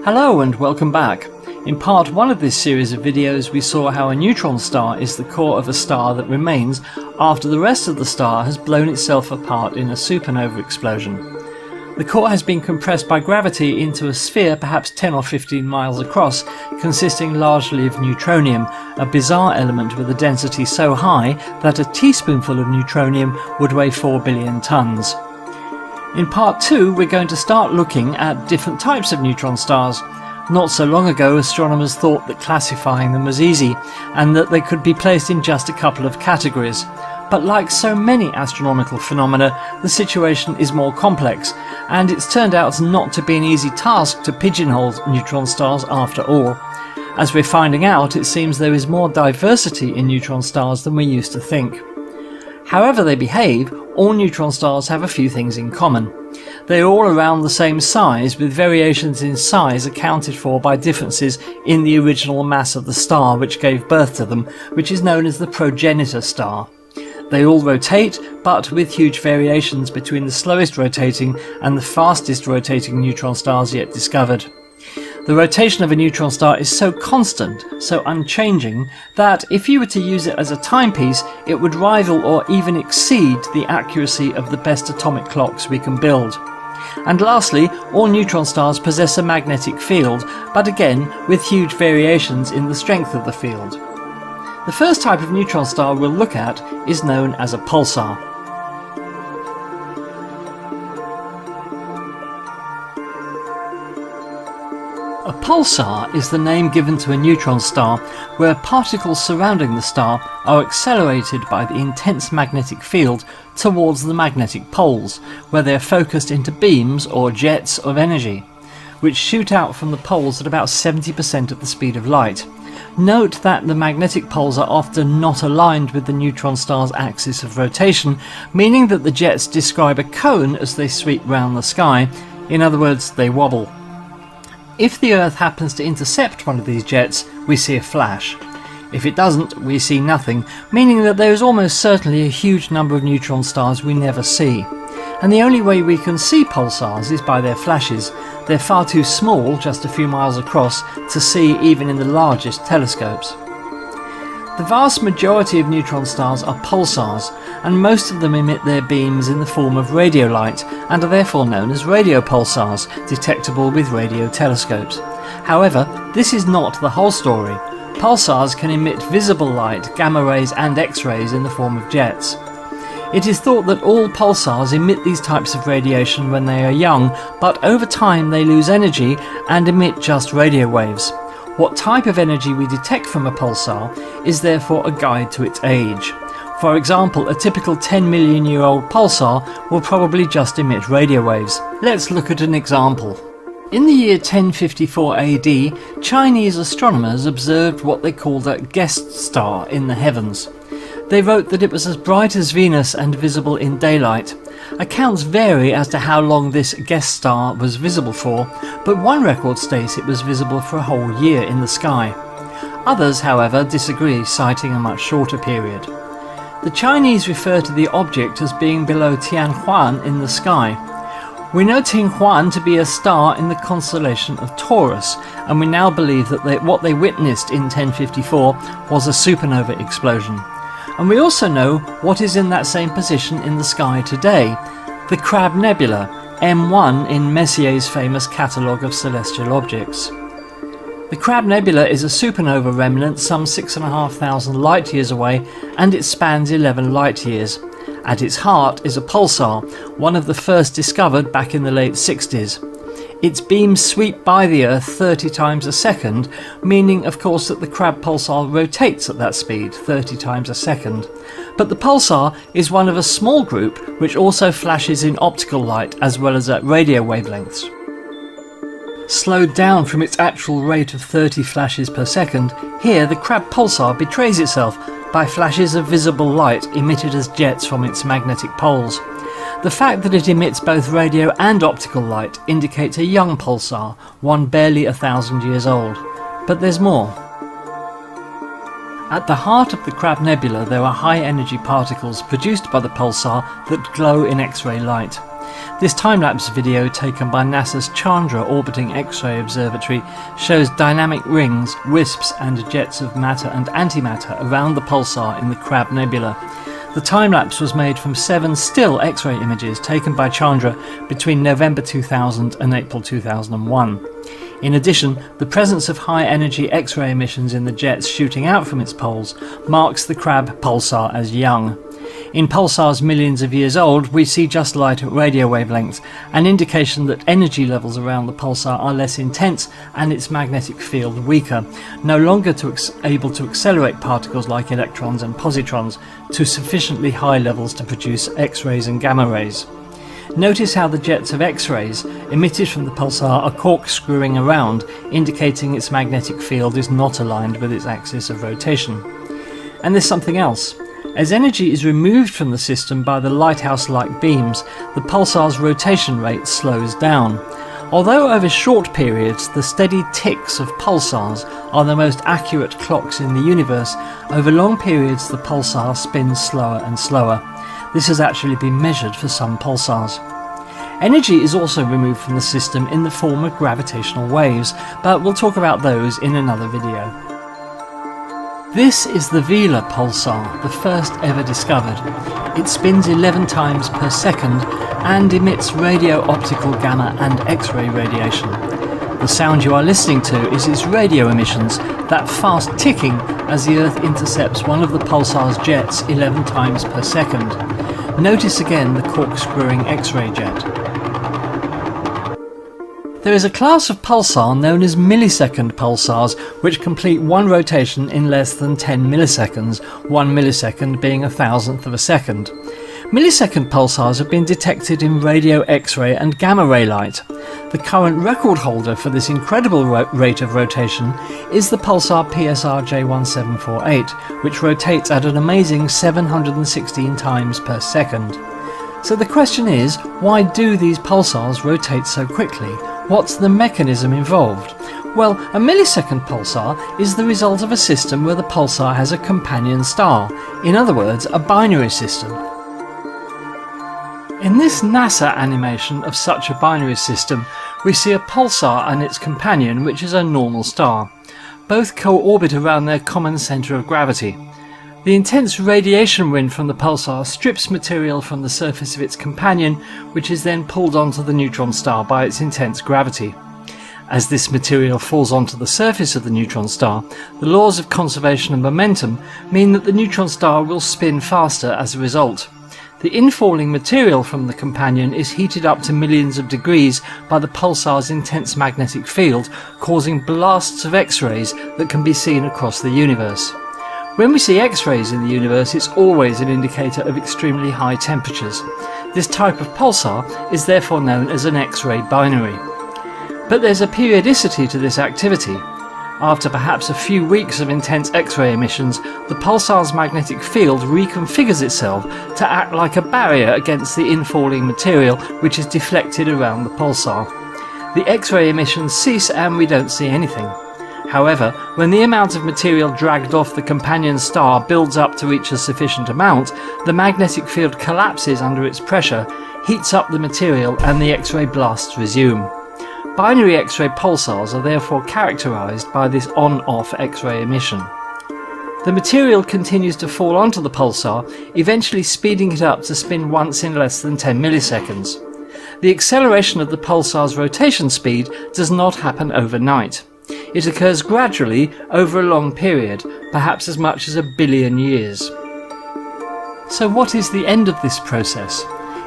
Hello and welcome back. In part 1 of this series of videos we saw how a neutron star is the core of a star that remains after the rest of the star has blown itself apart in a supernova explosion. The core has been compressed by gravity into a sphere perhaps 10 or 15 miles across, consisting largely of neutronium, a bizarre element with a density so high that a teaspoonful of neutronium would weigh 4 billion tons. In part 2 we're going to start looking at different types of neutron stars. Not so long ago astronomers thought that classifying them was easy and that they could be placed in just a couple of categories. But like so many astronomical phenomena, the situation is more complex, and it's turned out not to be an easy task to pigeonhole neutron stars after all. As we're finding out, it seems there is more diversity in neutron stars than we used to think. However they behave, all neutron stars have a few things in common. They are all around the same size, with variations in size accounted for by differences in the original mass of the star which gave birth to them, which is known as the progenitor star. They all rotate, but with huge variations between the slowest rotating and the fastest rotating neutron stars yet discovered. The rotation of a neutron star is so constant, so unchanging, that if you were to use it as a timepiece, it would rival or even exceed the accuracy of the best atomic clocks we can build. And lastly, all neutron stars possess a magnetic field, but again with huge variations in the strength of the field. The first type of neutron star we'll look at is known as a pulsar. A pulsar is the name given to a neutron star where particles surrounding the star are accelerated by the intense magnetic field towards the magnetic poles, where they are focused into beams or jets of energy, which shoot out from the poles at about 70% of the speed of light. Note that the magnetic poles are often not aligned with the neutron star's axis of rotation, meaning that the jets describe a cone as they sweep round the sky. In other words, they wobble. If the Earth happens to intercept one of these jets, we see a flash. If it doesn't, we see nothing, meaning that there is almost certainly a huge number of neutron stars we never see. And the only way we can see pulsars is by their flashes. They're far too small, just a few miles across, to see even in the largest telescopes. The vast majority of neutron stars are pulsars, and most of them emit their beams in the form of radio light and are therefore known as radio pulsars, detectable with radio telescopes. However, this is not the whole story. Pulsars can emit visible light, gamma rays and X-rays in the form of jets. It is thought that all pulsars emit these types of radiation when they are young, but over time they lose energy and emit just radio waves. What type of energy we detect from a pulsar is therefore a guide to its age. For example, a typical 10 million year old pulsar will probably just emit radio waves. Let's look at an example. In the year 1054 AD, Chinese astronomers observed what they called a guest star in the heavens. They wrote that it was as bright as Venus and visible in daylight. Accounts vary as to how long this guest star was visible for, but one record states it was visible for a whole year in the sky. Others, however, disagree, citing a much shorter period. The Chinese refer to the object as being below Tianhuan in the sky. We know Tianhuan to be a star in the constellation of Taurus, and we now believe that what they witnessed in 1054 was a supernova explosion. And we also know what is in that same position in the sky today, the Crab Nebula, M1 in Messier's famous catalogue of celestial objects. The Crab Nebula is a supernova remnant some 6,500 light-years away, and it spans 11 light-years. At its heart is a pulsar, one of the first discovered back in the late 60s. Its beams sweep by the Earth 30 times a second, meaning of course that the Crab pulsar rotates at that speed, 30 times a second. But the pulsar is one of a small group which also flashes in optical light as well as at radio wavelengths. Slowed down from its actual rate of 30 flashes per second, here the Crab pulsar betrays itself by flashes of visible light emitted as jets from its magnetic poles. The fact that it emits both radio and optical light indicates a young pulsar, one barely 1,000 years old. But there's more. At the heart of the Crab Nebula there are high-energy particles produced by the pulsar that glow in X-ray light. This time-lapse video taken by NASA's Chandra Orbiting X-ray Observatory shows dynamic rings, wisps and jets of matter and antimatter around the pulsar in the Crab Nebula. The time-lapse was made from 7 still X-ray images taken by Chandra between November 2000 and April 2001. In addition, the presence of high-energy X-ray emissions in the jets shooting out from its poles marks the Crab pulsar as young. In pulsars millions of years old, we see just light at radio wavelengths, an indication that energy levels around the pulsar are less intense and its magnetic field weaker, no longer able to accelerate particles like electrons and positrons to sufficiently high levels to produce X-rays and gamma rays. Notice how the jets of X-rays emitted from the pulsar are corkscrewing around, indicating its magnetic field is not aligned with its axis of rotation. And there's something else. As energy is removed from the system by the lighthouse-like beams, the pulsar's rotation rate slows down. Although over short periods the steady ticks of pulsars are the most accurate clocks in the universe, over long periods the pulsar spins slower and slower. This has actually been measured for some pulsars. Energy is also removed from the system in the form of gravitational waves, but we'll talk about those in another video. This is the Vela pulsar, the first ever discovered. It spins 11 times per second and emits radio-optical gamma and X-ray radiation. The sound you are listening to is its radio emissions, that fast ticking as the Earth intercepts one of the pulsar's jets 11 times per second. Notice again the corkscrewing X-ray jet. There is a class of pulsar known as millisecond pulsars which complete one rotation in less than 10 milliseconds, 1 millisecond being a thousandth of a second. Millisecond pulsars have been detected in radio X-ray and gamma ray light. The current record holder for this incredible rate of rotation is the pulsar PSR J1748, which rotates at an amazing 716 times per second. So the question is, why do these pulsars rotate so quickly? What's the mechanism involved? Well, a millisecond pulsar is the result of a system where the pulsar has a companion star, in other words, a binary system. In this NASA animation of such a binary system, we see a pulsar and its companion, which is a normal star. Both co-orbit around their common centre of gravity. The intense radiation wind from the pulsar strips material from the surface of its companion, which is then pulled onto the neutron star by its intense gravity. As this material falls onto the surface of the neutron star, the laws of conservation of momentum mean that the neutron star will spin faster as a result. The infalling material from the companion is heated up to millions of degrees by the pulsar's intense magnetic field, causing blasts of X-rays that can be seen across the universe. When we see X-rays in the universe, it's always an indicator of extremely high temperatures. This type of pulsar is therefore known as an X-ray binary. But there's a periodicity to this activity. After perhaps a few weeks of intense X-ray emissions, the pulsar's magnetic field reconfigures itself to act like a barrier against the infalling material which is deflected around the pulsar. The X-ray emissions cease and we don't see anything. However, when the amount of material dragged off the companion star builds up to reach a sufficient amount, the magnetic field collapses under its pressure, heats up the material and the X-ray blasts resume. Binary X-ray pulsars are therefore characterized by this on-off X-ray emission. The material continues to fall onto the pulsar, eventually speeding it up to spin once in less than 10 milliseconds. The acceleration of the pulsar's rotation speed does not happen overnight. It occurs gradually over a long period, perhaps as much as 1 billion years. So what is the end of this process?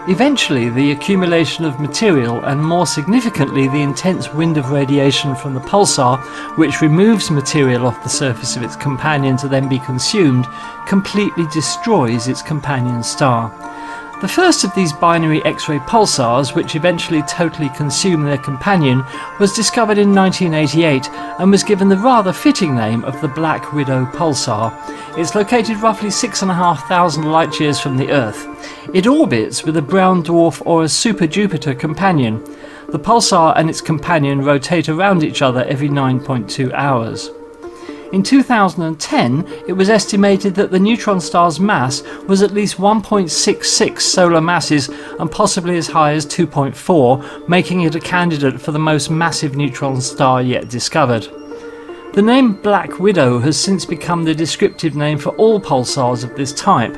Eventually, the accumulation of material and more significantly the intense wind of radiation from the pulsar, which removes material off the surface of its companion to then be consumed, completely destroys its companion star. The first of these binary X-ray pulsars, which eventually totally consume their companion, was discovered in 1988 and was given the rather fitting name of the Black Widow pulsar. It's located roughly 6,500 light-years from the Earth. It orbits with a brown dwarf or a super-Jupiter companion. The pulsar and its companion rotate around each other every 9.2 hours. In 2010, it was estimated that the neutron star's mass was at least 1.66 solar masses and possibly as high as 2.4, making it a candidate for the most massive neutron star yet discovered. The name Black Widow has since become the descriptive name for all pulsars of this type.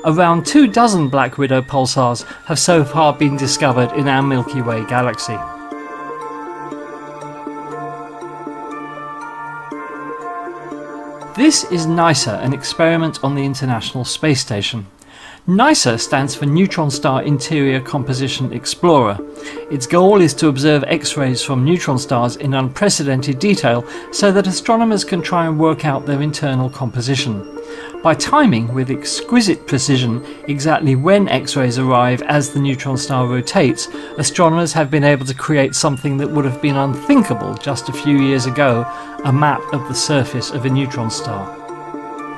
Around 24 Black Widow pulsars have so far been discovered in our Milky Way galaxy. This is NISA, an experiment on the International Space Station. NISA stands for Neutron Star Interior Composition Explorer. Its goal is to observe X-rays from neutron stars in unprecedented detail so that astronomers can try and work out their internal composition. By timing with exquisite precision exactly when X-rays arrive as the neutron star rotates, astronomers have been able to create something that would have been unthinkable just a few years ago, a map of the surface of a neutron star.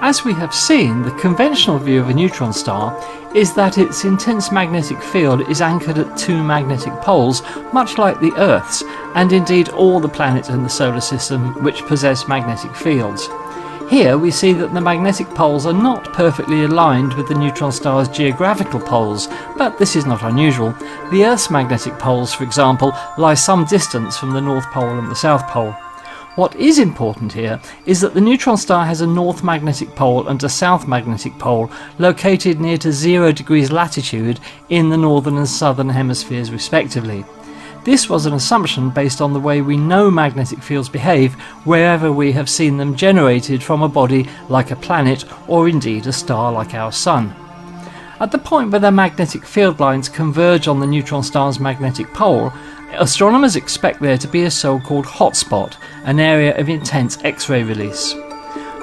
As we have seen, the conventional view of a neutron star is that its intense magnetic field is anchored at two magnetic poles, much like the Earth's, and indeed all the planets in the solar system which possess magnetic fields. Here we see that the magnetic poles are not perfectly aligned with the neutron star's geographical poles, but this is not unusual. The Earth's magnetic poles, for example, lie some distance from the North Pole and the South Pole. What is important here is that the neutron star has a north magnetic pole and a south magnetic pole located near to 0 degrees latitude in the northern and southern hemispheres respectively. This was an assumption based on the way we know magnetic fields behave wherever we have seen them generated from a body like a planet or indeed a star like our Sun. At the point where the magnetic field lines converge on the neutron star's magnetic pole, astronomers expect there to be a so-called hotspot, an area of intense X-ray release.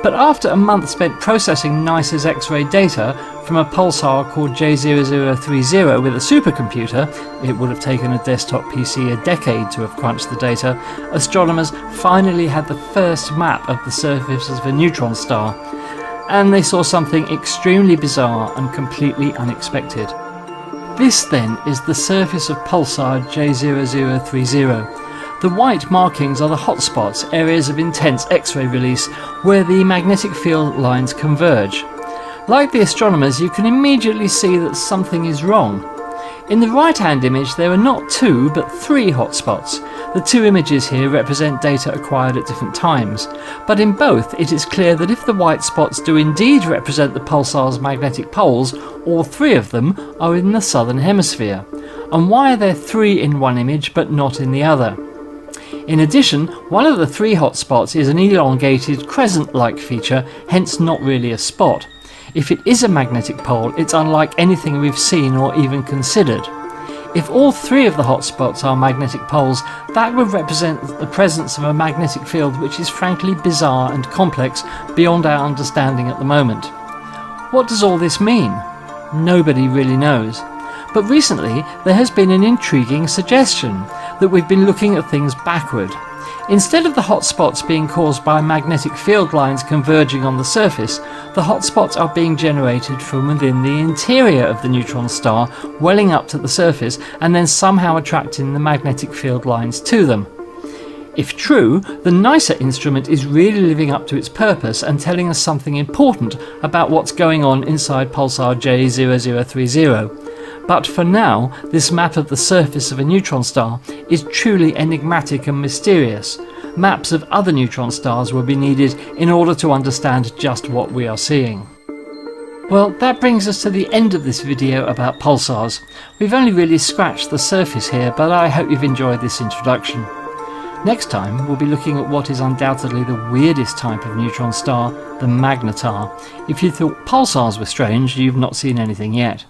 But after a month spent processing NISA's X-ray data from a pulsar called J0030 with a supercomputer — it would have taken a desktop PC a decade to have crunched the data — astronomers finally had the first map of the surface of a neutron star, and they saw something extremely bizarre and completely unexpected. This then is the surface of pulsar J0030. The white markings are the hotspots, areas of intense X-ray release where the magnetic field lines converge. Like the astronomers, you can immediately see that something is wrong. In the right-hand image there are not two but three hotspots. The two images here represent data acquired at different times, but in both it is clear that if the white spots do indeed represent the pulsar's magnetic poles, all three of them are in the southern hemisphere. And why are there three in one image but not in the other? In addition, one of the three hotspots is an elongated crescent-like feature, hence not really a spot. If it is a magnetic pole, it's unlike anything we've seen or even considered. If all three of the hotspots are magnetic poles, that would represent the presence of a magnetic field which is frankly bizarre and complex beyond our understanding at the moment. What does all this mean? Nobody really knows. But recently there has been an intriguing suggestion that we've been looking at things backward. Instead of the hotspots being caused by magnetic field lines converging on the surface, the hotspots are being generated from within the interior of the neutron star, welling up to the surface and then somehow attracting the magnetic field lines to them. If true, the NISA instrument is really living up to its purpose and telling us something important about what's going on inside pulsar J0030. But for now, this map of the surface of a neutron star is truly enigmatic and mysterious. Maps of other neutron stars will be needed in order to understand just what we are seeing. Well, that brings us to the end of this video about pulsars. We've only really scratched the surface here, but I hope you've enjoyed this introduction. Next time, we'll be looking at what is undoubtedly the weirdest type of neutron star, the magnetar. If you thought pulsars were strange, you've not seen anything yet.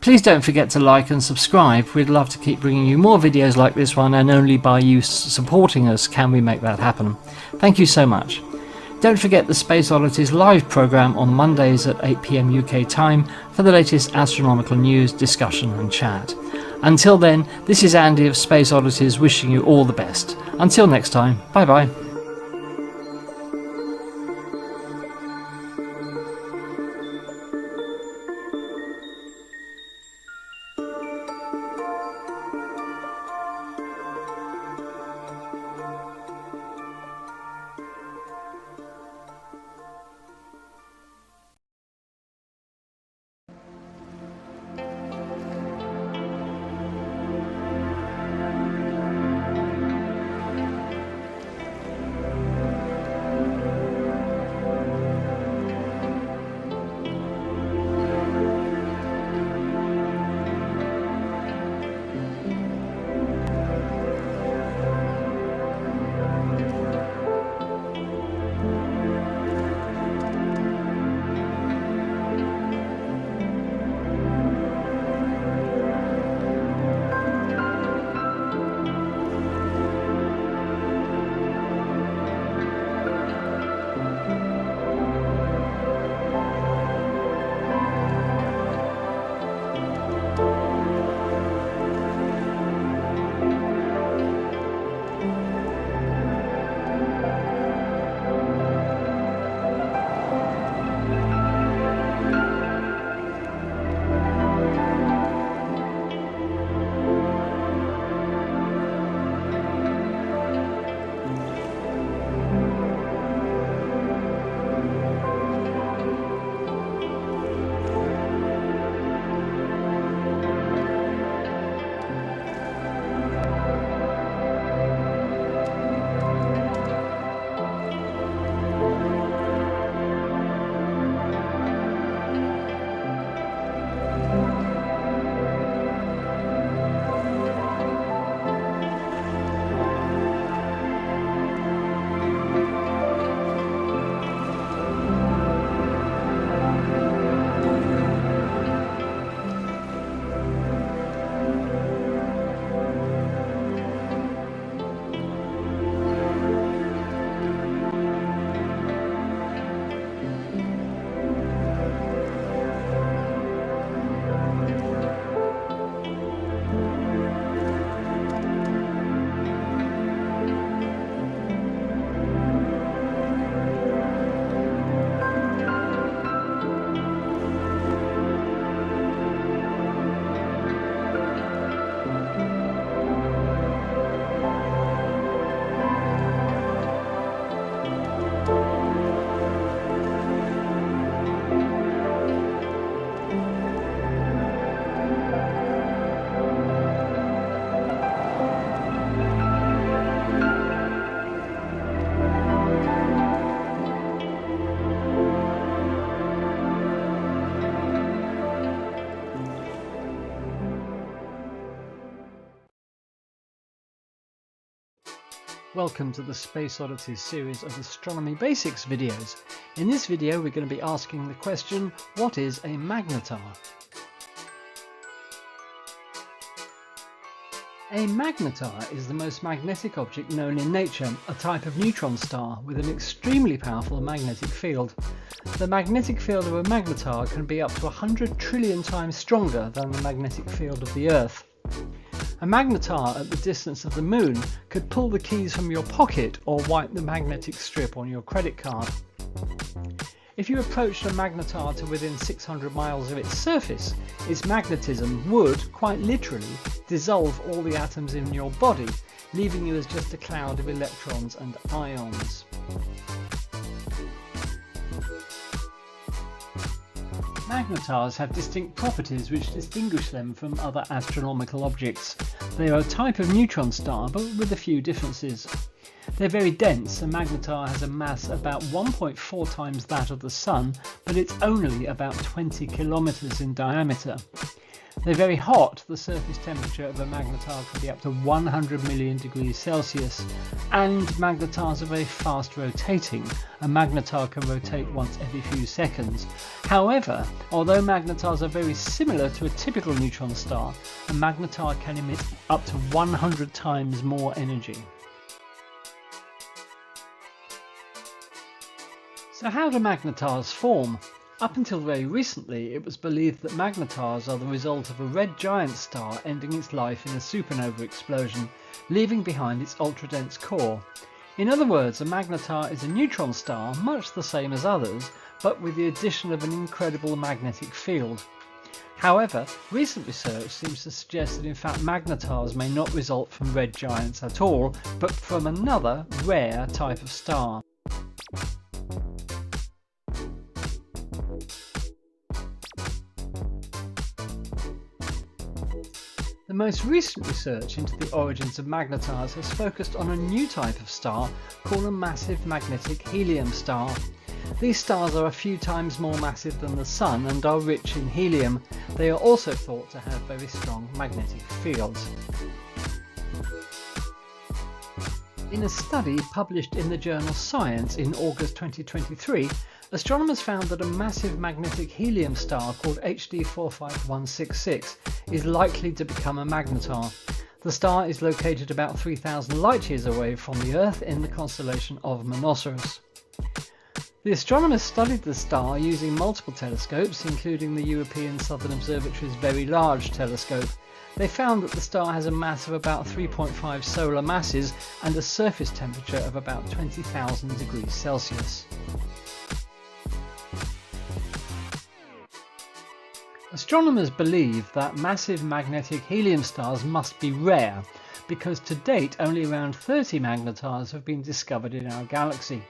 Please don't forget to like and subscribe. We'd love to keep bringing you more videos like this one, and only by you supporting us can we make that happen. Thank you so much. Don't forget the Space Oddities live programme on Mondays at 8 PM UK time for the latest astronomical news, discussion and chat. Until then, this is Andy of Space Oddities wishing you all the best. Until next time, bye bye. Welcome to the Space Oddities series of astronomy basics videos. In this video we're going to be asking the question, what is a magnetar? A magnetar is the most magnetic object known in nature, a type of neutron star with an extremely powerful magnetic field. The magnetic field of a magnetar can be up to 100 trillion times stronger than the magnetic field of the Earth. A magnetar at the distance of the moon could pull the keys from your pocket or wipe the magnetic strip on your credit card. If you approached a magnetar to within 600 miles of its surface, its magnetism would, quite literally, dissolve all the atoms in your body, leaving you as just a cloud of electrons and ions. Magnetars have distinct properties which distinguish them from other astronomical objects. They are a type of neutron star, but with a few differences. They're very dense. A magnetar has a mass about 1.4 times that of the Sun, but it's only about 20 kilometers in diameter. They're very hot. The surface temperature of a magnetar can be up to 100 million degrees Celsius, and magnetars are very fast rotating. A magnetar can rotate once every few seconds. However, although magnetars are very similar to a typical neutron star, a magnetar can emit up to 100 times more energy. So how do magnetars form? Up until very recently, it was believed that magnetars are the result of a red giant star ending its life in a supernova explosion, leaving behind its ultra-dense core. In other words, a magnetar is a neutron star much the same as others, but with the addition of an incredible magnetic field. However, recent research seems to suggest that in fact magnetars may not result from red giants at all, but from another, rare type of star. The most recent research into the origins of magnetars has focused on a new type of star called a massive magnetic helium star. These stars are a few times more massive than the Sun and are rich in helium. They are also thought to have very strong magnetic fields. In a study published in the journal Science in August 2023, astronomers found that a massive magnetic helium star called HD 45166 is likely to become a magnetar. The star is located about 3,000 light years away from the Earth in the constellation of Monoceros. The astronomers studied the star using multiple telescopes, including the European Southern Observatory's Very Large Telescope. They found that the star has a mass of about 3.5 solar masses and a surface temperature of about 20,000 degrees Celsius. Astronomers believe that massive magnetic helium stars must be rare, because to date only around 30 magnetars have been discovered in our galaxy.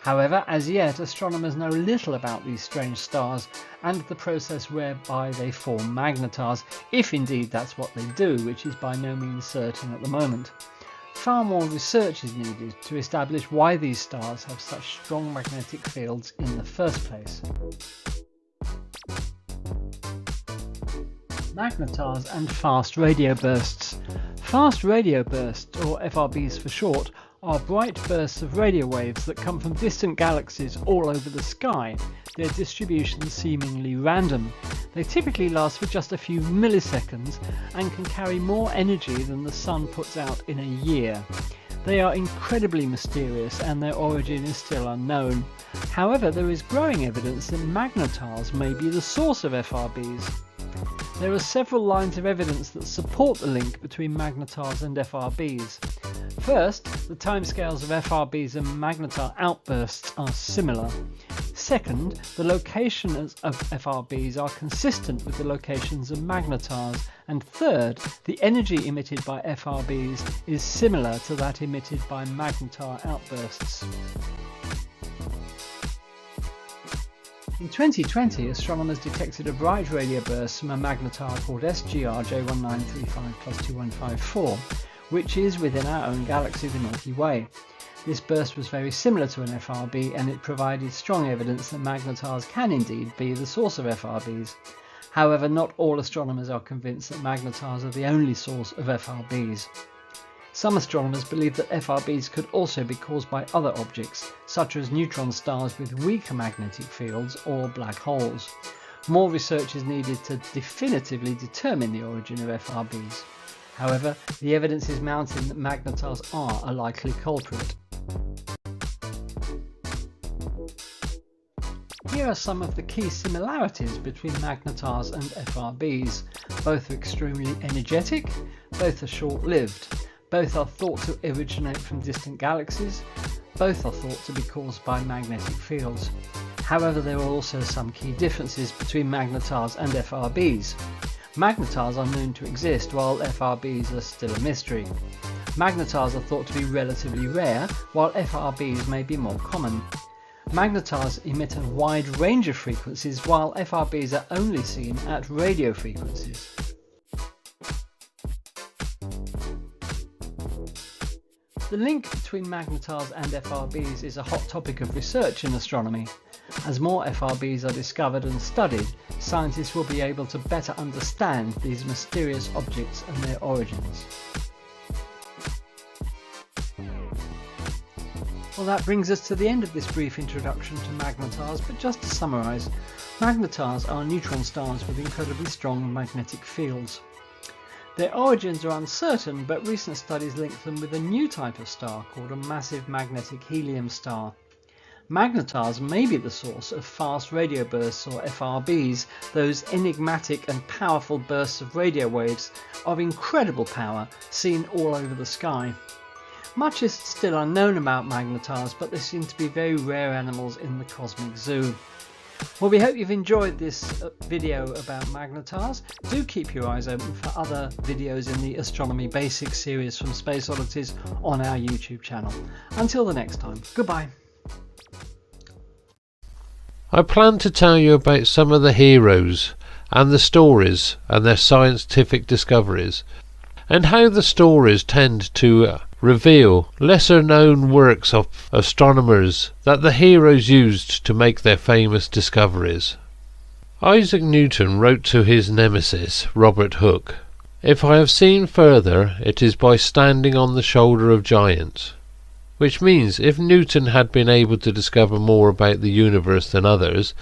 However, as yet astronomers know little about these strange stars and the process whereby they form magnetars, if indeed that's what they do, which is by no means certain at the moment. Far more research is needed to establish why these stars have such strong magnetic fields in the first place. Magnetars and fast radio bursts. Fast radio bursts, or FRBs for short, are bright bursts of radio waves that come from distant galaxies all over the sky, their distribution seemingly random. They typically last for just a few milliseconds and can carry more energy than the Sun puts out in a year. They are incredibly mysterious and their origin is still unknown. However, there is growing evidence that magnetars may be the source of FRBs. There are several lines of evidence that support the link between magnetars and FRBs. First, the timescales of FRBs and magnetar outbursts are similar. Second, the locations of FRBs are consistent with the locations of magnetars. And third, the energy emitted by FRBs is similar to that emitted by magnetar outbursts. In 2020, astronomers detected a bright radio burst from a magnetar called SGR J1935+2154, which is within our own galaxy, the Milky Way. This burst was very similar to an FRB, and it provided strong evidence that magnetars can indeed be the source of FRBs. However, not all astronomers are convinced that magnetars are the only source of FRBs. Some astronomers believe that FRBs could also be caused by other objects, such as neutron stars with weaker magnetic fields or black holes. More research is needed to definitively determine the origin of FRBs. However, the evidence is mounting that magnetars are a likely culprit. Here are some of the key similarities between magnetars and FRBs. Both are extremely energetic, both are short-lived, both are thought to originate from distant galaxies, both are thought to be caused by magnetic fields. However, there are also some key differences between magnetars and FRBs. Magnetars are known to exist, while FRBs are still a mystery. Magnetars are thought to be relatively rare, while FRBs may be more common. Magnetars emit a wide range of frequencies, while FRBs are only seen at radio frequencies. The link between magnetars and FRBs is a hot topic of research in astronomy. As more FRBs are discovered and studied, scientists will be able to better understand these mysterious objects and their origins. Well, that brings us to the end of this brief introduction to magnetars, but just to summarise, magnetars are neutron stars with incredibly strong magnetic fields. Their origins are uncertain, but recent studies link them with a new type of star called a massive magnetic helium star. Magnetars may be the source of fast radio bursts, or FRBs, those enigmatic and powerful bursts of radio waves of incredible power seen all over the sky. Much is still unknown about magnetars, but they seem to be very rare animals in the cosmic zoo. Well, we hope you've enjoyed this video about magnetars. Do keep your eyes open for other videos in the Astronomy Basics series from Space Oddities on our YouTube channel. Until the next time, goodbye. I plan to tell you about some of the heroes and the stories and their scientific discoveries, and how the stories tend to reveal lesser known works of astronomers that the heroes used to make their famous discoveries. Isaac Newton wrote to his nemesis, Robert Hooke, "If I have seen further, it is by standing on the shoulder of giants," which means if Newton had been able to discover more about the universe than others,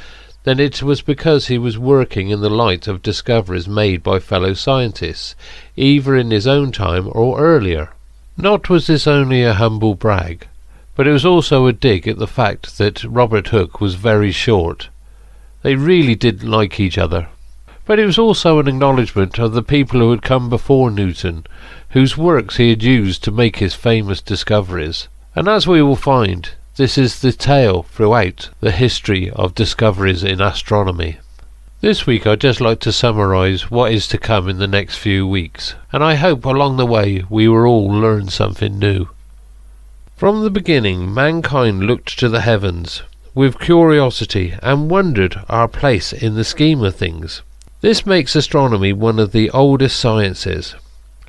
then it was because he was working in the light of discoveries made by fellow scientists, either in his own time or earlier. Not was this only a humble brag, but it was also a dig at the fact that Robert Hooke was very short. They really didn't like each other. But it was also an acknowledgement of the people who had come before Newton, whose works he had used to make his famous discoveries. And as we will find, this is the tale throughout the history of discoveries in astronomy. This week I'd just like to summarise what is to come in the next few weeks, and I hope along the way we will all learn something new. From the beginning, mankind looked to the heavens with curiosity and wondered our place in the scheme of things. This makes astronomy one of the oldest sciences.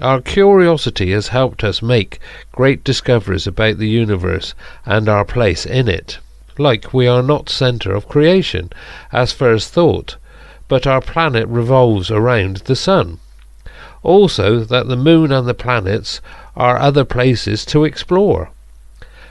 Our curiosity has helped us make great discoveries about the universe and our place in it. Like we are not centre of creation, as first thought, but our planet revolves around the sun. Also that the moon and the planets are other places to explore.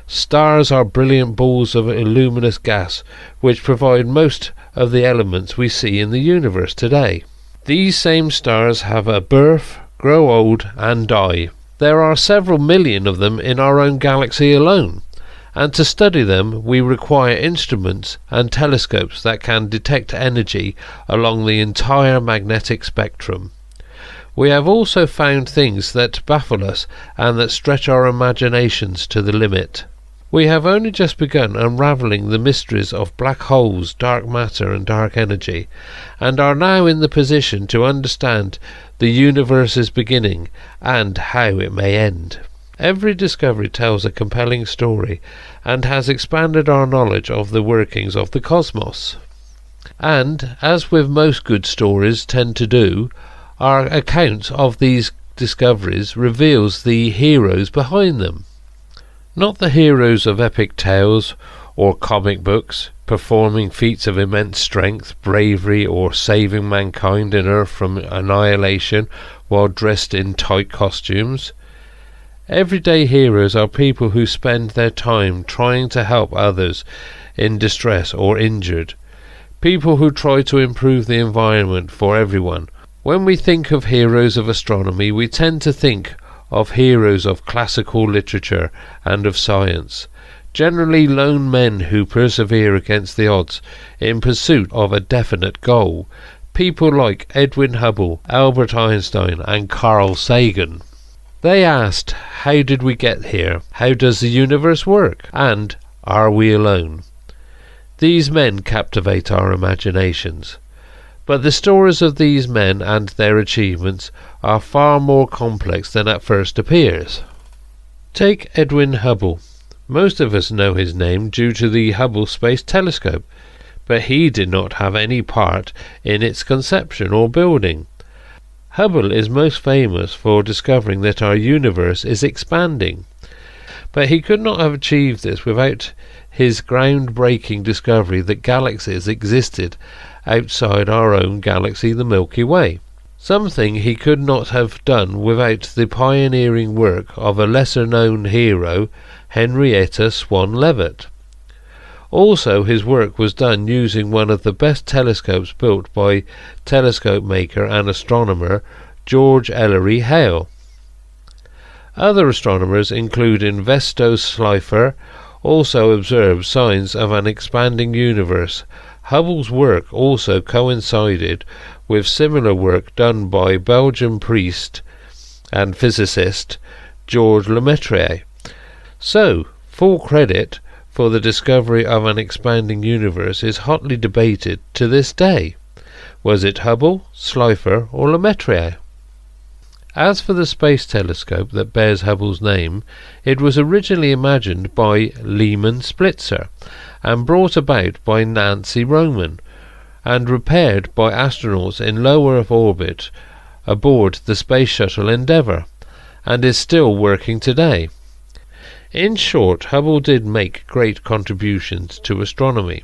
Stars are brilliant balls of luminous gas which provide most of the elements we see in the universe today. These same stars have a birth, grow old and die. There are several million of them in our own galaxy alone, and to study them we require instruments and telescopes that can detect energy along the entire magnetic spectrum. We have also found things that baffle us and that stretch our imaginations to the limit. We have only just begun unravelling the mysteries of black holes, dark matter and dark energy, and are now in the position to understand the universe's beginning and how it may end. Every discovery tells a compelling story and has expanded our knowledge of the workings of the cosmos. And, as with most good stories tend to do, our account of these discoveries reveals the heroes behind them. Not the heroes of epic tales or comic books, performing feats of immense strength, bravery, or saving mankind and Earth from annihilation while dressed in tight costumes. Everyday heroes are people who spend their time trying to help others in distress or injured. People who try to improve the environment for everyone. When we think of heroes of astronomy, we tend to think of heroes of classical literature and of science. Generally lone men who persevere against the odds in pursuit of a definite goal. People like Edwin Hubble, Albert Einstein and Carl Sagan. They asked, how did we get here? How does the universe work? And are we alone? These men captivate our imaginations. But the stories of these men and their achievements are far more complex than at first appears. Take Edwin Hubble. Most of us know his name due to the Hubble Space Telescope, but he did not have any part in its conception or building. Hubble is most famous for discovering that our universe is expanding, but he could not have achieved this without his groundbreaking discovery that galaxies existed outside our own galaxy, the Milky Way. Something he could not have done without the pioneering work of a lesser-known hero, Henrietta Swan Leavitt. Also, his work was done using one of the best telescopes built by telescope maker and astronomer George Ellery Hale. Other astronomers, including Vesto Slipher, also observed signs of an expanding universe. Hubble's work also coincided with similar work done by Belgian priest and physicist Georges Lemaitre. So, full credit for the discovery of an expanding universe is hotly debated to this day. Was it Hubble, Slipher or Lemaitre? As for the space telescope that bears Hubble's name, it was originally imagined by Lehman Spitzer and brought about by Nancy Roman and repaired by astronauts in low Earth orbit aboard the Space Shuttle Endeavour, and is still working today. In short, Hubble did make great contributions to astronomy.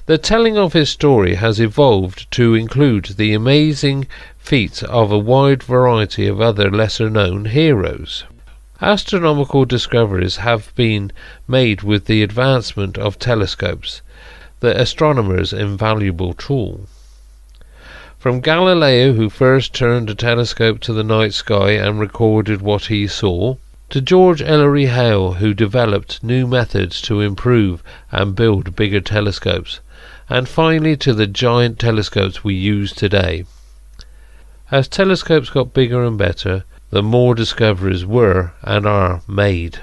The telling of his story has evolved to include the amazing feats of a wide variety of other lesser-known heroes. Astronomical discoveries have been made with the advancement of telescopes, the astronomer's invaluable tool. From Galileo, who first turned a telescope to the night sky and recorded what he saw, to George Ellery Hale, who developed new methods to improve and build bigger telescopes, and finally to the giant telescopes we use today. As telescopes got bigger and better, the more discoveries were and are made.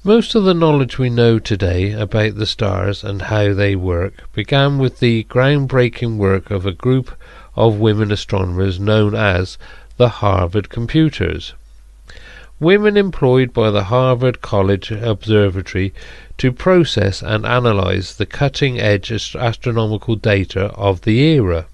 Most of the knowledge we know today about the stars and how they work began with the groundbreaking work of a group of women astronomers known as the Harvard Computers. Women employed by the Harvard College Observatory to process and analyze the cutting-edge astronomical data of the era.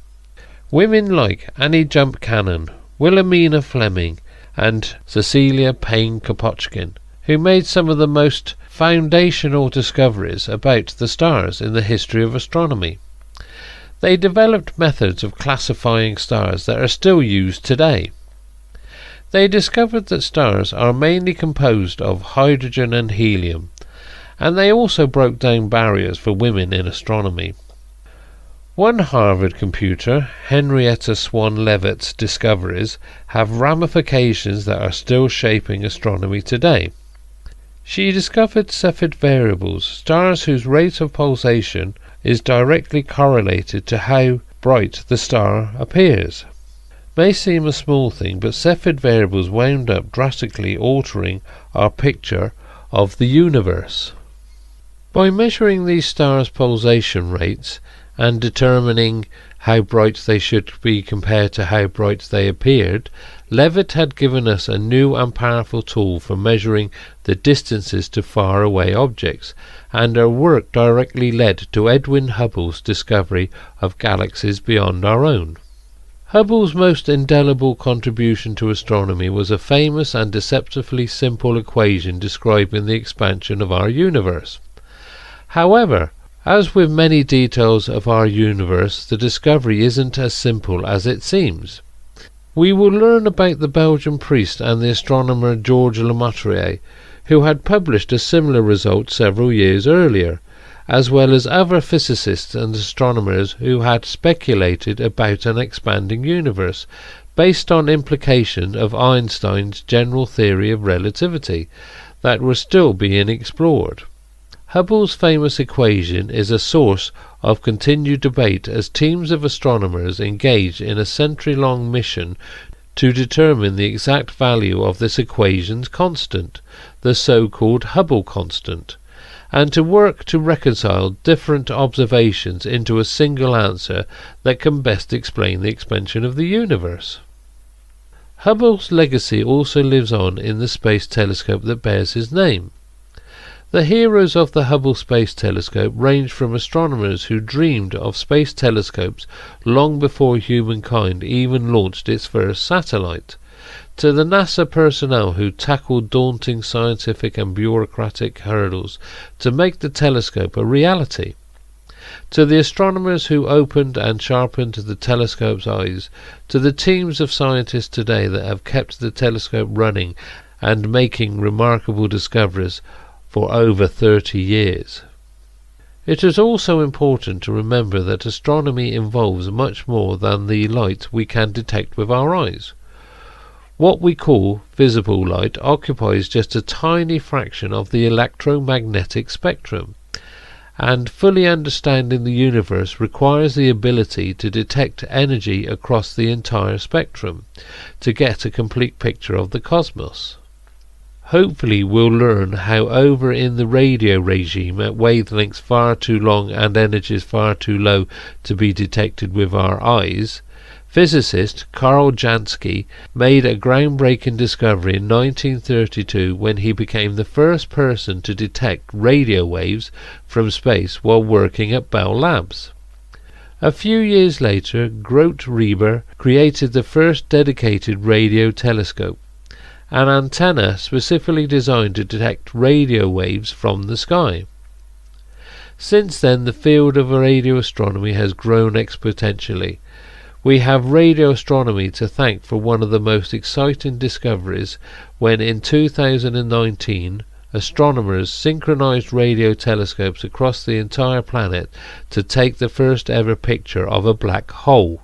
Women like Annie Jump Cannon, Wilhelmina Fleming and Cecilia Payne-Kapotchkin, who made some of the most foundational discoveries about the stars in the history of astronomy. They developed methods of classifying stars that are still used today. They discovered that stars are mainly composed of hydrogen and helium, and they also broke down barriers for women in astronomy. One Harvard computer, Henrietta Swan Leavitt's discoveries, have ramifications that are still shaping astronomy today. She discovered Cepheid variables, stars whose rate of pulsation is directly correlated to how bright the star appears. May seem a small thing, but Cepheid variables wound up drastically altering our picture of the universe. By measuring these stars' pulsation rates and determining how bright they should be compared to how bright they appeared, Leavitt had given us a new and powerful tool for measuring the distances to faraway objects, and her work directly led to Edwin Hubble's discovery of galaxies beyond our own. Hubble's most indelible contribution to astronomy was a famous and deceptively simple equation describing the expansion of our universe. However, as with many details of our universe, the discovery isn't as simple as it seems. We will learn about the Belgian priest and the astronomer Georges Lemaitre, who had published a similar result several years earlier, as well as other physicists and astronomers who had speculated about an expanding universe based on implication of Einstein's general theory of relativity that were still being explored. Hubble's famous equation is a source of continued debate as teams of astronomers engage in a century-long mission to determine the exact value of this equation's constant, the so-called Hubble constant, and to work to reconcile different observations into a single answer that can best explain the expansion of the universe. Hubble's legacy also lives on in the space telescope that bears his name. The heroes of the Hubble Space Telescope range from astronomers who dreamed of space telescopes long before humankind even launched its first satellite, to the NASA personnel who tackled daunting scientific and bureaucratic hurdles to make the telescope a reality, to the astronomers who opened and sharpened the telescope's eyes, to the teams of scientists today that have kept the telescope running and making remarkable discoveries for over 30 years. It is also important to remember that astronomy involves much more than the light we can detect with our eyes. What we call visible light occupies just a tiny fraction of the electromagnetic spectrum, and fully understanding the universe requires the ability to detect energy across the entire spectrum to get a complete picture of the cosmos. Hopefully we'll learn how over in the radio regime at wavelengths far too long and energies far too low to be detected with our eyes, physicist Karl Jansky made a groundbreaking discovery in 1932 when he became the first person to detect radio waves from space while working at Bell Labs. A few years later, Grote Reber created the first dedicated radio telescope, an antenna specifically designed to detect radio waves from the sky. Since then, the field of radio astronomy has grown exponentially. We have radio astronomy to thank for one of the most exciting discoveries when in 2019 astronomers synchronized radio telescopes across the entire planet to take the first ever picture of a black hole.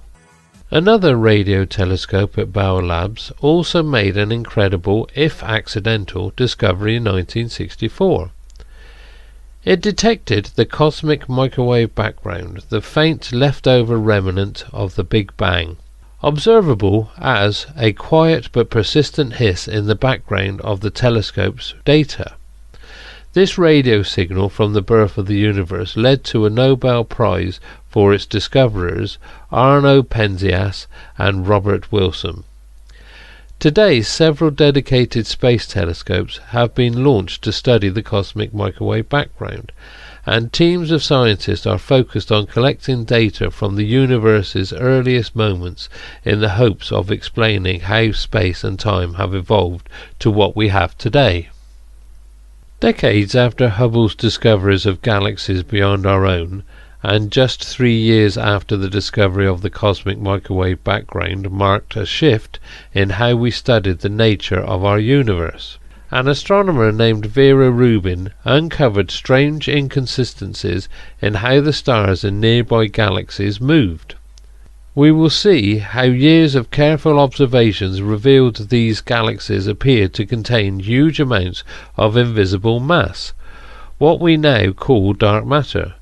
Another radio telescope at Bell Labs also made an incredible, if accidental, discovery in 1964. It detected the cosmic microwave background, the faint leftover remnant of the Big Bang, observable as a quiet but persistent hiss in the background of the telescope's data. This radio signal from the birth of the universe led to a Nobel Prize for its discoverers, Arno Penzias and Robert Wilson. Today, several dedicated space telescopes have been launched to study the cosmic microwave background, and teams of scientists are focused on collecting data from the universe's earliest moments in the hopes of explaining how space and time have evolved to what we have today. Decades after Hubble's discoveries of galaxies beyond our own, and just 3 years after the discovery of the cosmic microwave background marked a shift in how we studied the nature of our universe. An astronomer named Vera Rubin uncovered strange inconsistencies in how the stars in nearby galaxies moved. We will see how years of careful observations revealed these galaxies appeared to contain huge amounts of invisible mass, what we now call dark matter.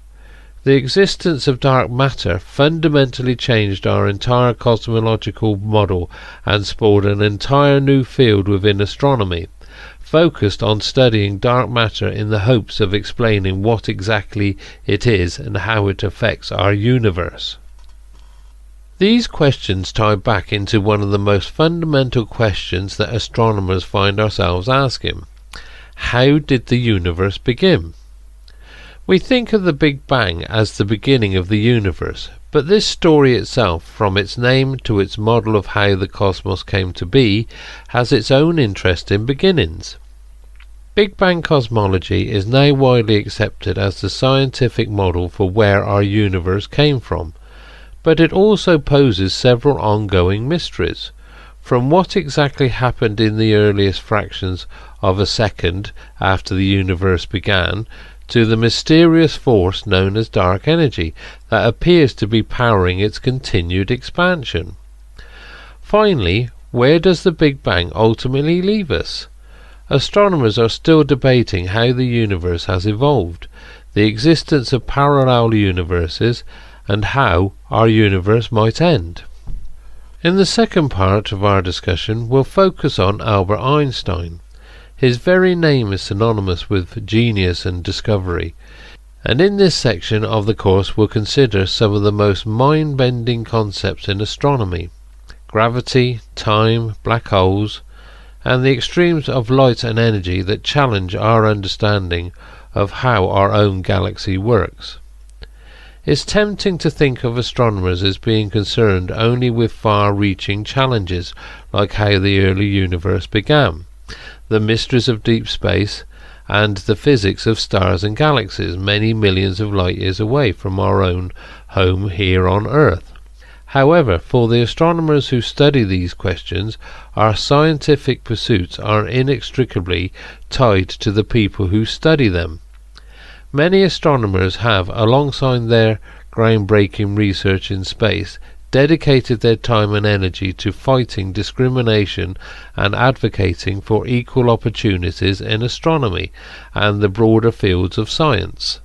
The existence of dark matter fundamentally changed our entire cosmological model and spawned an entire new field within astronomy, focused on studying dark matter in the hopes of explaining what exactly it is and how it affects our universe. These questions tie back into one of the most fundamental questions that astronomers find ourselves asking. How did the universe begin? We think of the Big Bang as the beginning of the universe, but this story itself, from its name to its model of how the cosmos came to be, has its own interesting beginnings. Big Bang cosmology is now widely accepted as the scientific model for where our universe came from, but it also poses several ongoing mysteries. From what exactly happened in the earliest fractions of a second after the universe began, to the mysterious force known as dark energy that appears to be powering its continued expansion. Finally, where does the Big Bang ultimately leave us? Astronomers are still debating how the universe has evolved, the existence of parallel universes, and how our universe might end. In the second part of our discussion, we'll focus on Albert Einstein. His very name is synonymous with genius and discovery, and in this section of the course we'll consider some of the most mind-bending concepts in astronomy: gravity, time, black holes, and the extremes of light and energy that challenge our understanding of how our own galaxy works. It's tempting to think of astronomers as being concerned only with far-reaching challenges, like how the early universe began, the mysteries of deep space, and the physics of stars and galaxies many millions of light years away from our own home here on Earth. However, for the astronomers who study these questions, our scientific pursuits are inextricably tied to the people who study them. Many astronomers have, alongside their groundbreaking research in space, dedicated their time and energy to fighting discrimination and advocating for equal opportunities in astronomy and the broader fields of science.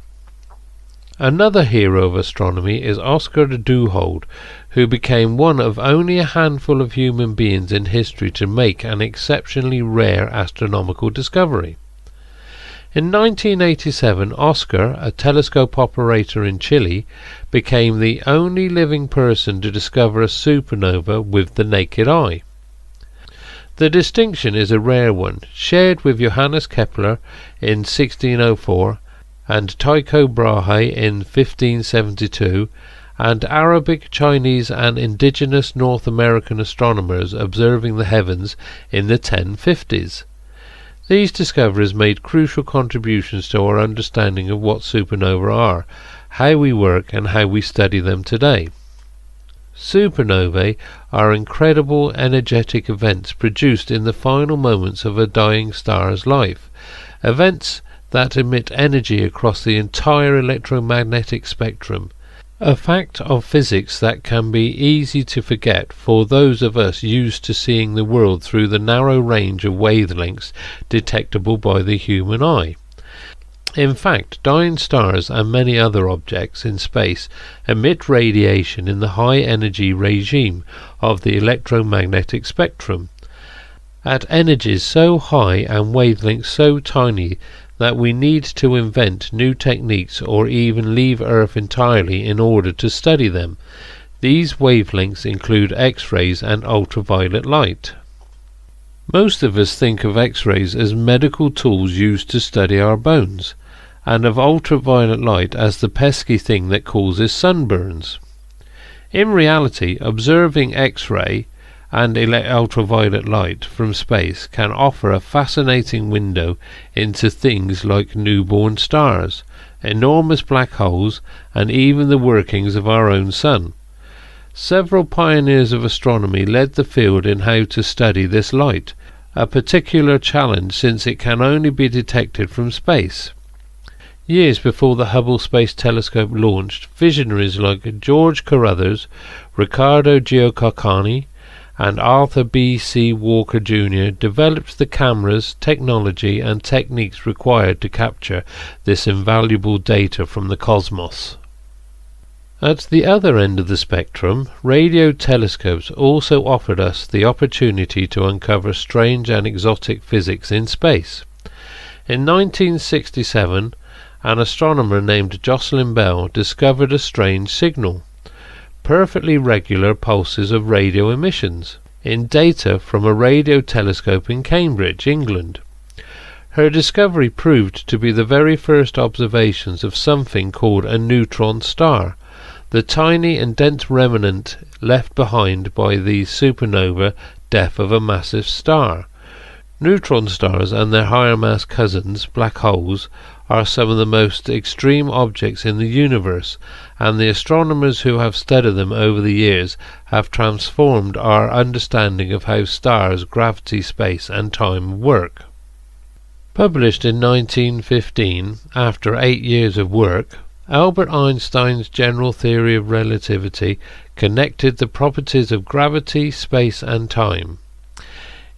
Another hero of astronomy is Oscar Duhalde, who became one of only a handful of human beings in history to make an exceptionally rare astronomical discovery. In 1987, Oscar, a telescope operator in Chile, became the only living person to discover a supernova with the naked eye. The distinction is a rare one, shared with Johannes Kepler in 1604 and Tycho Brahe in 1572, and Arabic, Chinese and indigenous North American astronomers observing the heavens in the 1050s. These discoveries made crucial contributions to our understanding of what supernovae are, how we work and how we study them today. Supernovae are incredible energetic events produced in the final moments of a dying star's life, events that emit energy across the entire electromagnetic spectrum, a fact of physics that can be easy to forget for those of us used to seeing the world through the narrow range of wavelengths detectable by the human eye. In fact, dying stars and many other objects in space emit radiation in the high energy regime of the electromagnetic spectrum, at energies so high and wavelengths so tiny that we need to invent new techniques or even leave Earth entirely in order to study them. These wavelengths include X-rays and ultraviolet light. Most of us think of X-rays as medical tools used to study our bones, and of ultraviolet light as the pesky thing that causes sunburns. In reality, observing X-ray and ultraviolet light from space can offer a fascinating window into things like newborn stars, enormous black holes, and even the workings of our own sun. Several pioneers of astronomy led the field in how to study this light, a particular challenge since it can only be detected from space. Years before the Hubble Space Telescope launched, visionaries like George Carruthers, Riccardo Giacocani, and Arthur B. C. Walker Jr. developed the cameras, technology and techniques required to capture this invaluable data from the cosmos. At the other end of the spectrum, radio telescopes also offered us the opportunity to uncover strange and exotic physics in space. In 1967, an astronomer named Jocelyn Bell discovered a strange signal, perfectly regular pulses of radio emissions, in data from a radio telescope in Cambridge, England. Her discovery proved to be the very first observations of something called a neutron star, the tiny and dense remnant left behind by the supernova death of a massive star. Neutron stars and their higher mass cousins, black holes, are some of the most extreme objects in the universe, and the astronomers who have studied them over the years have transformed our understanding of how stars, gravity, space and time work. Published in 1915, after 8 years of work, Albert Einstein's general theory of relativity connected the properties of gravity, space and time.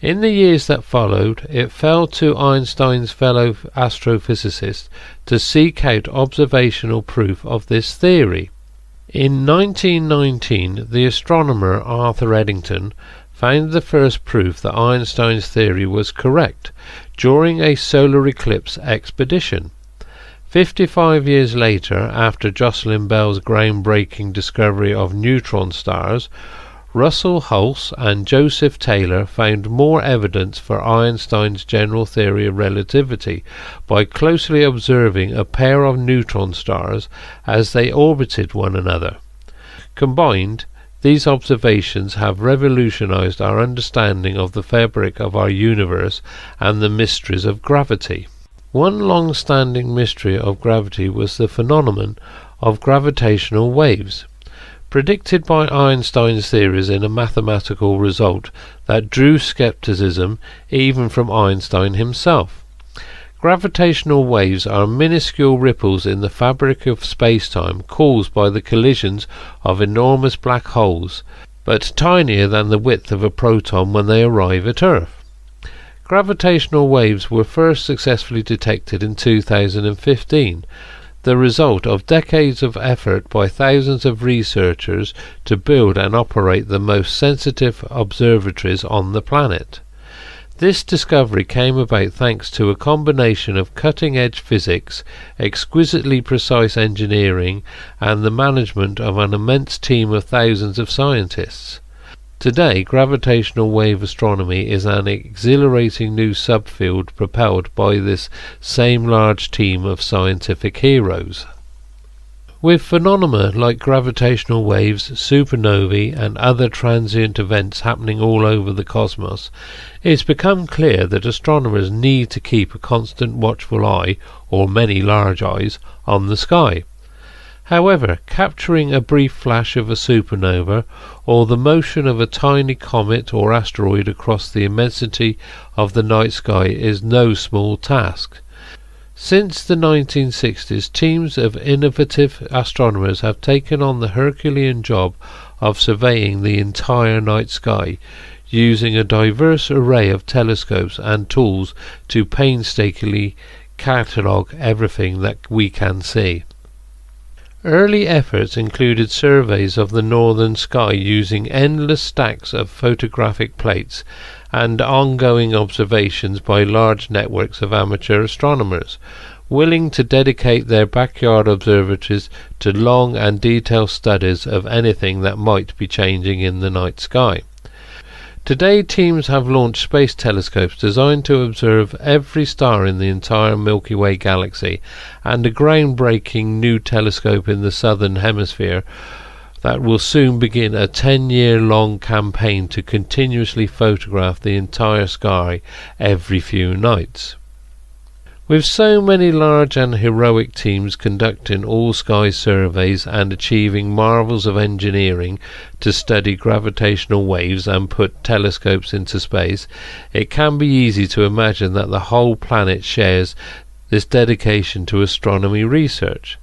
In the years that followed, it fell to Einstein's fellow astrophysicists to seek out observational proof of this theory. In 1919, the astronomer Arthur Eddington found the first proof that Einstein's theory was correct during a solar eclipse expedition. 55 years later, after Jocelyn Bell's groundbreaking discovery of neutron stars, Russell Hulse and Joseph Taylor found more evidence for Einstein's general theory of relativity by closely observing a pair of neutron stars as they orbited one another. Combined, these observations have revolutionized our understanding of the fabric of our universe and the mysteries of gravity. One long-standing mystery of gravity was the phenomenon of gravitational waves, predicted by Einstein's theories in a mathematical result that drew skepticism even from Einstein himself. Gravitational waves are minuscule ripples in the fabric of space-time caused by the collisions of enormous black holes, but tinier than the width of a proton when they arrive at Earth. Gravitational waves were first successfully detected in 2015, the result of decades of effort by thousands of researchers to build and operate the most sensitive observatories on the planet. This discovery came about thanks to a combination of cutting-edge physics, exquisitely precise engineering, and the management of an immense team of thousands of scientists. Today, gravitational wave astronomy is an exhilarating new subfield propelled by this same large team of scientific heroes. With phenomena like gravitational waves, supernovae and other transient events happening all over the cosmos, it's become clear that astronomers need to keep a constant watchful eye, or many large eyes, on the sky. However, capturing a brief flash of a supernova or the motion of a tiny comet or asteroid across the immensity of the night sky is no small task. Since the 1960s, teams of innovative astronomers have taken on the Herculean job of surveying the entire night sky, using a diverse array of telescopes and tools to painstakingly catalogue everything that we can see. Early efforts included surveys of the northern sky using endless stacks of photographic plates and ongoing observations by large networks of amateur astronomers, willing to dedicate their backyard observatories to long and detailed studies of anything that might be changing in the night sky. Today, teams have launched space telescopes designed to observe every star in the entire Milky Way galaxy, and a groundbreaking new telescope in the southern hemisphere that will soon begin a 10-year-long campaign to continuously photograph the entire sky every few nights. With so many large and heroic teams conducting all-sky surveys and achieving marvels of engineering to study gravitational waves and put telescopes into space, it can be easy to imagine that the whole planet shares this dedication to astronomy research.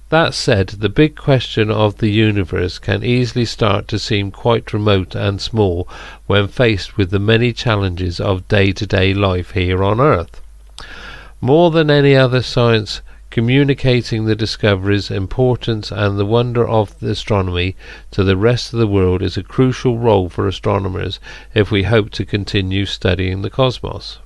That said, the big question of the universe can easily start to seem quite remote and small when faced with the many challenges of day-to-day life here on Earth. More than any other science, communicating the discoveries, importance and the wonder of astronomy to the rest of the world is a crucial role for astronomers if we hope to continue studying the cosmos.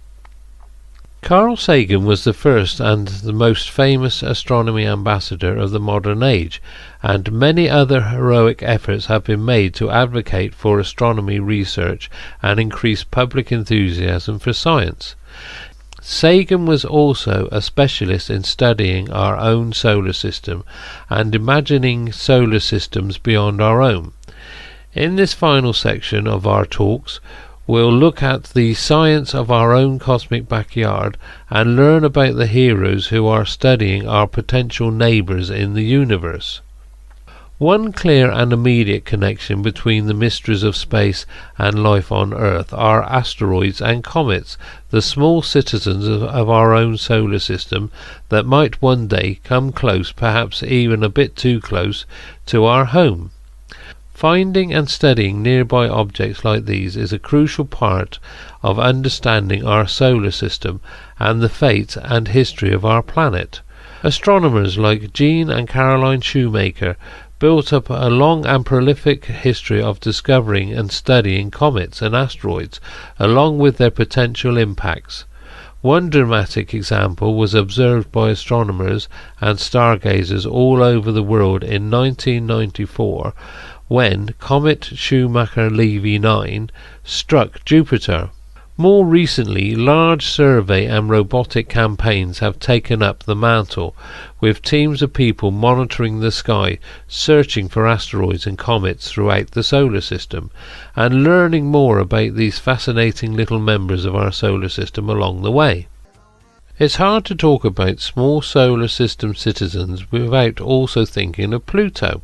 Carl Sagan was the first and the most famous astronomy ambassador of the modern age, and many other heroic efforts have been made to advocate for astronomy research and increase public enthusiasm for science. Sagan was also a specialist in studying our own solar system and imagining solar systems beyond our own. In this final section of our talks, we'll look at the science of our own cosmic backyard and learn about the heroes who are studying our potential neighbours in the universe. One clear and immediate connection between the mysteries of space and life on Earth are asteroids and comets, the small citizens of our own solar system that might one day come close, perhaps even a bit too close, to our home. Finding and studying nearby objects like these is a crucial part of understanding our solar system and the fate and history of our planet. Astronomers like Jean and Caroline Shoemaker built up a long and prolific history of discovering and studying comets and asteroids, along with their potential impacts. One dramatic example was observed by astronomers and stargazers all over the world in 1994, when comet Shoemaker-Levy 9 struck Jupiter. More recently, large survey and robotic campaigns have taken up the mantle, with teams of people monitoring the sky, searching for asteroids and comets throughout the solar system, and learning more about these fascinating little members of our solar system along the way. It's hard to talk about small solar system citizens without also thinking of Pluto,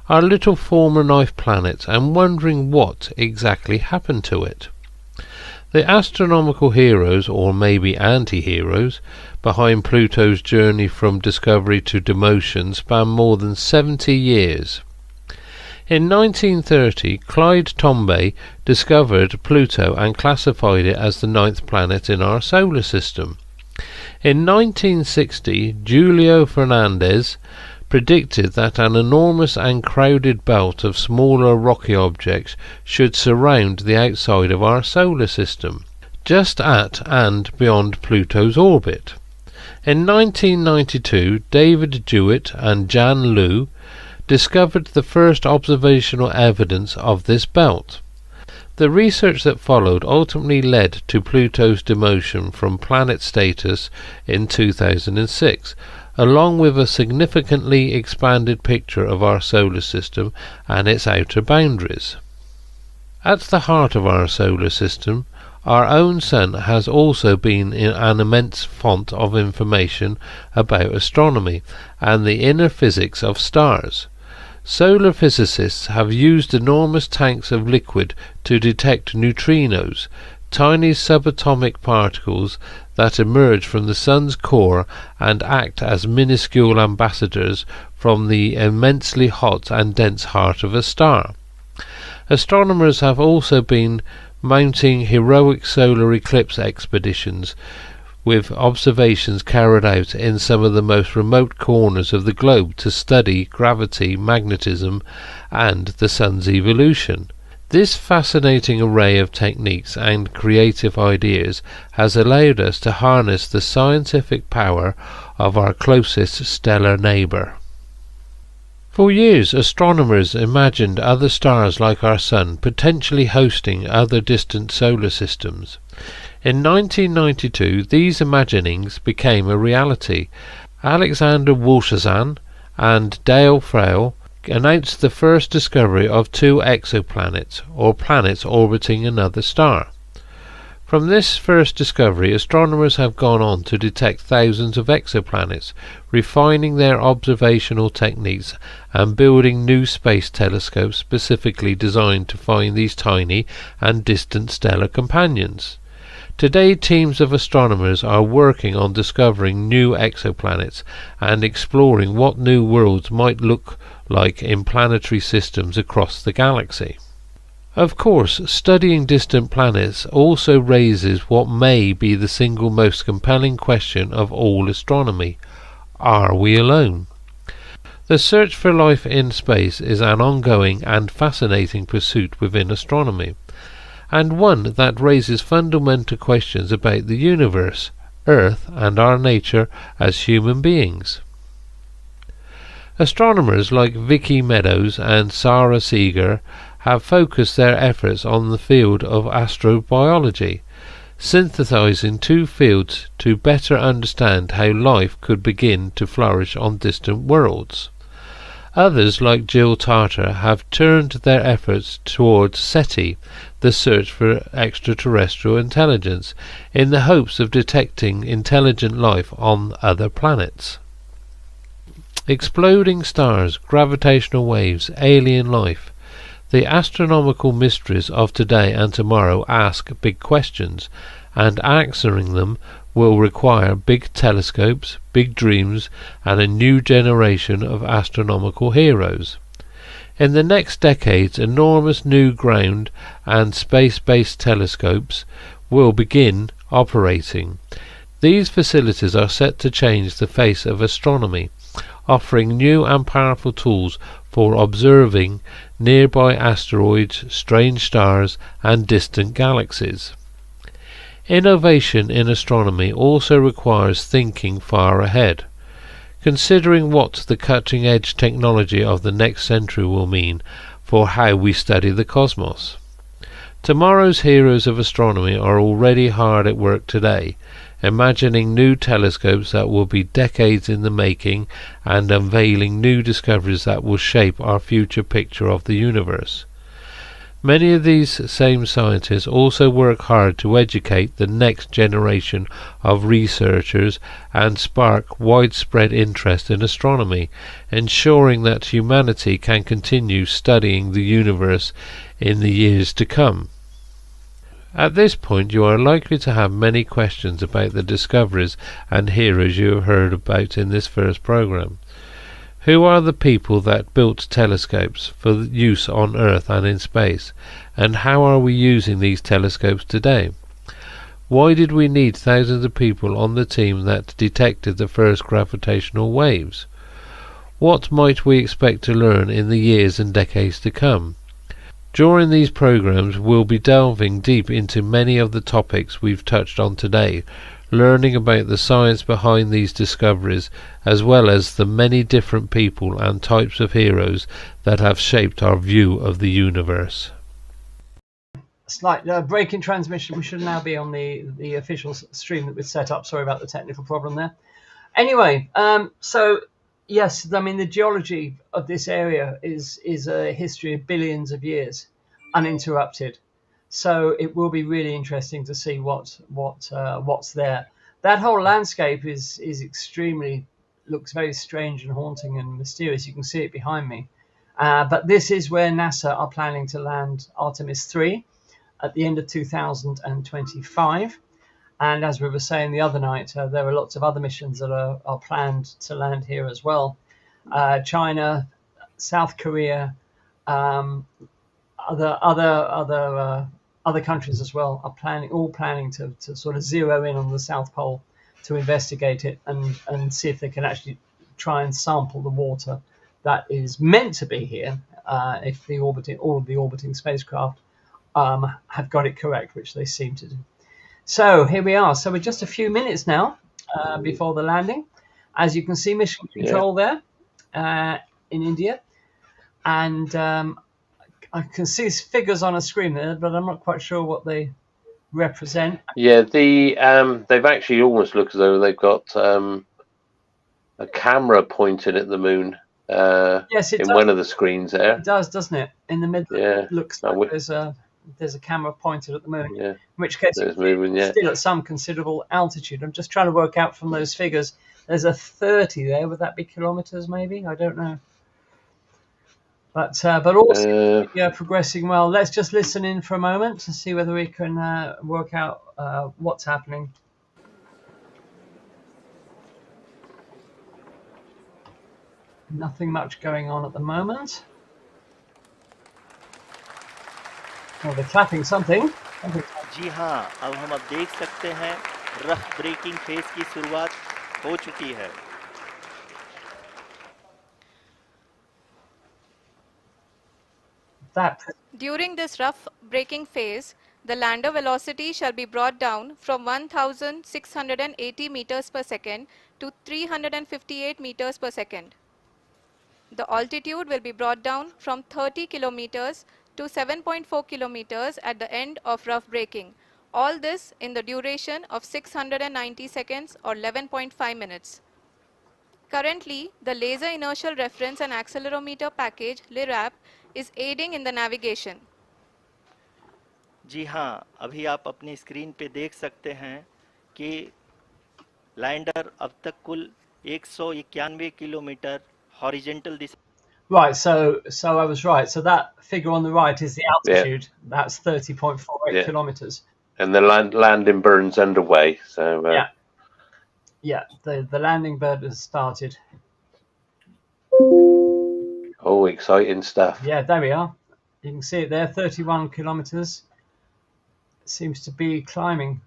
our little former knife planet, and wondering what exactly happened to it. The astronomical heroes, or maybe anti-heroes, behind Pluto's journey from discovery to demotion span more than 70 years. In 1930, Clyde Tombaugh discovered Pluto and classified it as the 9th planet in our solar system. In 1960, Julio Fernandez predicted that an enormous and crowded belt of smaller rocky objects should surround the outside of our solar system, just at and beyond Pluto's orbit. In 1992, David Jewett and Jan Liu discovered the first observational evidence of this belt. The research that followed ultimately led to Pluto's demotion from planet status in 2006, along with a significantly expanded picture of our solar system and its outer boundaries. At the heart of our solar system, our own Sun has also been an immense font of information about astronomy and the inner physics of stars. Solar physicists have used enormous tanks of liquid to detect neutrinos, tiny subatomic particles that emerge from the Sun's core and act as minuscule ambassadors from the immensely hot and dense heart of a star. Astronomers have also been mounting heroic solar eclipse expeditions, with observations carried out in some of the most remote corners of the globe to study gravity, magnetism, and the Sun's evolution. This fascinating array of techniques and creative ideas has allowed us to harness the scientific power of our closest stellar neighbour. For years, astronomers imagined other stars like our Sun potentially hosting other distant solar systems. In 1992, these imaginings became a reality. Alexander Wolszczan and Dale Frail announced the first discovery of 2 exoplanets, or planets orbiting another star. From this first discovery, astronomers have gone on to detect thousands of exoplanets, refining their observational techniques and building new space telescopes specifically designed to find these tiny and distant stellar companions. Today, teams of astronomers are working on discovering new exoplanets and exploring what new worlds might look like in planetary systems across the galaxy. Of course, studying distant planets also raises what may be the single most compelling question of all astronomy: are we alone? The search for life in space is an ongoing and fascinating pursuit within astronomy, and one that raises fundamental questions about the universe, Earth, and our nature as human beings. Astronomers like Vicky Meadows and Sarah Seeger have focused their efforts on the field of astrobiology, synthesizing 2 fields to better understand how life could begin to flourish on distant worlds. Others, like Jill Tarter, have turned their efforts towards SETI, the search for extraterrestrial intelligence, in the hopes of detecting intelligent life on other planets. Exploding stars, gravitational waves, alien life. The astronomical mysteries of today and tomorrow ask big questions, and answering them will require big telescopes, big dreams, and a new generation of astronomical heroes. In the next decades, enormous new ground and space-based telescopes will begin operating. These facilities are set to change the face of astronomy, offering new and powerful tools for observing nearby asteroids, strange stars, and distant galaxies. Innovation in astronomy also requires thinking far ahead, considering what the cutting-edge technology of the next century will mean for how we study the cosmos. Tomorrow's heroes of astronomy are already hard at work today, imagining new telescopes that will be decades in the making and unveiling new discoveries that will shape our future picture of the universe. Many of these same scientists also work hard to educate the next generation of researchers and spark widespread interest in astronomy, ensuring that humanity can continue studying the universe in the years to come. At this point you are likely to have many questions about the discoveries and heroes you have heard about in this first program. Who are the people that built telescopes for use on Earth and in space, and how are we using these telescopes today? Why did we need thousands of people on the team that detected the first gravitational waves? What might we expect to learn in the years and decades to come? During these programs we'll be delving deep into many of the topics we've touched on today, learning about the science behind these discoveries, as well as the many different people and types of heroes that have shaped our view of the universe. Slight break in transmission. We should now be on the official stream that we'd set up. Sorry about the technical problem there. Anyway, so yes, I mean the geology of this area is a history of billions of years, uninterrupted. So it will be really interesting to see what's there. That whole landscape is extremely looks very strange and haunting and mysterious. You can see it behind me. But this is where NASA are planning to land Artemis 3 at the end of 2025. And as we were saying the other night, there are lots of other missions that are planned to land here as well. China, South Korea, other countries as well are planning to sort of zero in on the South Pole to investigate it and see if they can actually try and sample the water that is meant to be here. If all of the orbiting spacecraft have got it correct, which they seem to do. So here we are. So we're just a few minutes now before the landing. As you can see, mission control there in India. And I can see figures on a screen there, but I'm not quite sure what they represent. Yeah, they've actually almost looked as though they've got a camera pointed at the moon. Yes, it in does. One of the screens there. It does, doesn't it? In the middle, it looks like there's a camera pointed at the moon. Yeah. In which case, it's still at some considerable altitude. I'm just trying to work out from those figures. There's a 30 there. Would that be kilometers? Maybe, I don't know. But also progressing well. Let's just listen in for a moment to see whether we can work out what's happening. Nothing much going on at the moment. Oh, they're clapping something. जी हाँ, अब हम देख सकते हैं rough breaking phase की शुरुआत हो चुकी है. During this rough braking phase, the lander velocity shall be brought down from 1680 meters per second to 358 meters per second. The altitude will be brought down from 30 kilometers to 7.4 kilometers at the end of rough braking. All this in the duration of 690 seconds or 11.5 minutes. Currently, the Laser Inertial Reference and Accelerometer package (LIRAP) is aiding in the navigation. जी हाँ, अभी आप अपनी screen पे देख सकते हैं कि lander अब तक कुल 191 kilometre horizontal Disha Right, so I was right. So that figure on the right is the Yeah. altitude. That's 30.48 Yeah. kilometers. And the landing burn's underway. So Yeah. Yeah, the landing bird has started. oh, exciting stuff. Yeah, there we are. You can see it there, 31 kilometers. Seems to be climbing.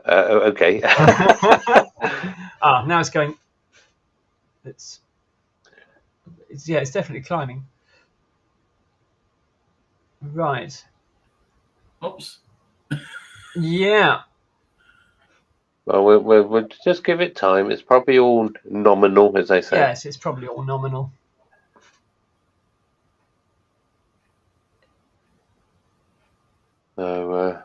Okay. Now it's going. It's yeah, it's definitely climbing. Right. Oops. Yeah. Well, we'll just give it time. It's probably all nominal, as they say. Yes, it's probably all nominal. So,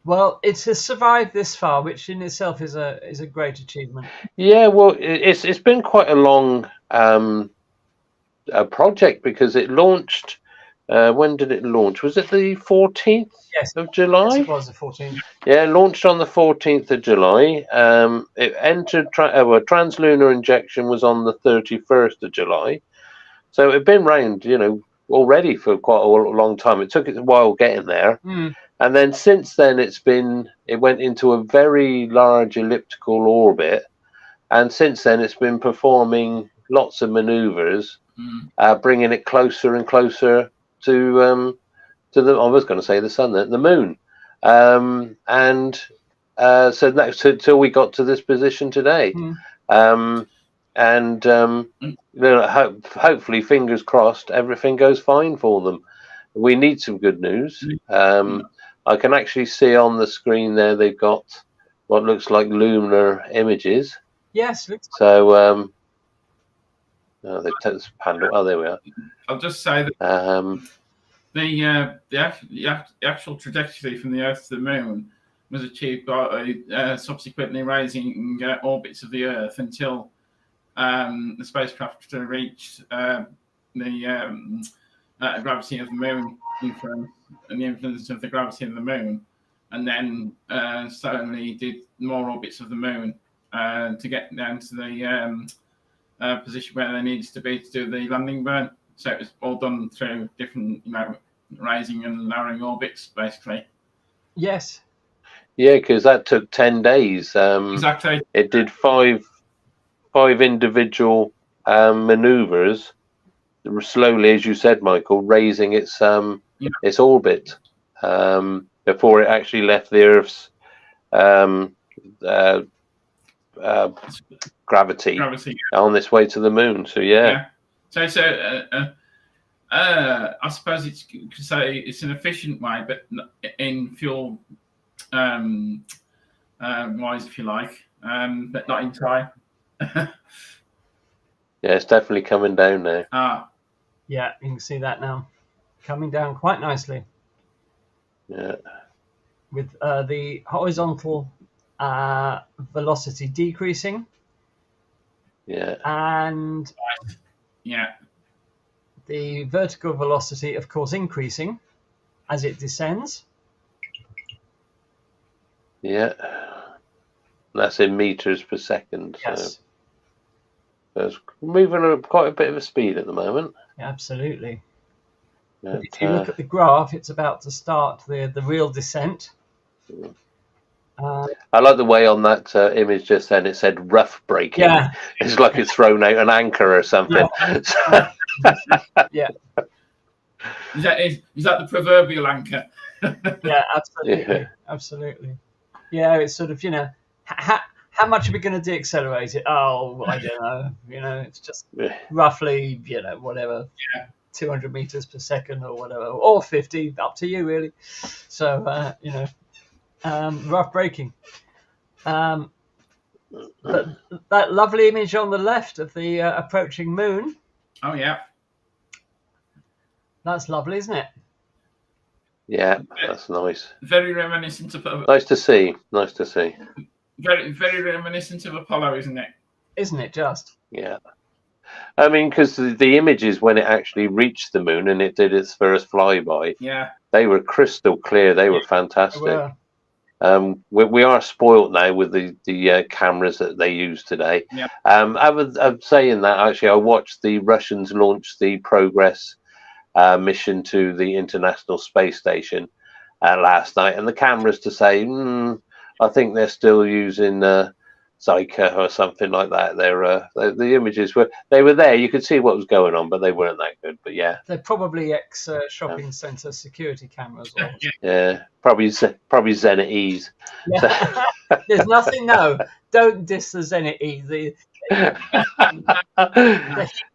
Well, it has survived this far, which in itself is a great achievement. yeah, well, it's been quite a long project because it launched. When did it launch? Was it the 14th Yes. of July? Yes, it was the 14th. Yeah, launched on the 14th of July. It entered translunar injection was on the 31st of July. So it'd been round, already for quite a long time. It took it a while getting there. Mm. And then since then, it went into a very large elliptical orbit. And since then, it's been performing lots of maneuvers, bringing it closer and closer to the, I was going to say the sun, the moon. So that's till we got to this position today. Hopefully, fingers crossed, everything goes fine for them. We need some good news. I can actually see on the screen there they've got what looks like lunar images. Yes. So they've taken this panel. Oh, there we are. I'll just say that the actual trajectory from the Earth to the Moon was achieved by subsequently raising orbits of the Earth until the spacecraft reached the gravity of the Moon influence and the influence of the gravity of the Moon, and then slowly did more orbits of the Moon to get down to the position where they needed to be to do the landing burn. So it was all done through different, raising and lowering orbits, basically. Yes. Yeah, because that took 10 days. Exactly. It did five individual maneuvers, slowly, as you said, Michael, raising its orbit before it actually left the Earth's gravity on its way to the moon. So yeah. So I suppose you could say it's an efficient way, but in fuel wise, if you like, but not in time. Yeah, it's definitely coming down now. Yeah, you can see that now, coming down quite nicely. Yeah. With the horizontal velocity decreasing. Yeah. And the vertical velocity, of course, increasing as it descends. Yeah. That's in meters per second. Yes. So it's moving at quite a bit of a speed at the moment. Absolutely. But, if you look at the graph, it's about to start the real descent. I like the way on that image just then it said rough braking. Yeah. It's like it's thrown out an anchor or something. Yeah. Is that the proverbial anchor? Yeah, absolutely. Absolutely. Yeah, it's sort of, how much are we going to deaccelerate it? Oh, I don't know. It's just roughly, whatever, 200 meters per second or whatever, or 50, up to you, really. So, rough braking. But that lovely image on the left of the approaching moon. Oh, yeah. That's lovely, isn't it? Yeah, that's nice. Very reminiscent of... Nice to see. Nice to see. Very, very reminiscent of Apollo, isn't it? Isn't it just? Yeah. I mean, because the images when it actually reached the moon and it did its first flyby, they were crystal clear. They were fantastic. They were. we are spoilt now with the cameras that they use today. Yeah. I'm saying that actually, I watched the Russians launch the Progress mission to the International Space Station last night, and the cameras to say, I think they're still using Zyka or something like that. The images were there. You could see what was going on, but they weren't that good. But yeah, They're probably ex shopping centre security cameras. Or yeah, probably Zenit E's. yeah. There's nothing. No, don't diss the Zenit E.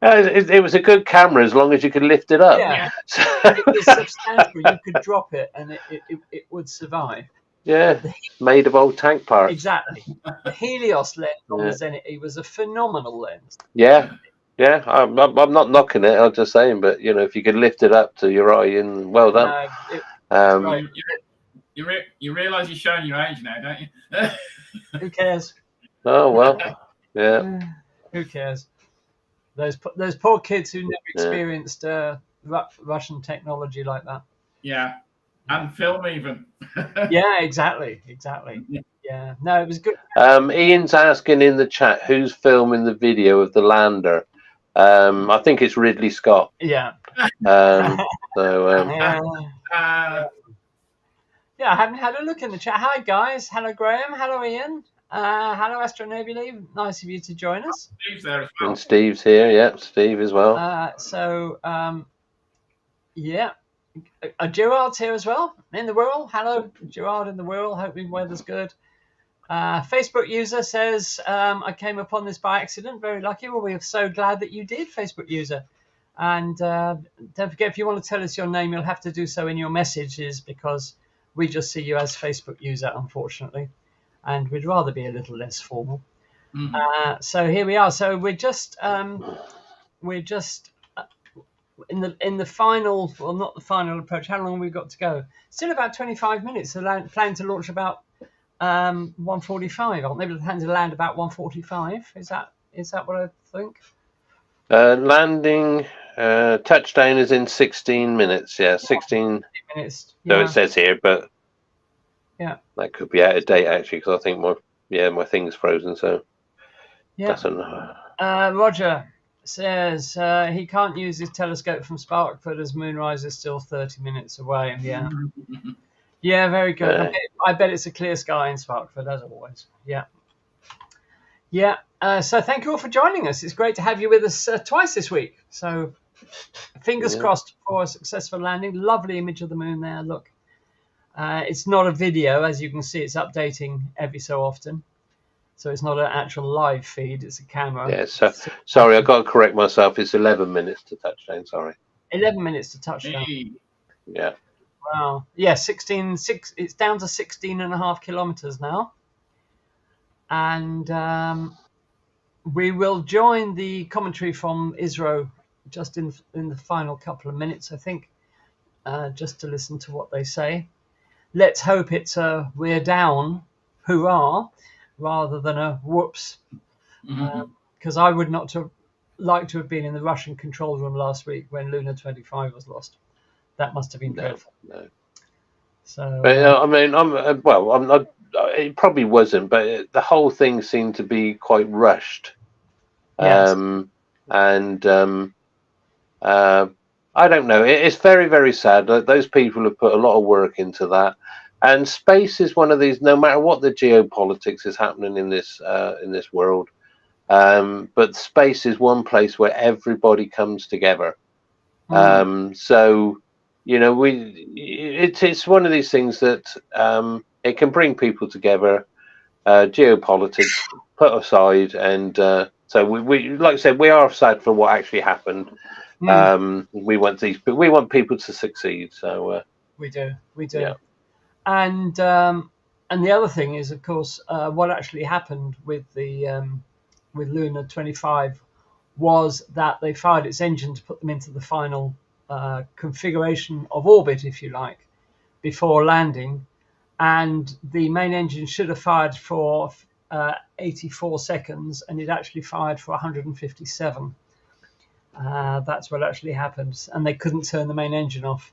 It was a good camera as long as you could lift it up. Yeah, it was substantial. You could drop it and it would survive. Yeah, made of old tank parts. Exactly. The Helios lens on the Zenit E was a phenomenal lens. Yeah. I'm not knocking it. I'm just saying, but if you could lift it up to your eye, and well done. Right. You realise you're showing your age now, don't you? Who cares? Oh well, yeah. Who cares? Those poor kids who never experienced Russian technology like that. Yeah, and film even. Yeah, exactly. Yeah, no, it was good. Ian's asking in the chat who's filming the video of the lander. I think it's Ridley Scott. Yeah. Yeah, I haven't had a look in the chat. Hi guys. Hello Graham. Hello Ian. Hello Astronobly. Nice of you to join us. Steve's there as well. And Steve's here. Yeah, Steve as well. Gerard's here as well in the world. Hello, Gerard in the world. Hope the weather's good. Facebook user says, I came upon this by accident. Very lucky. Well, we are so glad that you did, Facebook user. And don't forget, if you want to tell us your name, you'll have to do so in your messages because we just see you as Facebook user, unfortunately. And we'd rather be a little less formal. Mm-hmm. So here we are. So we're just in the final, well, not the final approach. How long have we got to go? Still about 25 minutes. So plan to launch about 1:45. I'll maybe plan to land about 1:45. Is that what I think? Landing touchdown is in 16 minutes. Yeah, 16 minutes. So it says here, but yeah, that could be out of date actually because I think my thing's frozen. So that's enough. Roger says he can't use his telescope from Sparkford as moonrise is still 30 minutes away. Yeah. Yeah, very good. I bet it's a clear sky in Sparkford, as always. Yeah. Yeah. So thank you all for joining us. It's great to have you with us twice this week. So fingers crossed for a successful landing. Lovely image of the moon there. Look. It's not a video. As you can see, it's updating every so often. So it's not an actual live feed. It's a camera. Yeah, sorry, I've got to correct myself. It's 11 minutes to touchdown. Sorry. 11 minutes to touchdown. Yeah. Wow. Yeah, 16.6. It's down to 16.5 kilometers now. And we will join the commentary from ISRO just in the final couple of minutes, I think, just to listen to what they say. Let's hope it's a we're down, hurrah, rather than a whoops. Because I would not have liked to have been in the Russian control room last week when Luna 25 was lost. That must have been dreadful. No. So, I mean, I'm not. It probably wasn't, but the whole thing seemed to be quite rushed. Yes. I don't know. It's very, very sad. Those people have put a lot of work into that. And space is one of these. No matter what the geopolitics is happening in this world, but space is one place where everybody comes together. So, it's one of these things that it can bring people together. Geopolitics put aside, and so we like I said, we are sad for what actually happened. We want people to succeed. So we do. Yeah. And the other thing is, of course, what actually happened with the with Luna 25 was that they fired its engine to put them into the final configuration of orbit, if you like, before landing. And the main engine should have fired for 84 seconds, and it actually fired for 157. That's what actually happened. And they couldn't turn the main engine off.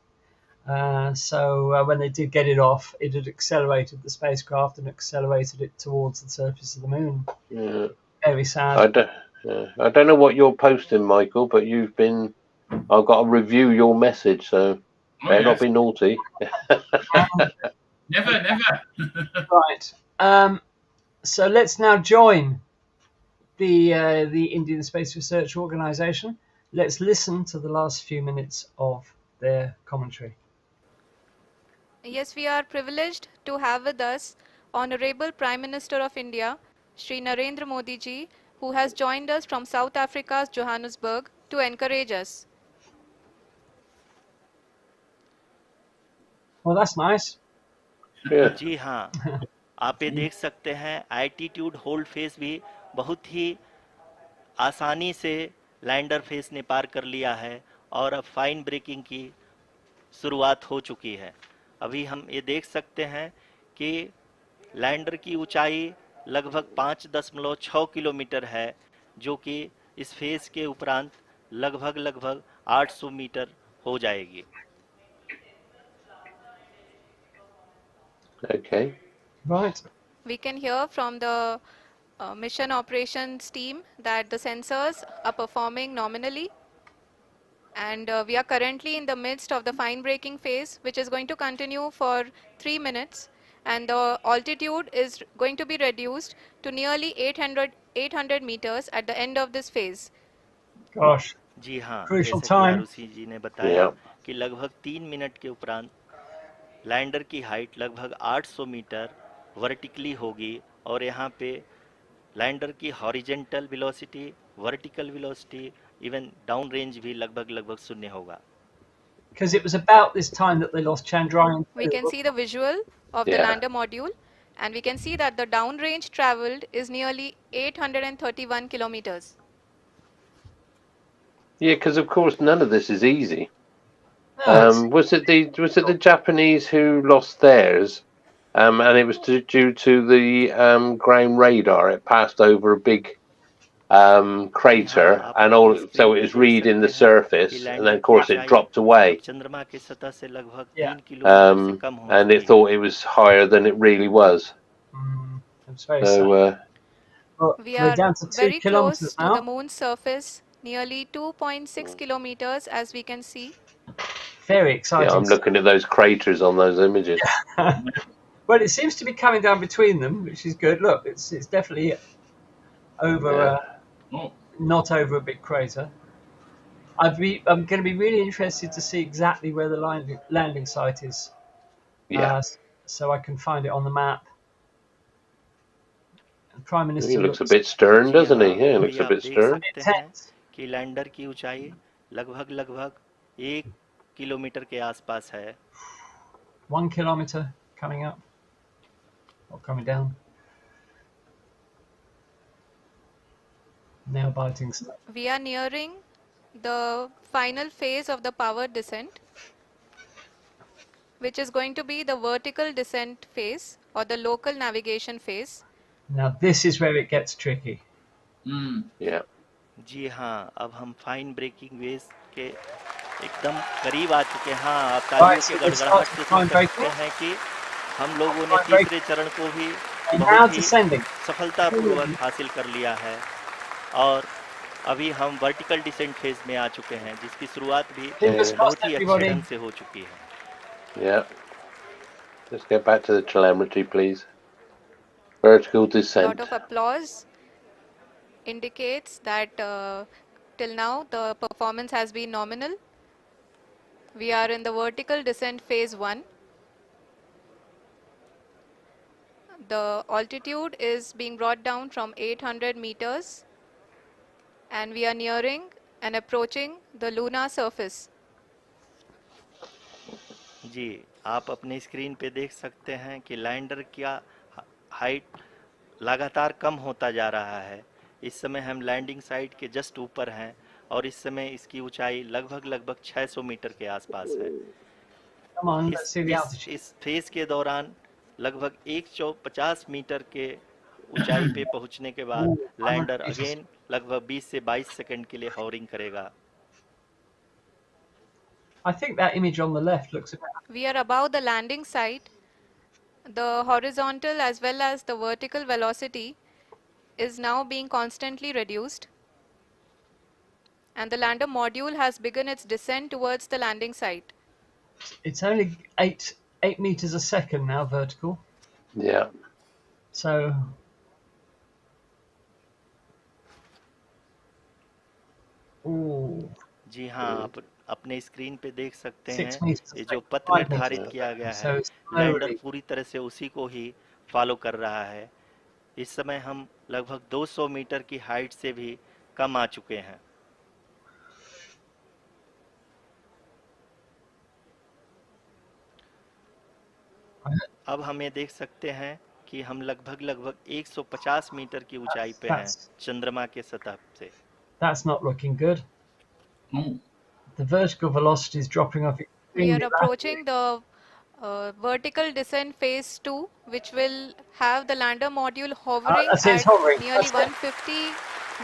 So when they did get it off, it had accelerated the spacecraft and accelerated it towards the surface of the moon. Yeah. Very I sad. don't know what you're posting, Michael, but I've got to review your message, so Oh, better not yes. be naughty. Never, never. Right. So let's now join the Indian Space Research Organisation. Let's listen to the last few minutes of their commentary. Yes, we are privileged to have with us Honorable Prime Minister of India, Shri Narendra Modi ji, who has joined us from South Africa's Johannesburg to encourage us. Well, that's nice. Yeah. जी हाँ, आप ये देख सकते हैं altitude hold face भी बहुत ही आसानी से लैंडर फेस ने पार कर लिया है और अब फाइन ब्रेकिंग की शुरुआत हो चुकी है। अभी हम ये देख सकते हैं कि लैंडर की ऊंचाई लगभग 5.6 किलोमीटर है, जो कि इस फेज के उपरांत लगभग 800 मीटर हो जाएगी। Okay. Right. We can hear from the mission operations team that the sensors are performing nominally, and we are currently in the midst of the fine braking phase, which is going to continue for 3 minutes, and the altitude is going to be reduced to nearly 800 meters at the end of this phase. Gosh. जी हाँ, Crucial जैसा कि time. Arushi जी ने बताया Yeah. कि लगभग 3 minute के उपरांत lander की हाइट लगभग 800 मीटर वर्टिकली होगी और यहाँ पे लैंडर की horizontal velocity, vertical velocity, even down range भी लगभग शून्य होगा। Because it was about this time that they lost Chandrayaan. We can see the visual of the Yeah. lander module, and we can see that the downrange traveled is nearly 831 kilometers. Yeah, because of course none of this is easy. No, it's- Was it the Japanese who lost theirs? And it was due to the ground radar. It passed over a big crater, आप and अपनी all, screen so पे it was देख reading the सकते हैं surface, कि and lander then of की course it ऊंचाई dropped away, अब चंद्रमा के सतह से लगभग Yeah. 3 किलोमीटर से कम हो and it चुकी है। thought it was higher than it really was. It's very So sad. Well, We we're are down to 2 very kilometers close to the now. moon's surface, nearly 2.6 kilometers, as we can see. Very yeah, exciting. I'm looking at those craters on those images. Well, it seems to be coming down between them, which is good. Look, it's definitely over, Yeah. Oh, not over a big crater. I'm going to be really interested to see exactly where the landing site is, Yeah, so I can find it on the map. And Prime he Minister looks a bit stern, ji doesn't he? हाँ, Yeah, he अभी looks a आप bit देख stern. सकते हैं intense. कि lander की ऊंचाई लगभग 1 किलोमीटर के आसपास है। 1 kilometer coming up or coming down. Nail biting stuff. We are nearing the final phase of the power descent, which is going to be the vertical descent phase or the local navigation phase. Now this is where it gets tricky. Yeah. जी हाँ, अब हम fine breaking wave के एकदम करीब आ चुके हैं। हाँ, आप तालियों की गड़गड़ाहट से सुन सकते हैं कि हम लोगों ने तीसरे चरण को भी And now बहुत ही descending. सफलतापूर्वक हासिल कर लिया है और अभी हम वर्टिकल डिसेंट फेज में आ चुके हैं, जिसकी शुरुआत भी Fingers crossed, बहुत ही अच्छे everybody. ढंग से हो चुकी है। Yeah. Let's get back to the telemetry, please. Vertical descent. Lot of applause indicates that till now the performance has been nominal. We are in the vertical descent phase 1. The altitude is being brought down from 800 meters, and we are nearing and approaching the lunar surface. जी, आप अपने screen पे देख सकते हैं कि lander का height लगातार कम होता जा रहा है। इस समय हम लैंडिंग साइट के जस्ट ऊपर हैं और इस समय इसकी ऊंचाई लगभग 600 मीटर के आसपास है। Come on, let's see the altitude. इस फेज के दौरान लगभग 150 मीटर के ऊंचाई पे पहुंचने के बाद लैंडर अगेन लगभग 20 से 22 सेकंड के लिए हॉवरिंग करेगा। I think that image on the left looks about. We are above the landing site. The horizontal as well as the vertical velocity is now being constantly reduced, and the lander module has begun its descent towards the landing site. It's only 8 meters a second now vertical. Yeah. So जी हाँ, आप अपने screen पे देख सकते 6 हैं meters a ये जो second, पथ 5 निर्धारित meters. किया गया So है, लैंडर slowly. पूरी तरह से उसी को ही फॉलो कर रहा है। इस समय हम लगभग 200 मीटर की हाइट से भी कम आ चुके हैं। अब हम ये देख सकते हैं कि हम लगभग 150 मीटर की ऊंचाई पे हैं चंद्रमा के सतह से। That's not looking good. The vertical velocity is dropping off. We are approaching the vertical descent phase 2, which will have the lander module hovering at nearly 150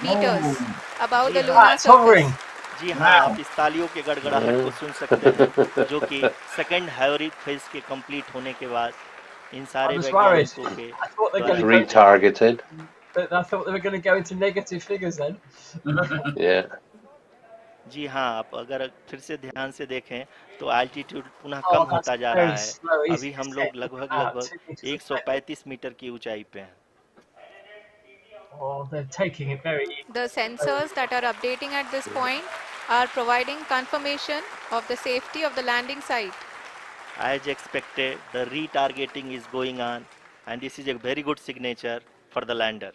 meters above the lunar surface. जी हाँ, आप इस तालियों के गड़गड़ाहट को सुन सकते हैं, जो कि सेकंड हैवरिक फेज के कंप्लीट होने के बाद इन सारे वैज्ञानिकों के It's retargeted. But I thought they were going to go into negative figures then. Yeah. जी हाँ, आप अगर फिर से ध्यान से देखें तो एल्टीट्यूड पुनः कम होता जा रहा है। अभी हम लोग लगभग 135 मीटर की ऊंचाई पे हैं। Oh, they're taking it very easy. The sensors that are updating at this point are providing confirmation of the safety of the landing site. As expected, the retargeting is going on, and this is a very good signature for the lander.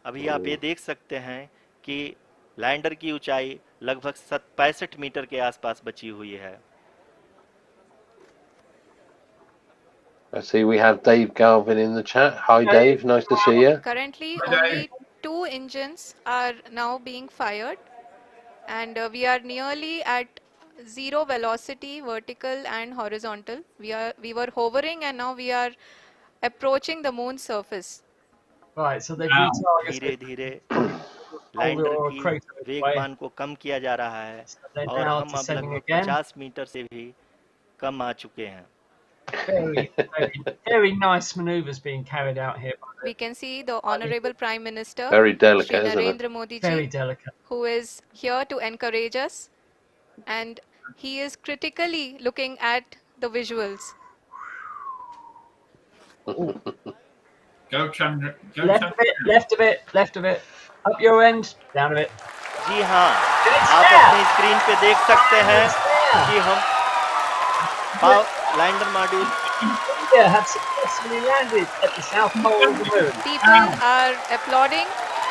अभी आप ये देख सकते हैं कि lander की ऊंचाई लगभग 65 मीटर के आसपास बची हुई है। I see we have Dave Galvin in the chat. Hi Dave, nice to see you. Currently only 2 engines are now being fired, and we are nearly at 0 velocity, vertical and horizontal. We were hovering and now we are approaching the moon's surface. Right, so they've retargeted. धीरे-धीरे lander की वेगमान को कम किया जा रहा है और हम अब लगभग 50 मीटर से भी कम आ चुके हैं। Very nice maneuvers being carried out here. We can see the Honorable Prime Minister, Very delicate, Shri isn't it? Narendra Modi ji, Very delicate. who is here to encourage us, and he is critically looking at the visuals. Go Chandra. Go Left Chandra. a bit, left a bit, left a bit. Up your end, down a bit. जी हाँ, आप अपनी screen पे देख सकते हैं कि हम lander module India have successfully landed at the south pole of the moon. People are applauding.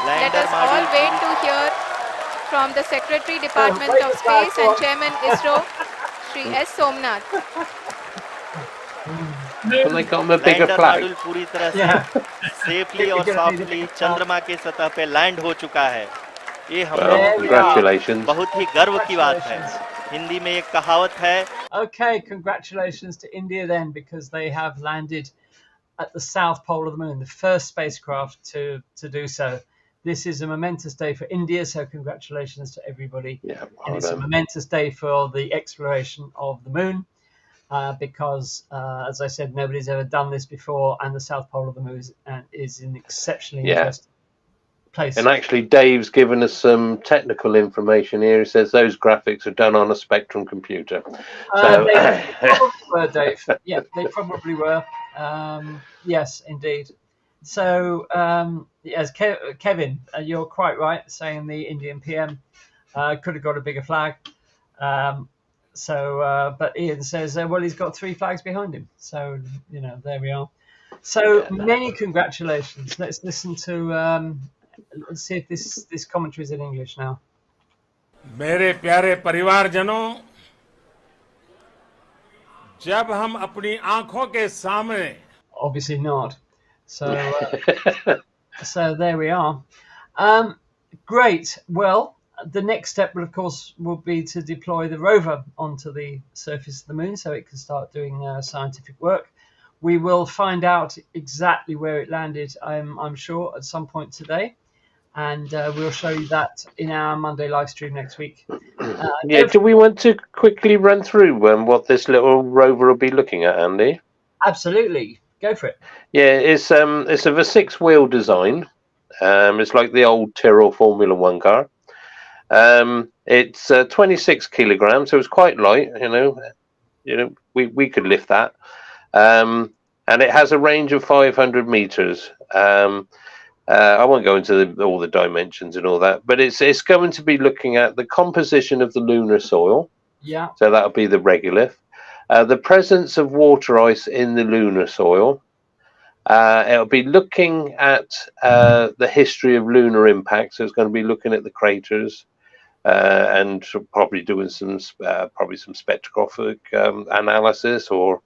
Let us all wait to hear from the Secretary Department of Space and Chairman ISRO, Shri S. Somnath. Can they got him a bigger lander flag? Module पूरी तरह से safely और softly चंद्रमा के सतह पे land हो चुका है। ये हम Well, लोगों के लिए congratulations. बहुत ही गर्व की बात है। हिंदी में एक कहावत है, Okay, congratulations to India then, because they have landed at the south pole of the moon, the first spacecraft to do so. This is a momentous day for India, so congratulations to everybody. Yeah, And well it's a done. momentous day for the exploration of the moon, because, as I said, nobody's ever done this before, and the south pole of the moon is an exceptionally Yeah. interesting place. And actually, Dave's given us some technical information here. He says those graphics are done on a Spectrum computer. So, They probably were, Dave. Yeah, they probably were. Yes, indeed. So, yes, Kevin, you're quite right, saying the Indian PM could have got a bigger flag. But Ian says, well, he's got 3 flags behind him. So, there we are. So, many congratulations. Let's listen to, let's see if this commentary is in English now. मेरे प्यारे परिवारजनों, जब हम अपनी आंखों के सामने Obviously not. So, so there we are. Great. Well, the next step, will, of course, will be to deploy the rover onto the surface of the moon so it can start doing scientific work. We will find out exactly where it landed, I'm sure, at some point today. And we'll show you that in our Monday live stream next week. Yeah, do we want to quickly run through what this little rover will be looking at, Andy? Absolutely, go for it. Yeah, it's of a six-wheel design. It's like the old Tyrrell Formula One car. It's 26 kilograms, so it's quite light. We could lift that. And it has a range of 500 meters. I won't go into all the dimensions and all that, but it's going to be looking at the composition of the lunar soil. Yeah. So that'll be the regolith. The presence of water ice in the lunar soil. It'll be looking at the history of lunar impact. So it's going to be looking at the craters and probably doing some spectroscopic analysis or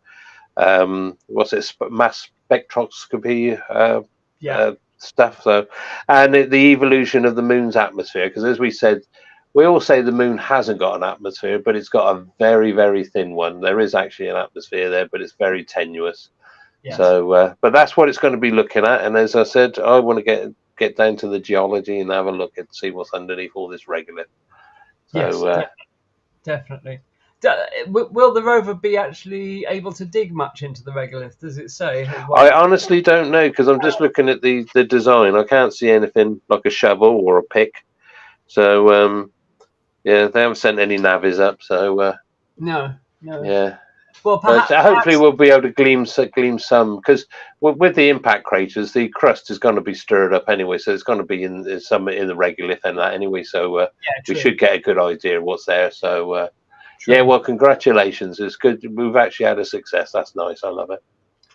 mass spectroscopy stuff. So, and the evolution of the moon's atmosphere, because as we said, we all say the moon hasn't got an atmosphere, but it's got a very, very thin one. There is actually an atmosphere there, but it's very tenuous. Yes. So, but that's what it's going to be looking at. And as I said, I want to get down to the geology and have a look and see what's underneath all this regolith. So, yes, definitely. Will the rover be actually able to dig much into the regolith? Does it say? I honestly don't know, because I'm just looking at the design. I can't see anything like a shovel or a pick. So yeah, they haven't sent any navies up. So no. Yeah. Well, perhaps hopefully we'll be able to glean some, because with the impact craters, the crust is going to be stirred up anyway. So it's going to be in some in the regolith and that anyway. So we should get a good idea of what's there. So. Yeah, well, congratulations. It's good. We've actually had a success. That's nice. I love it.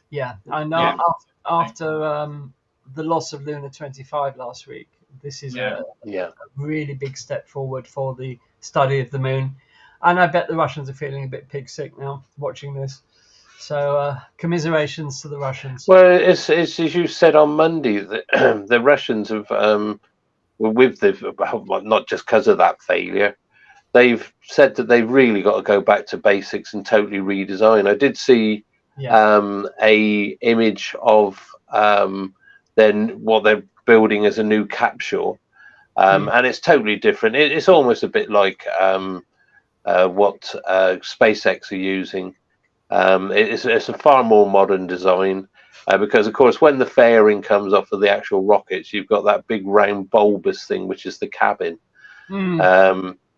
Yeah, I know. After the loss of Luna 25 last week, this is a really big step forward for the study of the moon. And I bet the Russians are feeling a bit pig sick now watching this. So commiserations to the Russians. Well, it's as you said on Monday, the Russians have, with not just because of that failure, they've said that they've really got to go back to basics and totally redesign. I did see a image of then what they're building as a new capsule, and it's totally different. It's almost a bit like what SpaceX are using. It's a far more modern design because, of course, when the fairing comes off of the actual rockets, you've got that big round bulbous thing, which is the cabin.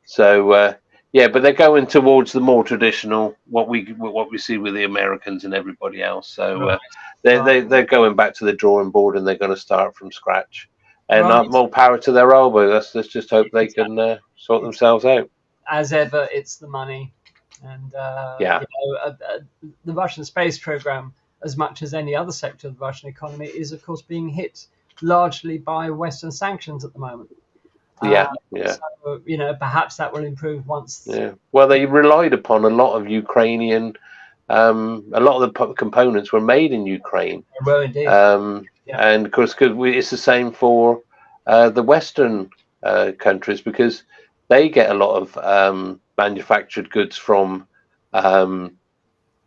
So but they're going towards the more traditional what we see with the Americans and everybody else. So they're going back to the drawing board and they're going to start from scratch. And more power to their elbow. Let's just hope they can sort themselves out. As ever, it's the money, and the Russian space program, as much as any other sector of the Russian economy, is of course being hit largely by Western sanctions at the moment. So, perhaps that will improve once. Yeah. Well, they relied upon a lot of Ukrainian. A lot of the components were made in Ukraine. Well, indeed. And of course, it's the same for the Western countries, because they get a lot of manufactured goods from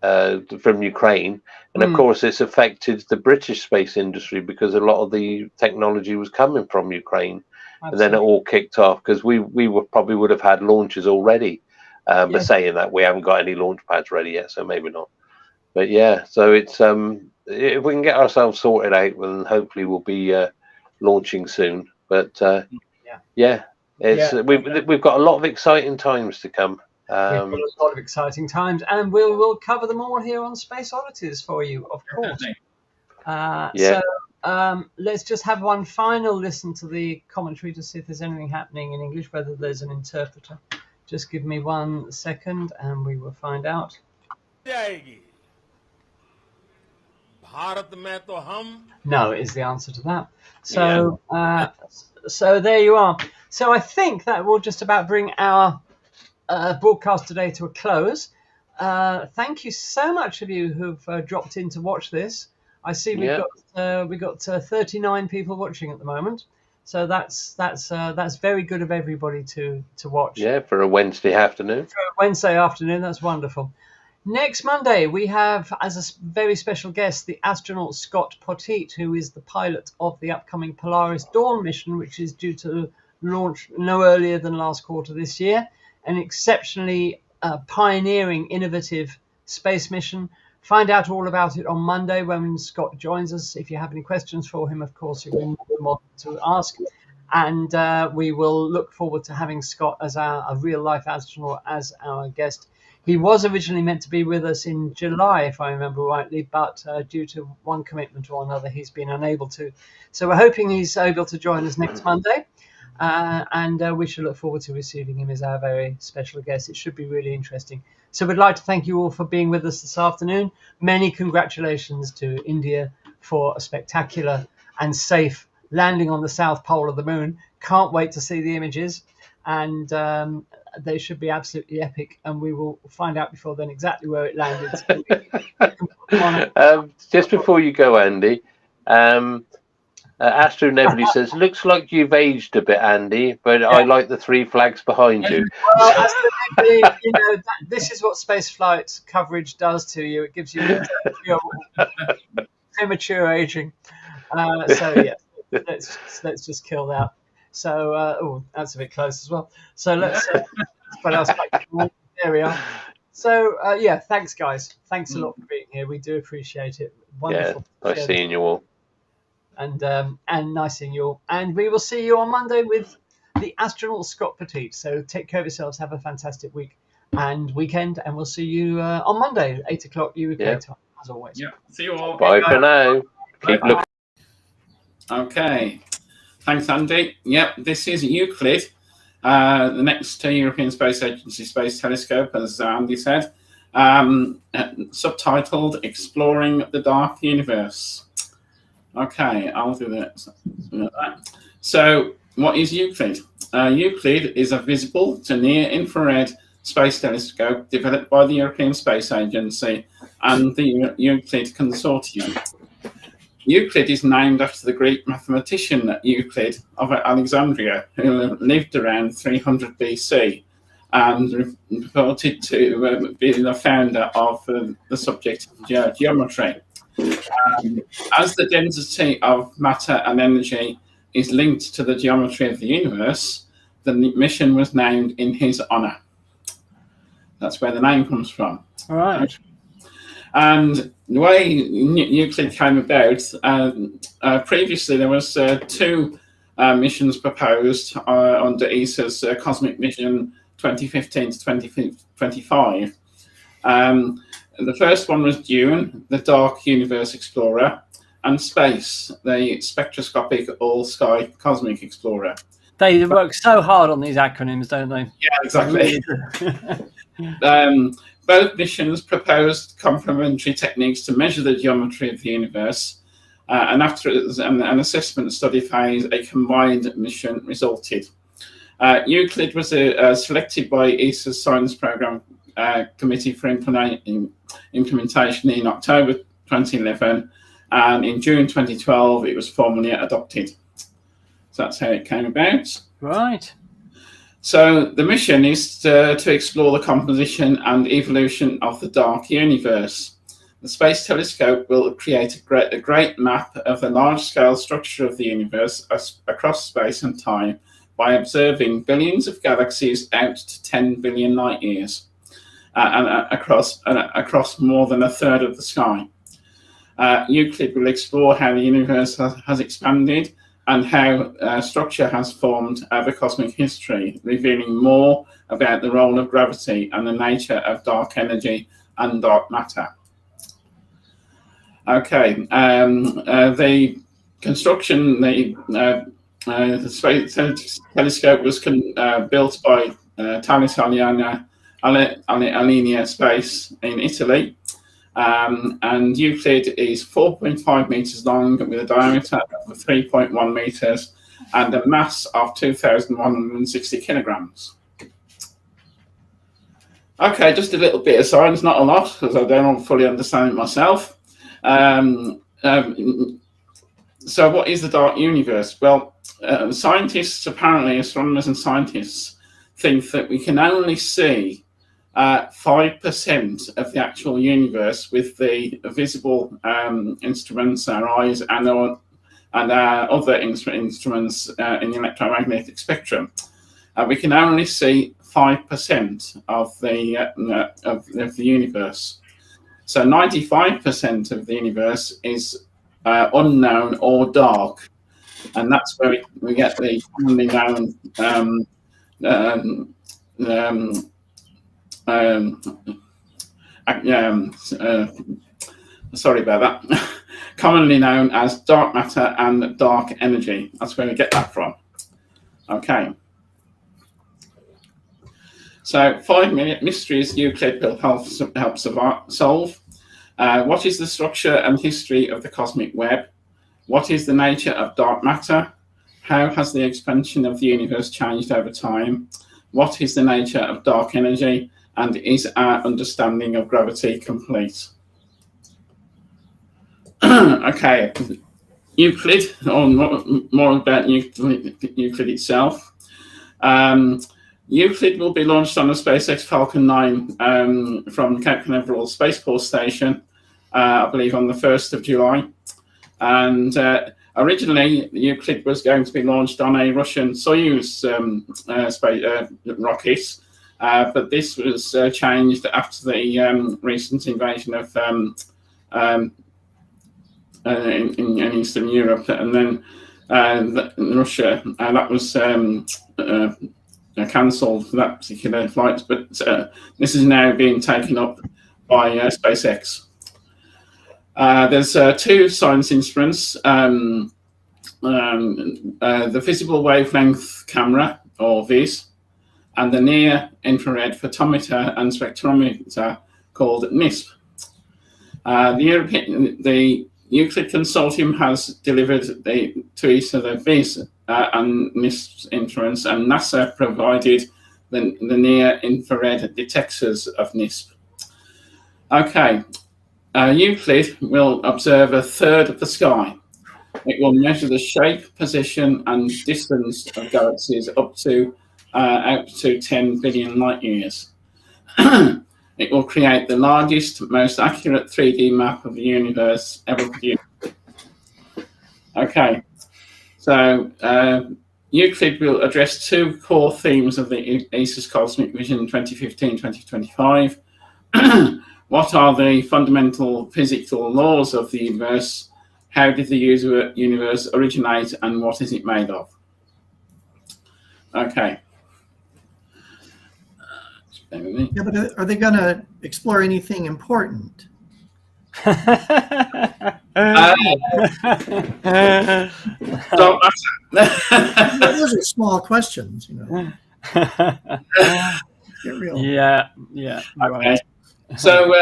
Ukraine, and of course, it's affected the British space industry because a lot of the technology was coming from Ukraine. Absolutely. And then it all kicked off because we probably would have had launches already. But saying that, we haven't got any launch pads ready yet, so maybe not. But yeah, so it's if we can get ourselves sorted out, then hopefully we'll be launching soon. But we've got a lot of exciting times to come. We've got a lot of exciting times, and we'll cover them all here on Space Oddities for you, of course. So let's just have one final listen to the commentary to see if there's anything happening in English, whether there's an interpreter. Just give me 1 second and we will find out. No is the answer to that. So so there you are. So I think that will just about bring our broadcast today to a close. Thank you so much of you who've dropped in to watch this. I see we've got 39 people watching at the moment, so that's very good of everybody to watch. Yeah, for a Wednesday afternoon. For a Wednesday afternoon, that's wonderful. Next Monday we have as a very special guest the astronaut Scott Potteet, who is the pilot of the upcoming Polaris Dawn mission, which is due to launch no earlier than last quarter this year. an exceptionally pioneering, innovative space mission. Find out all about it on Monday when Scott joins us. If you have any questions for him, of course, you're more than welcome to ask. And we will look forward to having Scott as a real-life astronaut as our guest. He was originally meant to be with us in July, if I remember rightly, but due to one commitment or another, he's been unable to. So we're hoping he's able to join us next Monday. And we shall look forward to receiving him as our very special guest. It should be really interesting. So we'd like to thank you all for being with us this afternoon. Many congratulations to India for a spectacular and safe landing on the south pole of the moon. Can't wait to see the images, and they should be absolutely epic, and we will find out before then exactly where it landed. So just before you go, Andy, Astro Nebula says, looks like you've aged a bit, Andy, but I like the three flags behind you. Well, this is what spaceflight coverage does to you. It gives you premature aging. So yeah, let's just kill that. So that's a bit close as well. So let's put us back. There we are. So yeah, thanks guys. Thanks a lot for being here. We do appreciate it. Wonderful. Yeah, nice seeing you all. And nice seeing you all. And we will see you on Monday with the astronaut Scott Petit. So take care of yourselves. Have a fantastic week and weekend. And we'll see you on Monday, 8 o'clock UK time, as always. Yeah. See you all. Bye for now. Keep looking. Okay. Thanks, Andy. Yep, this is Euclid, the next European Space Agency Space Telescope, as Andy said, subtitled Exploring the Dark Universe. Okay, I'll do that. So, what is Euclid? Euclid is a visible to near-infrared space telescope developed by the European Space Agency and the Euclid Consortium. Euclid is named after the Greek mathematician Euclid of Alexandria, who lived around 300 BC and reported to be the founder of the subject of geometry. As the density of matter and energy is linked to the geometry of the universe, the mission was named in his honor. That's where the name comes from. All right. And the way Euclid came about, previously there was two missions proposed under ESA's Cosmic Mission 2015 to 2025. The first one was Dune, the Dark Universe Explorer, and Space, the Spectroscopic All-Sky Cosmic Explorer. They work so hard on these acronyms, don't they? Yeah, exactly. Both missions proposed complementary techniques to measure the geometry of the universe, and after an assessment study phase, a combined mission resulted. Euclid was selected by ESA's Science Programme Committee for implementation in October 2011, and in June 2012 it was formally adopted. So that's how it came about. Right. So the mission is to explore the composition and evolution of the dark universe. The Space Telescope will create a great map of the large-scale structure of the universe across space and time by observing billions of galaxies out to 10 billion light years and across more than a third of the sky. Euclid will explore how the universe has expanded and how structure has formed over cosmic history, revealing more about the role of gravity and the nature of dark energy and dark matter. Okay, the construction, the Space Telescope was built by Thales Alenia Space in Italy. And Euclid is 4.5 meters long with a diameter of 3.1 meters and a mass of 2,160 kilograms. Okay, just a little bit of science, not a lot, because I don't fully understand it myself. So what is the dark universe? Well, scientists, apparently astronomers and scientists, think that we can only see 5% of the actual universe with the visible instruments, our eyes, and our other instruments in the electromagnetic spectrum. We can only see 5% of the universe. So 95% of the universe is unknown or dark, and that's where we get the commonly known sorry about that. Commonly known as dark matter and dark energy. That's where we get that from. Okay. So 5 mysteries Euclid will help solve. What is the structure and history of the cosmic web? What is the nature of dark matter? How has the expansion of the universe changed over time? What is the nature of dark energy? And is our understanding of gravity complete? Okay, Euclid, or more about Euclid itself. Euclid will be launched on the SpaceX Falcon 9 from Cape Canaveral Spaceport Station, I believe on the 1st of July. And originally, Euclid was going to be launched on a Russian Soyuz rocket, but this was changed after the recent invasion of in Eastern Europe, and then Russia, and that was cancelled for that particular flight. But this is now being taken up by SpaceX. There's 2 science instruments: the visible wavelength camera, or VIS, and the near infrared photometer and spectrometer called NISP. The Euclid Consortium has delivered to each of the VIS and NISP instruments, and NASA provided the near-infrared detectors of NISP. Okay, Euclid will observe a third of the sky. It will measure the shape, position, and distance of galaxies out to 10 billion light years. It will create the largest, most accurate 3D map of the universe ever produced. Okay, so Euclid will address 2 core themes of the ESA's Cosmic Vision 2015-2025. What are the fundamental physical laws of the universe? How did the universe originate, and what is it made of? Okay. Yeah, but are they going to explore anything important? Those are small questions, you know. Get real. Yeah. Okay. So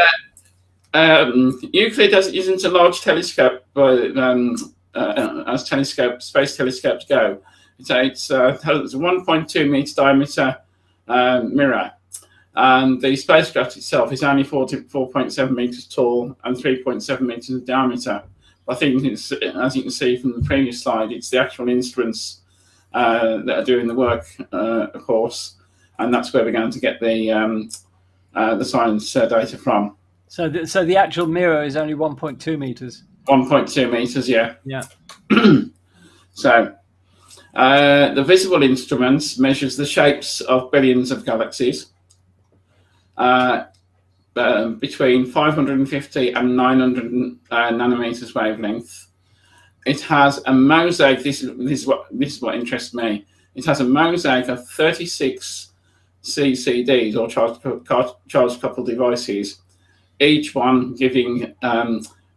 Euclid isn't a large telescope, but as space telescopes go, it's a 1.2 meter diameter mirror. And the spacecraft itself is only 4.7 meters tall and 3.7 meters in diameter. I think, as you can see from the previous slide, it's the actual instruments that are doing the work, of course, and that's where we're going to get the science data from. So the actual mirror is only 1.2 meters. 1.2 meters, yeah. Yeah. So the visible instruments measures the shapes of billions of galaxies. Between 550 and 900 nanometers wavelength. It has a mosaic. This is what interests me. It has a mosaic of 36 CCDs, or charge coupled devices, each one giving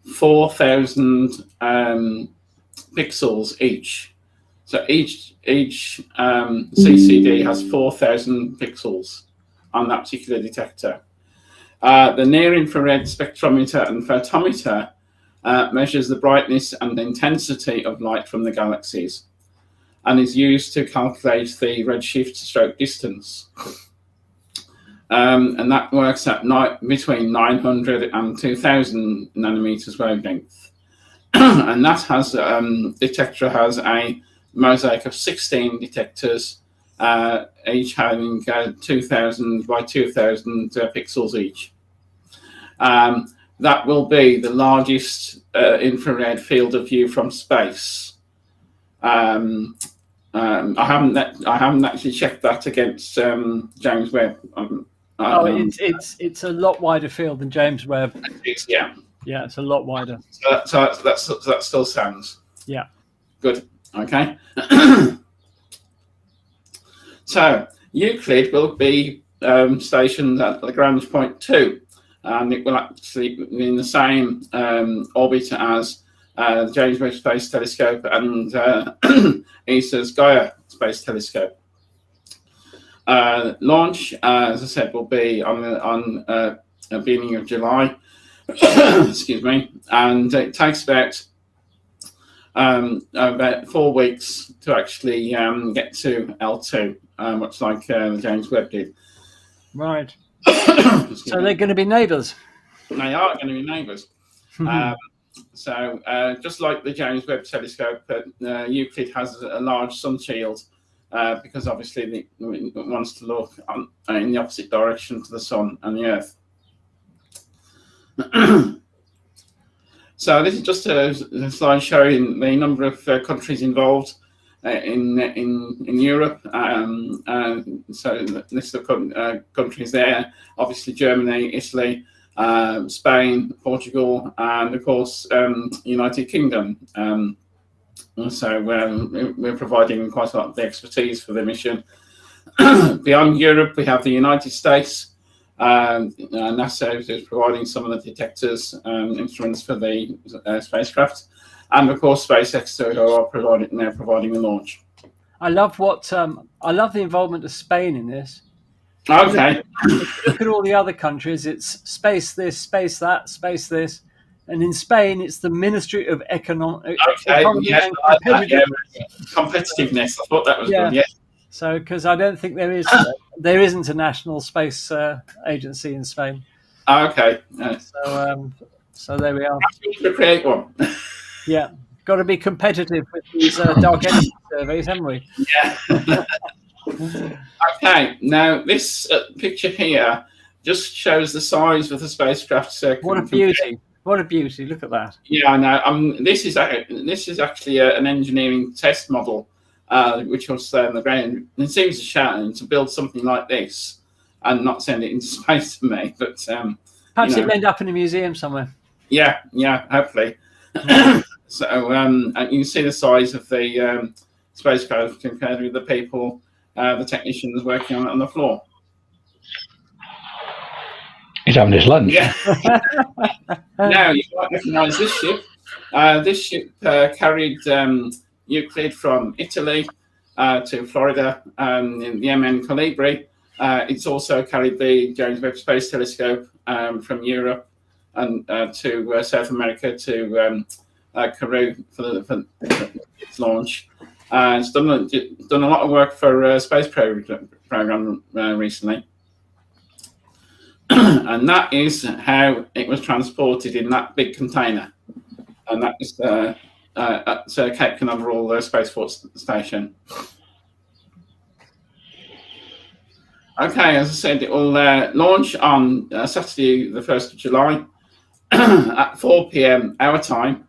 4,000 pixels each. So each CCD has 4,000 pixels on that particular detector. The near-infrared spectrometer and photometer measures the brightness and intensity of light from the galaxies and is used to calculate the redshift stroke distance. And that works at between 900 and 2,000 nanometers wavelength. And that detector has a mosaic of 16 detectors, each having 2,000 by 2,000 pixels each. That will be the largest infrared field of view from space. I haven't actually checked that against James Webb. It's a lot wider field than James Webb. Yeah. Yeah, it's a lot wider. So that still stands. Yeah. Good. Okay. So Euclid will be stationed at Lagrange point 2, and it will actually be in the same orbit as the James Webb Space Telescope and ESA's Gaia Space Telescope. Launch, as I said, will be on the beginning of July. Excuse me, and it takes about 4 weeks to actually get to L2, much like the James Webb did. Right. So they're going to be neighbours. They are going to be neighbours. So just like the James Webb Telescope, Euclid has a large sun shield because obviously it wants to look in the opposite direction to the sun and the Earth. So this is just a slide showing the number of countries involved in Europe. So the list of countries there, obviously Germany, Italy, Spain, Portugal, and of course United Kingdom. So we're providing quite a lot of the expertise for the mission. Beyond Europe, we have the United States. NASA is providing some of the detectors and instruments for the spacecraft, and of course SpaceX who are providing the launch. I love the involvement of Spain in this. Okay. Look at all the other countries. It's space this, space that, space this, and in Spain it's the Ministry of Economy and Competitiveness. I thought that was good. Yeah. So, because I don't think there isn't a national space agency in Spain. Okay. So there we are. To create one. Yeah, got to be competitive with these dark energy surveys, haven't we? Yeah. Okay. Now this picture here just shows the size of the spacecraft. What a beauty! What a beauty! Look at that. Yeah, I know. This is actually an engineering test model. Which will stay on the ground. It seems a shame to build something like this and not send it into space for me, but perhaps it'll end up in a museum somewhere. Yeah, hopefully. So and you can see the size of the spacecraft compared with the people, the technicians working on it on the floor. He's having his lunch. Yeah. Now you might recognise this ship. This ship carried Euclid from Italy to Florida in the MN Colibri. It's also carried the James Webb Space Telescope from Europe and to South America to Kourou for its launch. It's done a lot of work for space program recently. And that is how it was transported in that big container. And that is at Cape Canaveral Space Force Station. Okay, as I said, it will launch on Saturday, the 1st of July at 4 p.m. our time,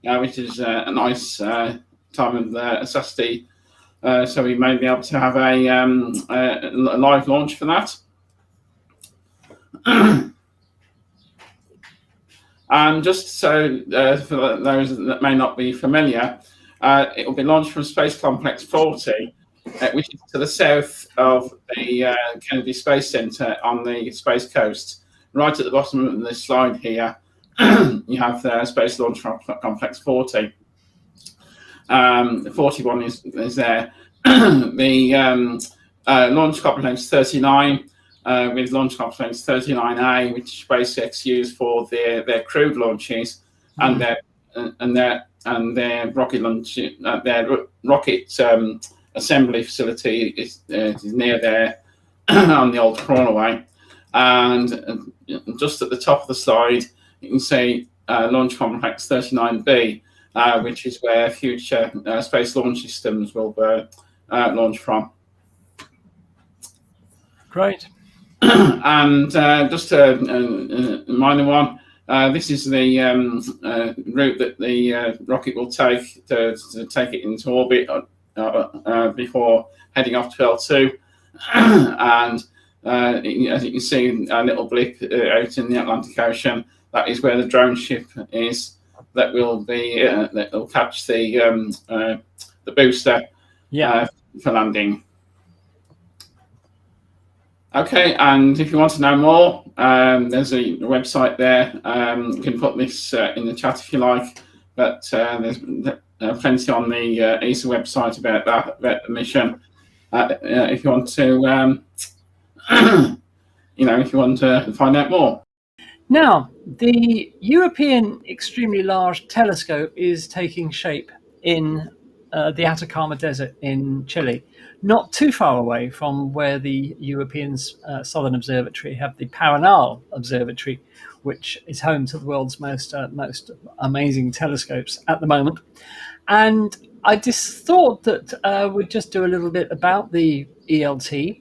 which is a nice time of Saturday. So we may be able to have a live launch for that. And just so for those that may not be familiar, it will be launched from Space Complex 40, which is to the south of the Kennedy Space Center on the Space Coast. Right at the bottom of this slide here, you have the Space Launch Complex 40. 41 is there. The Launch Complex 39. With Launch Complex 39A, which SpaceX used for their crewed launches, and their rocket launch, their rocket assembly facility is near there on the old crawlerway. And just at the top of the slide, you can see Launch Complex 39B, which is where future space launch systems will launch from. Great. And just a minor one, this is the route that the rocket will take to take it into orbit before heading off to L2. And as you can see, a little blip out in the Atlantic Ocean. That is where the drone ship is. That will be that will catch the booster for landing. Okay, and if you want to know more, there's a website there. You can put this in the chat if you like, but there's plenty on the ESA website about that, about the mission. If you want to, if you want to find out more. Now, the European Extremely Large Telescope is taking shape in the Atacama Desert in Chile, not too far away from where the European Southern Observatory have the Paranal Observatory, which is home to the world's most amazing telescopes at the moment. And I just thought that we'd just do a little bit about the ELT.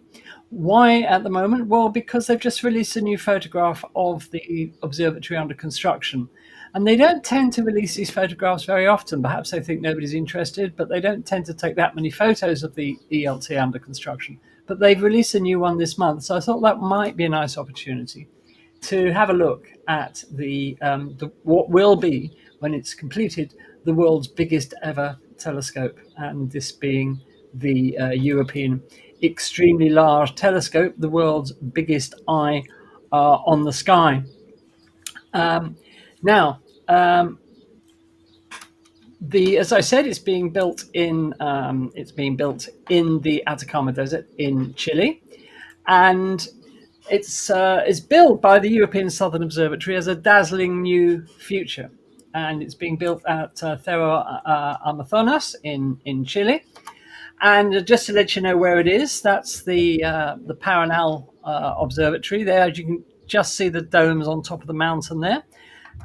Why at the moment? Well, because they've just released a new photograph of the observatory under construction. And they don't tend to release these photographs very often. Perhaps they think nobody's interested, but they don't tend to take that many photos of the ELT under construction. But they've released a new one this month. So I thought that might be a nice opportunity to have a look at the what will be, when it's completed, the world's biggest ever telescope. And this being the European Extremely Large Telescope, the world's biggest eye on the sky. As I said, it's being built in the Atacama Desert in Chile, and it's built by the European Southern Observatory as a dazzling new future, and it's being built at Cerro Amazonas in Chile. And just to let you know where it is, that's the Paranal Observatory. There, you can just see the domes on top of the mountain there.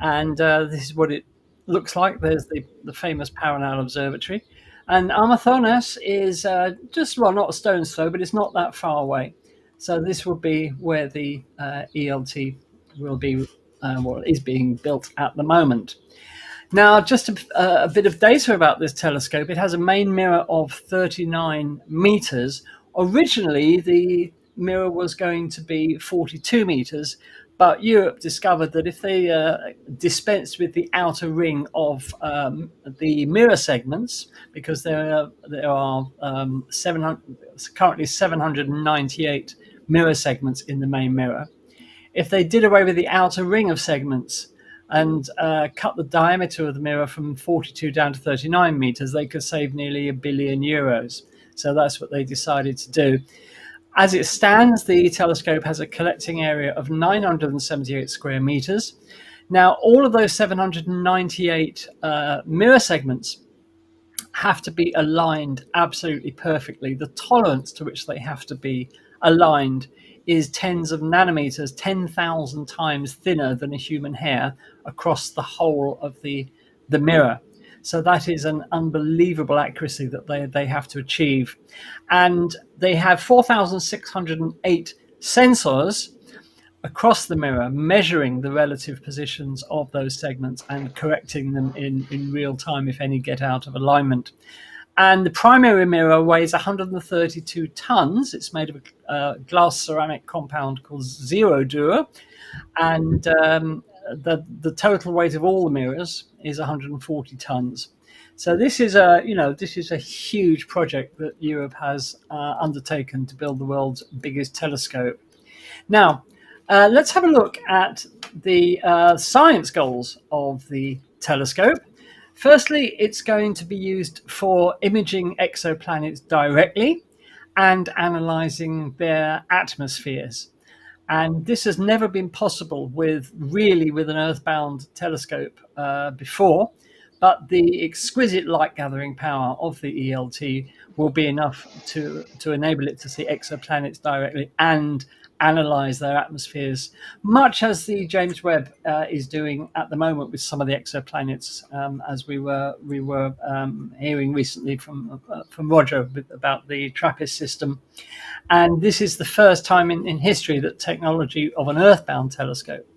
And this is what it looks like. There's the famous Paranal Observatory. And Amazonas is not a stone's throw, but it's not that far away. So this will be where the ELT will be, is being built at the moment. Now, just a bit of data about this telescope. It has a main mirror of 39 meters. Originally, the mirror was going to be 42 meters, but Europe discovered that if they dispensed with the outer ring of the mirror segments, because there are currently 798 mirror segments in the main mirror, if they did away with the outer ring of segments and cut the diameter of the mirror from 42 down to 39 meters, they could save nearly €1 billion. So that's what they decided to do. As it stands, the telescope has a collecting area of 978 square meters. Now, all of those 798 mirror segments have to be aligned absolutely perfectly. The tolerance to which they have to be aligned is tens of nanometers, 10,000 times thinner than a human hair across the whole of the mirror. So that is an unbelievable accuracy that they have to achieve. And they have 4,608 sensors across the mirror measuring the relative positions of those segments and correcting them in real time if any get out of alignment. And the primary mirror weighs 132 tons. It's made of a glass ceramic compound called Zero Dur. And the total weight of all the mirrors is 140 tons. So this is a huge project that Europe has undertaken to build the world's biggest telescope. Now, let's have a look at the science goals of the telescope. Firstly, it's going to be used for imaging exoplanets directly and analyzing their atmospheres. And this has never been possible with an earthbound telescope before, but the exquisite light gathering power of the ELT will be enough to enable it to see exoplanets directly and analyze their atmospheres, much as the James Webb is doing at the moment with some of the exoplanets, as we were hearing recently from Roger about the TRAPPIST system. And this is the first time in history that technology of an earthbound telescope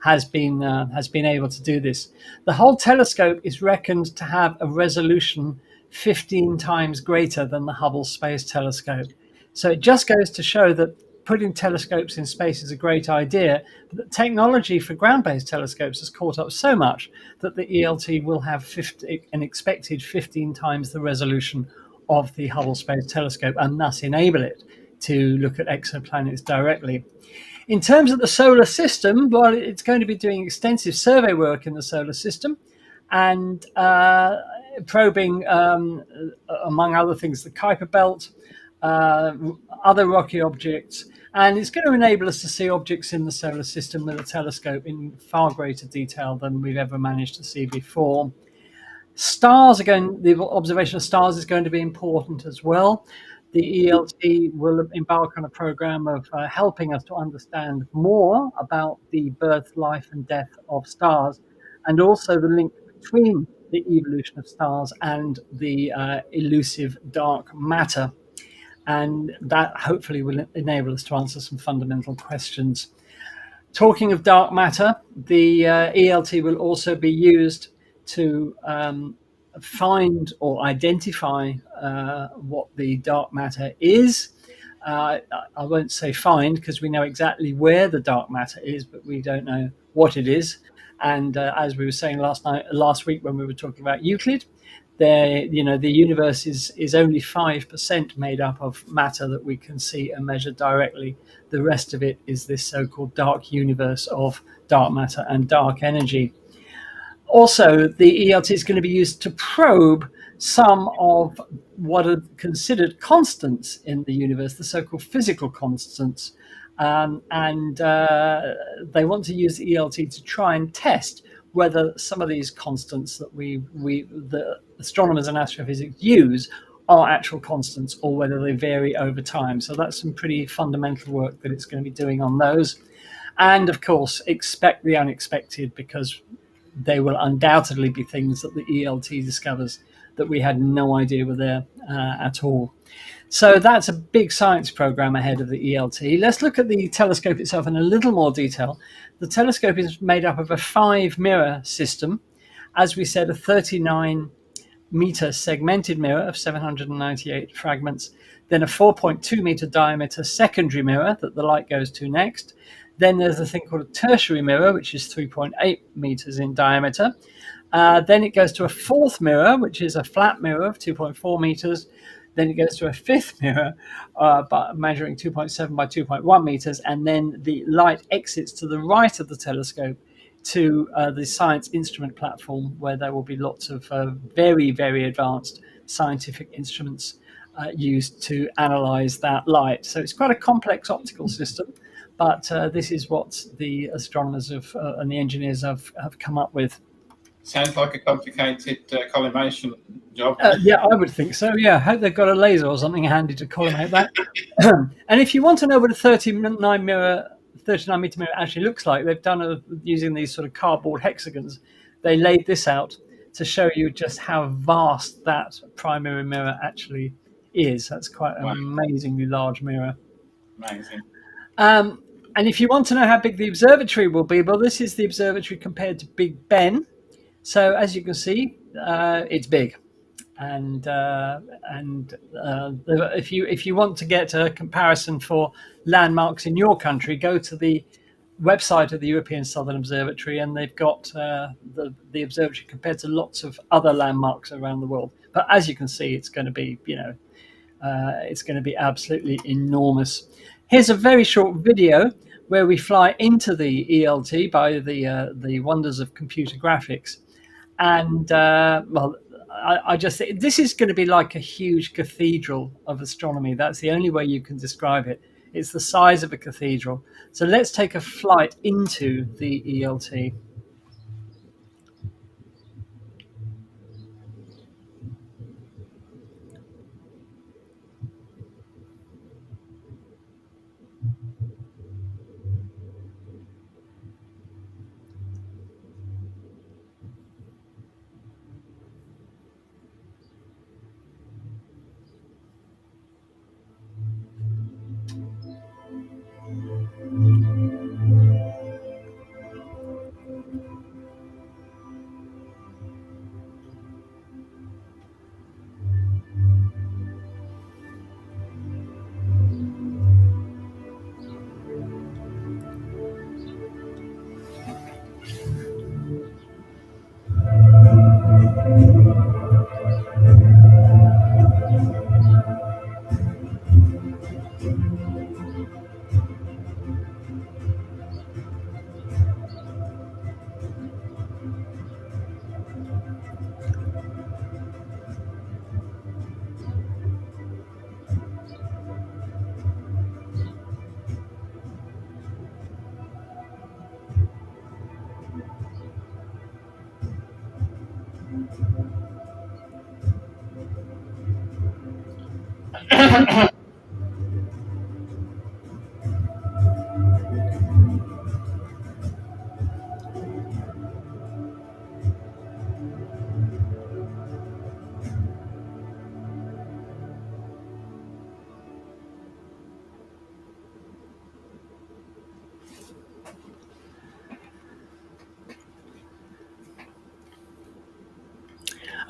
has been able to do this. The whole telescope is reckoned to have a resolution 15 times greater than the Hubble Space Telescope. So it just goes to show that putting telescopes in space is a great idea, but the technology for ground-based telescopes has caught up so much that the ELT will have an expected 15 times the resolution of the Hubble Space Telescope, and thus enable it to look at exoplanets directly. In terms of the solar system, well, it's going to be doing extensive survey work in the solar system and probing, among other things, the Kuiper Belt, other rocky objects, and it's going to enable us to see objects in the solar system with a telescope in far greater detail than we've ever managed to see before. The observation of stars is going to be important as well. The ELT will embark on a program of helping us to understand more about the birth, life, and death of stars, and also the link between the evolution of stars and the elusive dark matter. And that hopefully will enable us to answer some fundamental questions. Talking of dark matter, the ELT will also be used to find or identify what the dark matter is. I won't say find, because we know exactly where the dark matter is, but we don't know what it is. And as we were saying last week when we were talking about Euclid, the universe is only 5% made up of matter that we can see and measure directly. The rest of it is this so-called dark universe of dark matter and dark energy. Also, the ELT is going to be used to probe some of what are considered constants in the universe, the so-called physical constants. And they want to use the ELT to try and test whether some of these constants that the astronomers and astrophysics use are actual constants or whether they vary over time. So that's some pretty fundamental work that it's going to be doing on those. And of course, expect the unexpected, because they will undoubtedly be things that the ELT discovers that we had no idea were there at all. So that's a big science program ahead of the ELT. Let's look at the telescope itself in a little more detail. The telescope is made up of a 5-mirror system. As we said, a 39-meter segmented mirror of 798 fragments, then a 4.2-meter diameter secondary mirror that the light goes to next. Then there's a thing called a tertiary mirror, which is 3.8 meters in diameter. Then it goes to a 4th mirror, which is a flat mirror of 2.4 meters. Then it goes to a 5th mirror, measuring 2.7 by 2.1 meters. And then the light exits to the right of the telescope to the science instrument platform, where there will be lots of very, very advanced scientific instruments used to analyze that light. So it's quite a complex optical system. But this is what the astronomers and the engineers have come up with. Sounds like a complicated collimation job. Yeah, I would think so. Yeah, I hope they've got a laser or something handy to collimate that. And if you want to know what a 39-meter mirror actually looks like, they've done using these sort of cardboard hexagons. They laid this out to show you just how vast that primary mirror actually is. That's quite an amazingly large mirror. Amazing. And if you want to know how big the observatory will be, well, this is the observatory compared to Big Ben. So as you can see, it's big. And if you want to get a comparison for landmarks in your country, go to the website of the European Southern Observatory, and they've got the observatory compared to lots of other landmarks around the world. But as you can see, it's going to be it's going to be absolutely enormous. Here's a very short video where we fly into the ELT by the wonders of computer graphics. And I just think this is going to be like a huge cathedral of astronomy. That's the only way you can describe it. It's the size of a cathedral. So let's take a flight into the ELT.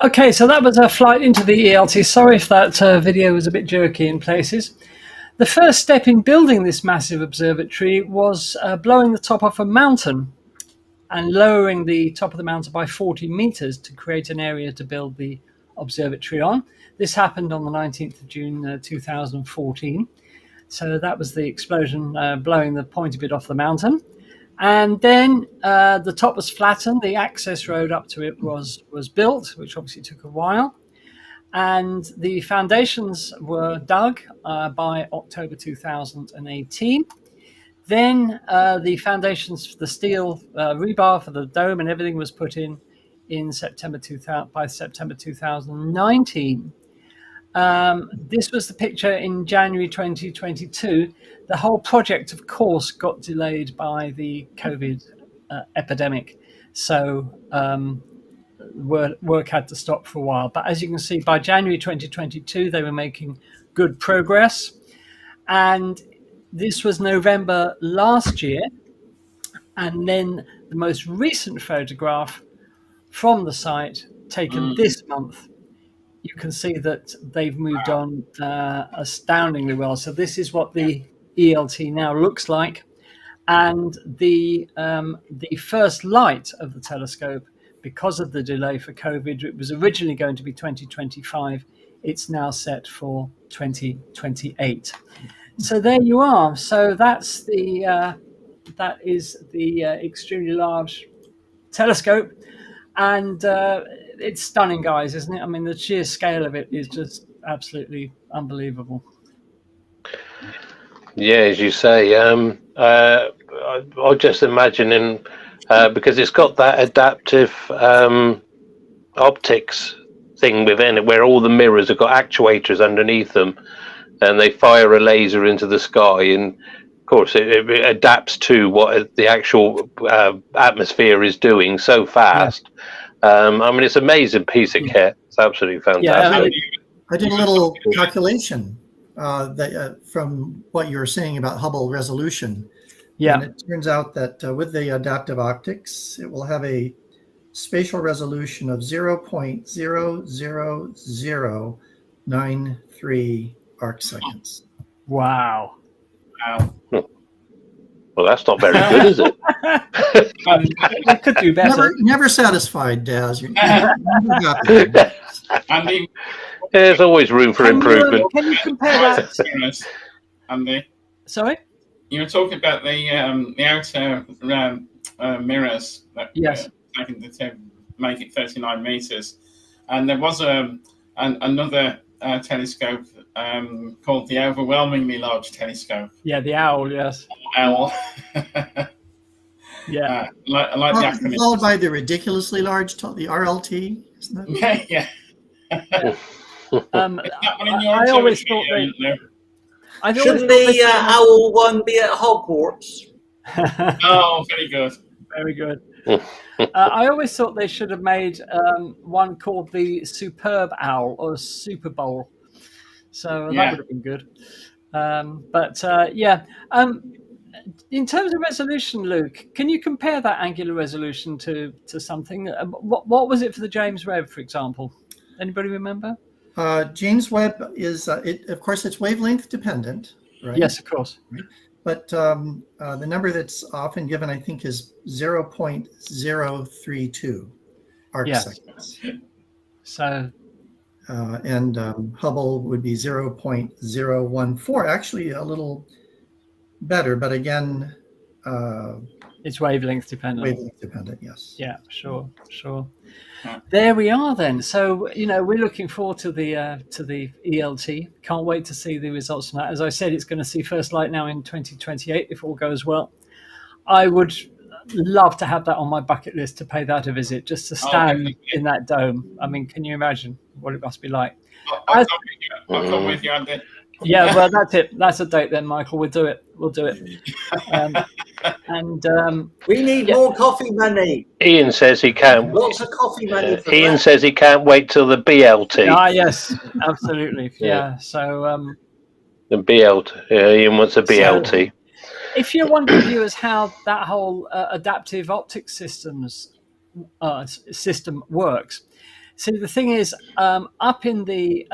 Okay, so that was a flight into the ELT. Sorry if that video was a bit jerky in places. The first step in building this massive observatory was blowing the top off a mountain and lowering the top of the mountain by 40 meters to create an area to build the observatory on. This happened on the 19th of June 2014. So that was the explosion blowing the point a bit off the mountain. And then the top was flattened. The access road up to it was built, which obviously took a while. And the foundations were dug by October 2018. Then the foundations for the steel rebar for the dome and everything was put in September 2000, by September 2019. This was the picture in January 2022. The whole project, of course, got delayed by the COVID epidemic. So work had to stop for a while. But as you can see, by January 2022, they were making good progress. And this was November last year. And then the most recent photograph from the site, taken this month, you can see that they've moved on astoundingly well. So this is what the ELT now looks like. And the first light of the telescope, because of the delay for COVID, it was originally going to be 2025. It's now set for 2028. So there you are. So that's that is the extremely large telescope, and it's stunning, guys, isn't it? I mean, the sheer scale of it is just absolutely unbelievable. Yeah, as you say, I'm just imagining because it's got that adaptive optics thing within it, where all the mirrors have got actuators underneath them, and they fire a laser into the sky, and of course it adapts to what the actual atmosphere is doing so fast. I mean, it's an amazing piece of kit. It's absolutely fantastic. I did a little calculation from what you were saying about Hubble resolution. Yeah. And it turns out that with the adaptive optics, it will have a spatial resolution of 0.00093 arc seconds. Wow. Well, that's not very good, is it? We could do better. Never satisfied, Daz. You're never got there. Andy, There's always room for improvement. Can you compare that? Andy, Sorry? you were talking about the outer mirrors that Yes. taken to make it 39 meters, and there was another telescope called the Overwhelmingly Large Telescope. Yeah, the owl. Yes. OWL. Yeah. like the acronym. Followed by the ridiculously large, the RLT. Isn't that? Yeah. I always thought Shouldn't the owl one be at Hogwarts? Oh, very good. Very good. I always thought they should have made one called the Superb Owl or Super Bowl. So that would have been good. In terms of resolution, Luke, can you compare that angular resolution to something? What was it for the James Webb, for example? Anybody remember? James Webb is, of course, it's wavelength dependent, right? Yes, of course. Right. But the number that's often given, I think, is 0.032 arc seconds. So, and Hubble would be 0.014, actually a little better, but again, it's wavelength dependent. Wavelength dependent, yes. Yeah, sure. There we are then. So, we're looking forward to the ELT. Can't wait to see the results from that. As I said, it's going to see first light now in 2028 if all goes well. I would love to have that on my bucket list, to pay that a visit, just to stand in that dome. I mean, can you imagine what it must be like? I'll come with you, Andy. Yeah, well, that's it. That's a date then, Michael. We'll do it. We'll do it. We need more coffee money. Ian says he can't. Lots of coffee money. For Ian that. says he can't wait till the BLT. Ah, yes, absolutely. Yeah. So The BLT. Yeah, Ian wants a BLT. if you're wondering, viewers, how that whole adaptive optics system works, see, the thing is, up in the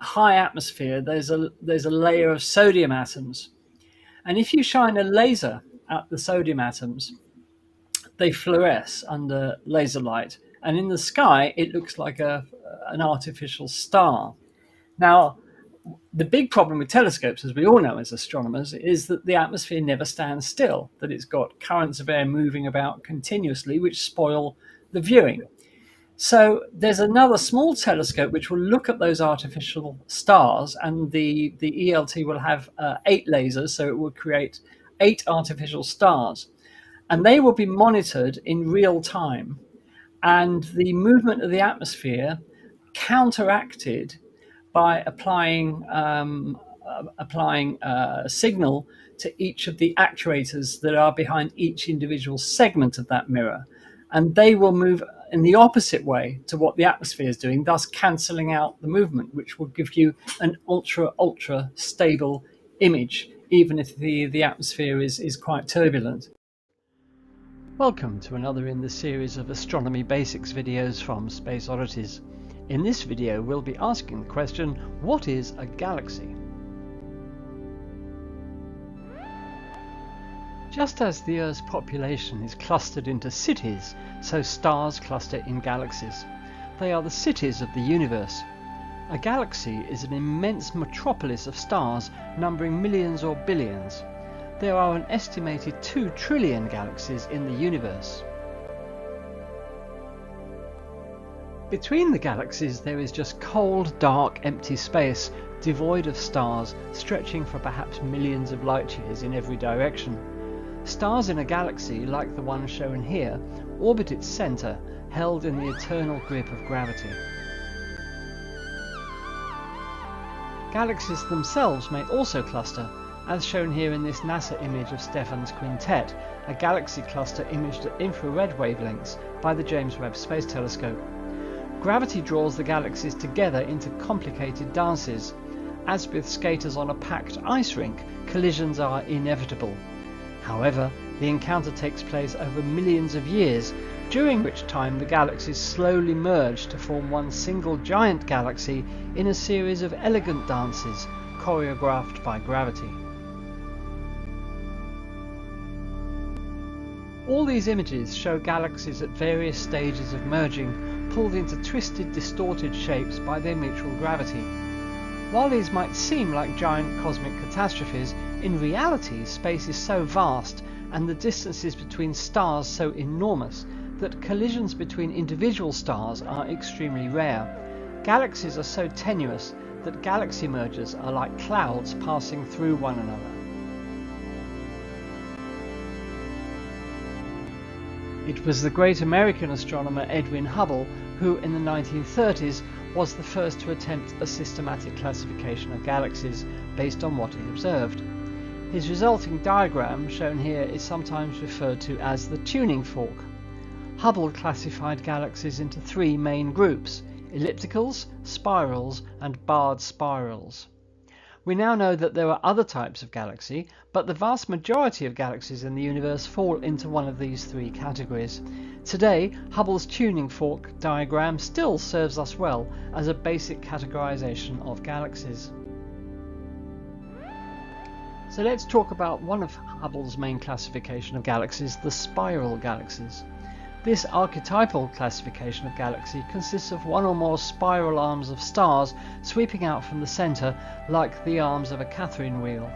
high atmosphere, there's a layer of sodium atoms, and if you shine a laser at the sodium atoms, they fluoresce under laser light, and in the sky it looks like an artificial star. Now, the big problem with telescopes, as we all know as astronomers, is that the atmosphere never stands still, that it's got currents of air moving about continuously, which spoil the viewing. So there's another small telescope which will look at those artificial stars, and the ELT will have 8 lasers, so it will create 8 artificial stars. And they will be monitored in real time, and the movement of the atmosphere counteracted by applying signal to each of the actuators that are behind each individual segment of that mirror, and they will move in the opposite way to what the atmosphere is doing, thus cancelling out the movement, which will give you an ultra stable image, even if the atmosphere is quite turbulent. Welcome to another in the series of astronomy basics videos from Space Oddities. In this video, we'll be asking the question, what is a galaxy? Just as the Earth's population is clustered into cities, so stars cluster in galaxies. They are the cities of the universe. A galaxy is an immense metropolis of stars numbering millions or billions. There are an estimated 2 trillion galaxies in the universe. Between the galaxies there is just cold, dark, empty space, devoid of stars, stretching for perhaps millions of light years in every direction. Stars in a galaxy, like the one shown here, orbit its centre, held in the eternal grip of gravity. Galaxies themselves may also cluster, as shown here in this NASA image of Stephan's quintet, a galaxy cluster imaged at infrared wavelengths by the James Webb Space Telescope. Gravity draws the galaxies together into complicated dances. As with skaters on a packed ice rink, collisions are inevitable. However, the encounter takes place over millions of years, during which time the galaxies slowly merge to form one single giant galaxy in a series of elegant dances choreographed by gravity. All these images show galaxies at various stages of merging, pulled into twisted, distorted shapes by their mutual gravity. While these might seem like giant cosmic catastrophes, in reality space is so vast and the distances between stars so enormous that collisions between individual stars are extremely rare. Galaxies are so tenuous that galaxy mergers are like clouds passing through one another. It was the great American astronomer Edwin Hubble who, in the 1930s, was the first to attempt a systematic classification of galaxies based on what he observed. His resulting diagram, shown here, is sometimes referred to as the tuning fork. Hubble classified galaxies into 3 main groups: ellipticals, spirals, and barred spirals. We now know that there are other types of galaxy, but the vast majority of galaxies in the universe fall into one of these 3 categories. Today, Hubble's tuning fork diagram still serves us well as a basic categorization of galaxies. So let's talk about one of Hubble's main classification of galaxies, the spiral galaxies. This archetypal classification of galaxy consists of 1 or more spiral arms of stars sweeping out from the centre like the arms of a Catherine wheel.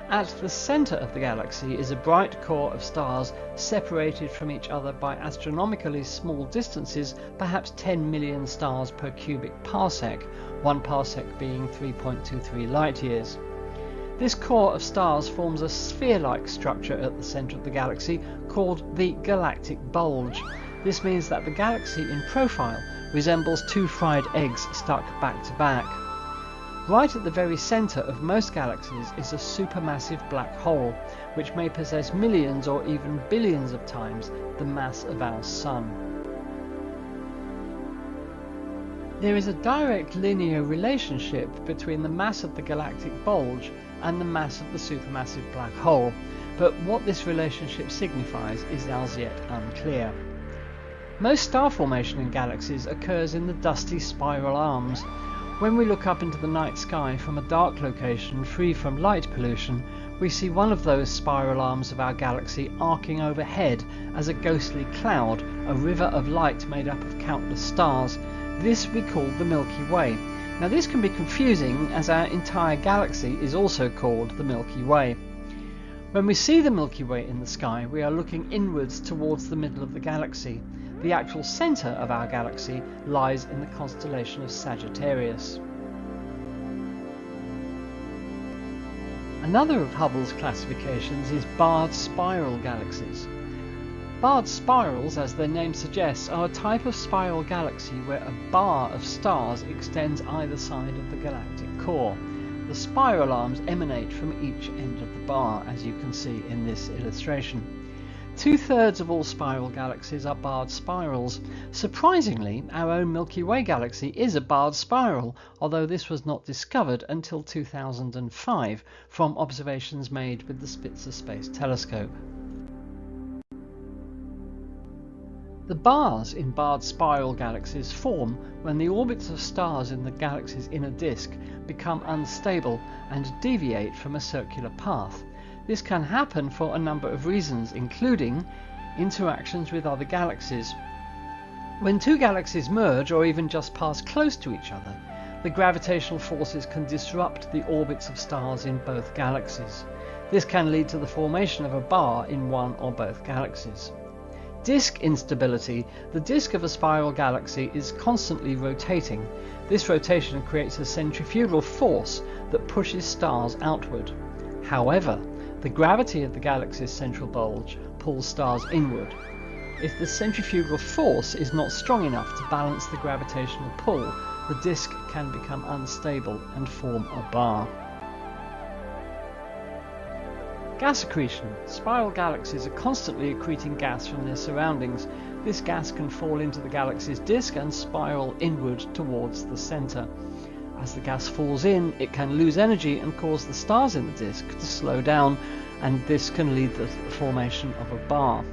At the centre of the galaxy is a bright core of stars separated from each other by astronomically small distances, perhaps 10 million stars per cubic parsec, 1 parsec being 3.23 light years. This core of stars forms a sphere-like structure at the centre of the galaxy called the galactic bulge. This means that the galaxy in profile resembles 2 fried eggs stuck back to back. Right at the very centre of most galaxies is a supermassive black hole, which may possess millions or even billions of times the mass of our Sun. There is a direct linear relationship between the mass of the galactic bulge and the mass of the supermassive black hole, but what this relationship signifies is as yet unclear. Most star formation in galaxies occurs in the dusty spiral arms. When we look up into the night sky from a dark location free from light pollution, we see one of those spiral arms of our galaxy arcing overhead as a ghostly cloud, a river of light made up of countless stars. This we call the Milky Way. Now this can be confusing, as our entire galaxy is also called the Milky Way. When we see the Milky Way in the sky, we are looking inwards towards the middle of the galaxy. The actual centre of our galaxy lies in the constellation of Sagittarius. Another of Hubble's classifications is barred spiral galaxies. Barred spirals, as their name suggests, are a type of spiral galaxy where a bar of stars extends either side of the galactic core. The spiral arms emanate from each end of the bar, as you can see in this illustration. 2/3 of all spiral galaxies are barred spirals. Surprisingly, our own Milky Way galaxy is a barred spiral, although this was not discovered until 2005 from observations made with the Spitzer Space Telescope. The bars in barred spiral galaxies form when the orbits of stars in the galaxy's inner disk become unstable and deviate from a circular path. This can happen for a number of reasons, including interactions with other galaxies. When two galaxies merge or even just pass close to each other, the gravitational forces can disrupt the orbits of stars in both galaxies. This can lead to the formation of a bar in one or both galaxies. Disk instability. The disk of a spiral galaxy is constantly rotating. This rotation creates a centrifugal force that pushes stars outward. However, the gravity of the galaxy's central bulge pulls stars inward. If the centrifugal force is not strong enough to balance the gravitational pull, the disk can become unstable and form a bar. Gas accretion. Spiral galaxies are constantly accreting gas from their surroundings. This gas can fall into the galaxy's disk and spiral inward towards the centre. As the gas falls in, it can lose energy and cause the stars in the disk to slow down, and this can lead to the formation of a bar.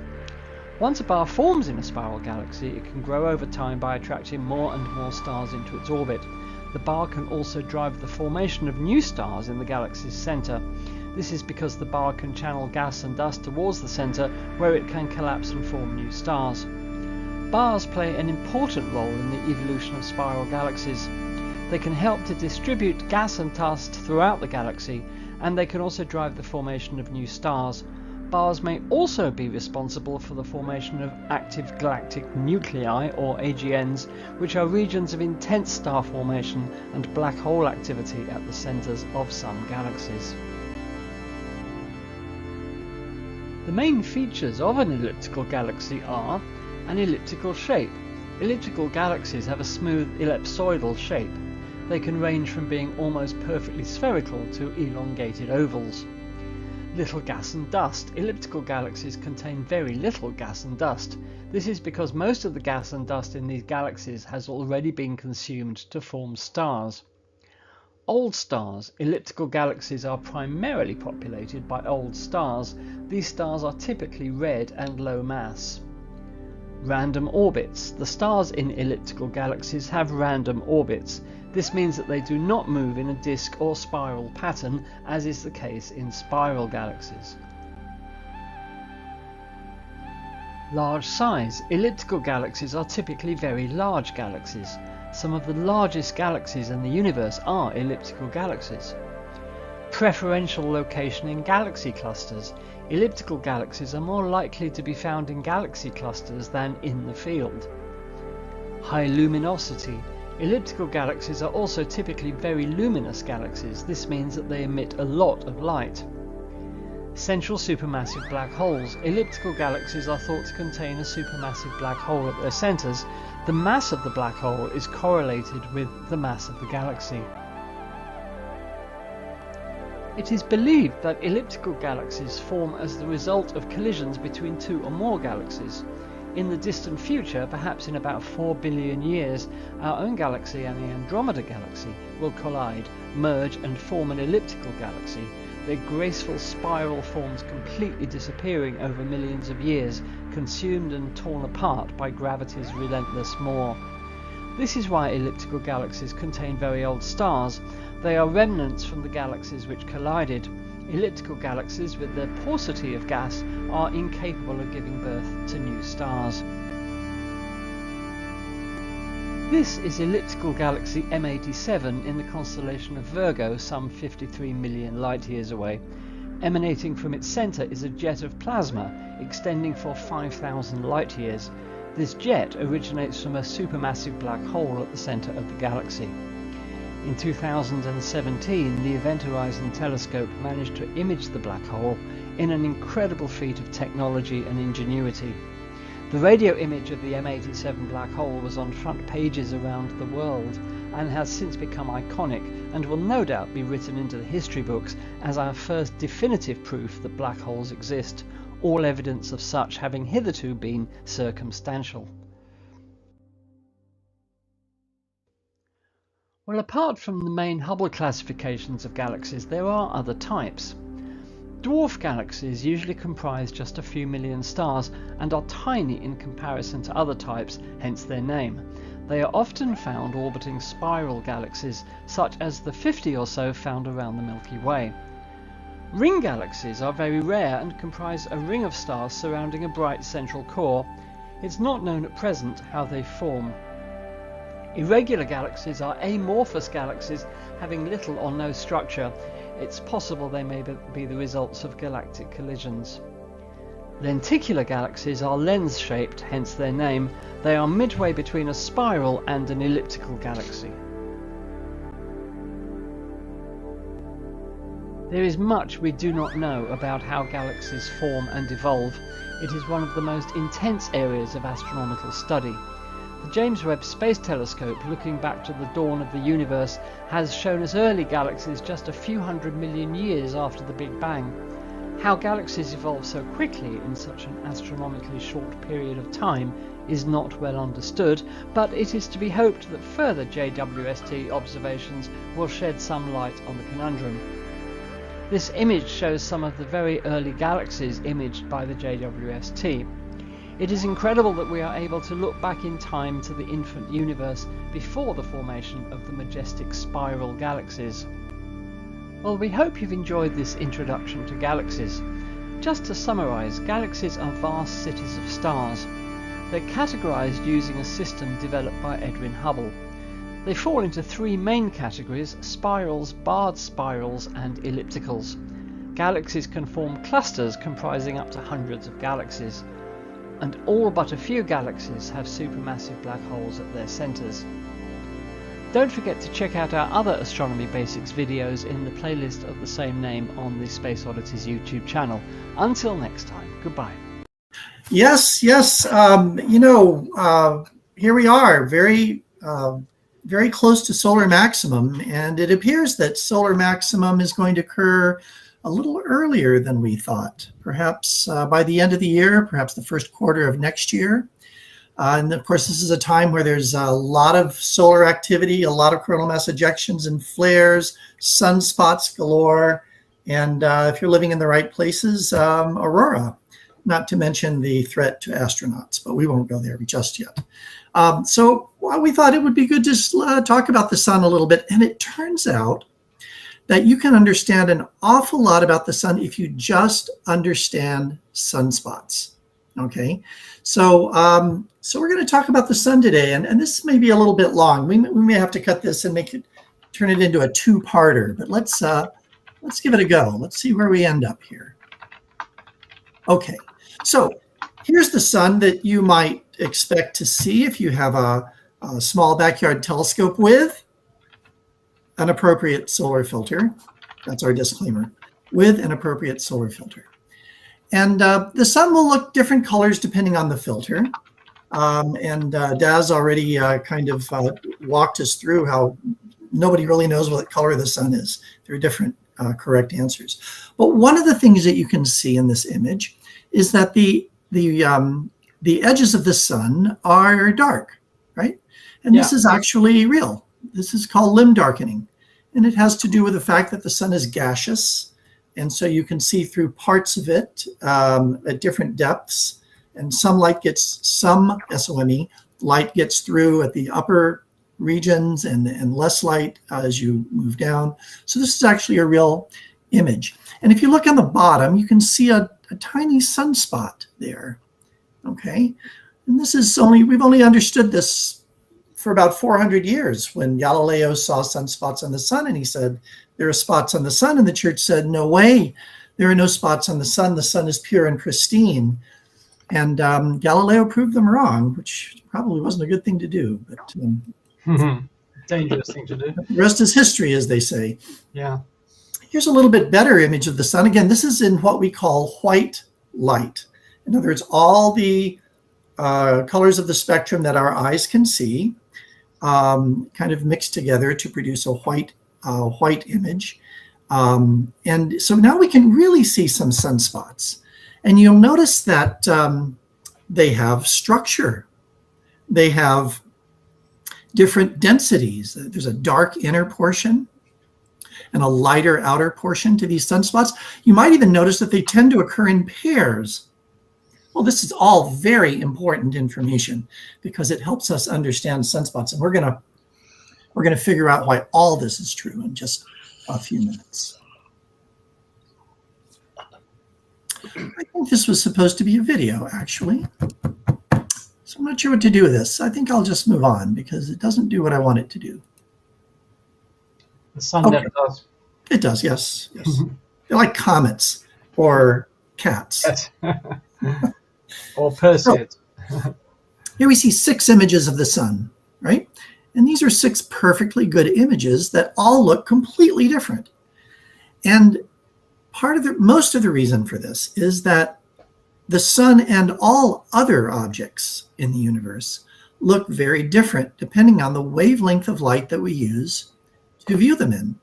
Once a bar forms in a spiral galaxy, it can grow over time by attracting more and more stars into its orbit. The bar can also drive the formation of new stars in the galaxy's centre. This is because the bar can channel gas and dust towards the centre, where it can collapse and form new stars. Bars play an important role in the evolution of spiral galaxies. They can help to distribute gas and dust throughout the galaxy, and they can also drive the formation of new stars. Bars may also be responsible for the formation of active galactic nuclei, or AGNs, which are regions of intense star formation and black hole activity at the centres of some galaxies. The main features of an elliptical galaxy are an elliptical shape. Elliptical galaxies have a smooth ellipsoidal shape. They can range from being almost perfectly spherical to elongated ovals. Little gas and dust. Elliptical galaxies contain very little gas and dust. This is because most of the gas and dust in these galaxies has already been consumed to form stars. Old stars. Elliptical galaxies are primarily populated by old stars. These stars are typically red and low mass. Random orbits. The stars in elliptical galaxies have random orbits. This means that they do not move in a disk or spiral pattern, as is the case in spiral galaxies. Large size. Elliptical galaxies are typically very large galaxies. Some of the largest galaxies in the universe are elliptical galaxies. Preferential location in galaxy clusters. Elliptical galaxies are more likely to be found in galaxy clusters than in the field. High luminosity. Elliptical galaxies are also typically very luminous galaxies. This means that they emit a lot of light. Central supermassive black holes. Elliptical galaxies are thought to contain a supermassive black hole at their centres. The mass of the black hole is correlated with the mass of the galaxy. It is believed that elliptical galaxies form as the result of collisions between two or more galaxies. In the distant future, perhaps in about 4 billion years, our own galaxy and the Andromeda galaxy will collide, merge and form an elliptical galaxy, their graceful spiral forms completely disappearing over millions of years, consumed and torn apart by gravity's relentless maw. This is why elliptical galaxies contain very old stars. They are remnants from the galaxies which collided. Elliptical galaxies, with their paucity of gas, are incapable of giving birth to new stars. This is elliptical galaxy M87 in the constellation of Virgo, some 53 million light-years away. Emanating from its centre is a jet of plasma extending for 5,000 light-years. This jet originates from a supermassive black hole at the centre of the galaxy. In 2017, the Event Horizon Telescope managed to image the black hole in an incredible feat of technology and ingenuity. The radio image of the M87 black hole was on front pages around the world and has since become iconic and will no doubt be written into the history books as our first definitive proof that black holes exist, all evidence of such having hitherto been circumstantial. Well, apart from the main Hubble classifications of galaxies, there are other types. Dwarf galaxies usually comprise just a few million stars and are tiny in comparison to other types, hence their name. They are often found orbiting spiral galaxies, such as the 50 or so found around the Milky Way. Ring galaxies are very rare and comprise a ring of stars surrounding a bright central core. It's not known at present how they form. Irregular galaxies are amorphous galaxies having little or no structure. It's possible they may be the results of galactic collisions. Lenticular galaxies are lens-shaped, hence their name. They are midway between a spiral and an elliptical galaxy. There is much we do not know about how galaxies form and evolve. It is one of the most intense areas of astronomical study. The James Webb Space Telescope, looking back to the dawn of the universe, has shown us early galaxies just a few 100 million years after the Big Bang. How galaxies evolve so quickly in such an astronomically short period of time is not well understood, but it is to be hoped that further JWST observations will shed some light on the conundrum. This image shows some of the very early galaxies imaged by the JWST. It is incredible that we are able to look back in time to the infant universe before the formation of the majestic spiral galaxies. Well, we hope you've enjoyed this introduction to galaxies. Just to summarise, galaxies are vast cities of stars. They're categorised using a system developed by Edwin Hubble. They fall into three main categories: spirals, barred spirals and ellipticals. Galaxies can form clusters comprising up to hundreds of galaxies, and all but a few galaxies have supermassive black holes at their centres. Don't forget to check out our other Astronomy Basics videos in the playlist of the same name on the Space Oddities YouTube channel. Until next time, goodbye. Yes. Here we are, very close to solar maximum, and it appears that solar maximum is going to occur a little earlier than we thought, perhaps by the end of the year, perhaps the first quarter of next year. And of course, this is a time where there's a lot of solar activity, a lot of coronal mass ejections and flares, sunspots galore, and if you're living in the right places, aurora, not to mention the threat to astronauts, but we won't go there just yet. So we thought it would be good to talk about the sun a little bit, and it turns out that you can understand an awful lot about the sun if you just understand sunspots. Okay, so we're going to talk about the sun today, and this may be a little bit long. We may have to cut this and turn it into a two-parter, but let's give it a go. Let's see where we end up here. Okay, so here's the sun that you might expect to see if you have a small backyard telescope with an appropriate solar filter. That's our disclaimer. With an appropriate solar filter. And the sun will look different colors depending on the filter. And Daz already kind of walked us through how nobody really knows what color the sun is. There are different correct answers. But one of the things that you can see in this image is that the edges of the sun are dark, right? And this is actually real. This is called limb darkening. And it has to do with the fact that the sun is gaseous. And so you can see through parts of it at different depths. And some SOME light gets through at the upper regions and less light as you move down. So this is actually a real image. And if you look on the bottom, you can see a tiny sunspot there. Okay. And this is we've only understood this for about 400 years when Galileo saw sunspots on the sun and he said, there are spots on the sun. And the church said, no way, there are no spots on the sun. The sun is pure and pristine. And Galileo proved them wrong, which probably wasn't a good thing to do. But dangerous thing to do. The rest is history, as they say. Yeah. Here's a little bit better image of the sun. Again, this is in what we call white light. In other words, all the colors of the spectrum that our eyes can see kind of mixed together to produce a white image. And so now we can really see some sunspots. And you'll notice that they have structure. They have different densities. There's a dark inner portion and a lighter outer portion to these sunspots. You might even notice that they tend to occur in pairs. Well, this is all very important information because it helps us understand sunspots. And we're gonna figure out why all this is true in just a few minutes. I think this was supposed to be a video, actually. So I'm not sure what to do with this. I think I'll just move on because it doesn't do what I want it to do. The sun never does. It does, yes. They're like comets or cats. Or Perseid. Here we see 6 images of the sun, right? And these are 6 perfectly good images that all look completely different. And most of the reason for this is that the sun and all other objects in the universe look very different depending on the wavelength of light that we use to view them in. In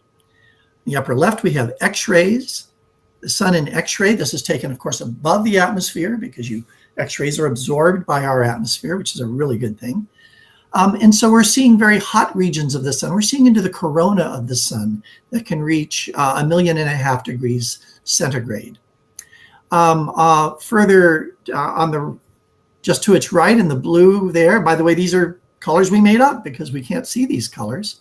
the upper left, we have X-rays. The sun in X-ray, this is taken, of course, above the atmosphere because X-rays are absorbed by our atmosphere, which is a really good thing. And so we're seeing very hot regions of the sun. We're seeing into the corona of the sun that can reach 1.5 million degrees centigrade. Further just to its right in the blue there, by the way, these are colors we made up because we can't see these colors.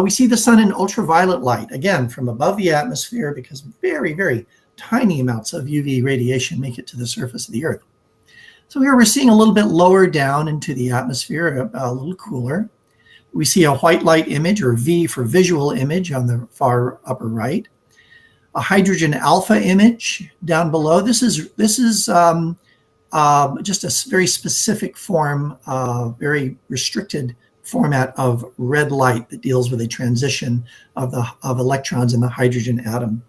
We see the sun in ultraviolet light, again, from above the atmosphere because very, very tiny amounts of UV radiation make it to the surface of the Earth. So here we're seeing a little bit lower down into the atmosphere, a little cooler. We see a white light image, or V for visual image, on the far upper right. A hydrogen alpha image down below. This is just a very specific form, very restricted format of red light that deals with a transition of electrons in the hydrogen atom.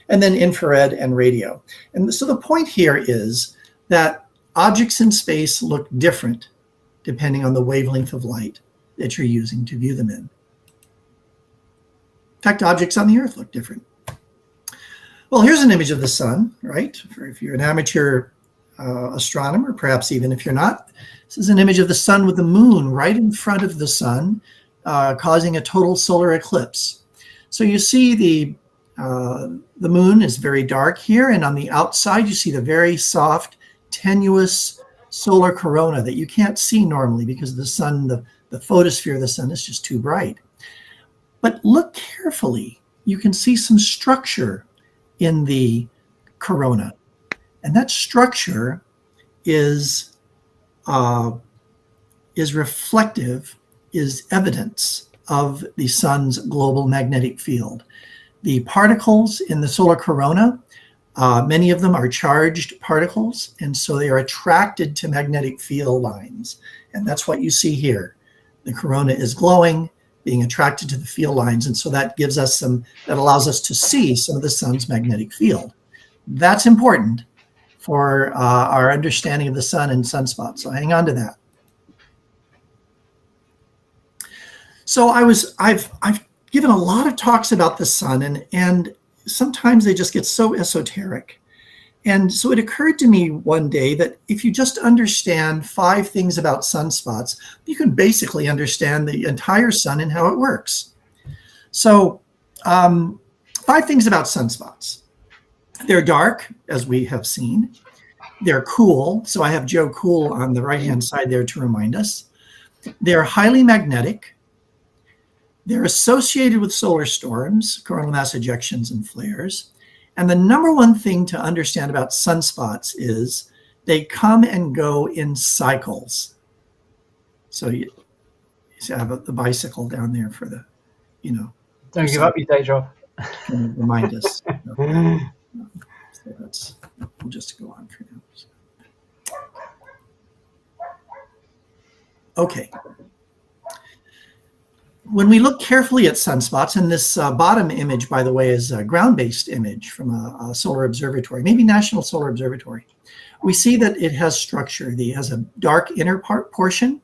And then infrared and radio. And so the point here is that objects in space look different depending on the wavelength of light that you're using to view them in. In fact, objects on the Earth look different. Well, here's an image of the sun, right? If you're an amateur astronomer, perhaps even if you're not. This is an image of the sun with the moon right in front of the sun, causing a total solar eclipse. So you see the moon is very dark here, and on the outside you see the very soft, tenuous solar corona that you can't see normally because the sun, the photosphere of the sun is just too bright. But look carefully. You can see some structure in the corona. And that structure is reflective, is evidence of the sun's global magnetic field. The particles in the solar corona, many of them are charged particles, and so they are attracted to magnetic field lines. And that's what you see here. The corona is glowing, being attracted to the field lines, and so that gives us that allows us to see some of the sun's magnetic field. That's important for our understanding of the sun and sunspots. So hang on to that. So I've given a lot of talks about the sun, and sometimes they just get so esoteric. And so it occurred to me one day that if you just understand 5 things about sunspots, you can basically understand the entire sun and how it works. So 5 things about sunspots. They're dark, as we have seen. They're cool. So I have Joe Cool on the right-hand side there to remind us. They're highly magnetic. They're associated with solar storms, coronal mass ejections, and flares. And the number one thing to understand about sunspots is they come and go in cycles. So you have the bicycle down there for the, Don't give up your day job. Can remind us. So we'll just go on for now. Okay. When we look carefully at sunspots, and this bottom image, by the way, is a ground-based image from a solar observatory, maybe National Solar Observatory, we see that it has structure. It has a dark inner portion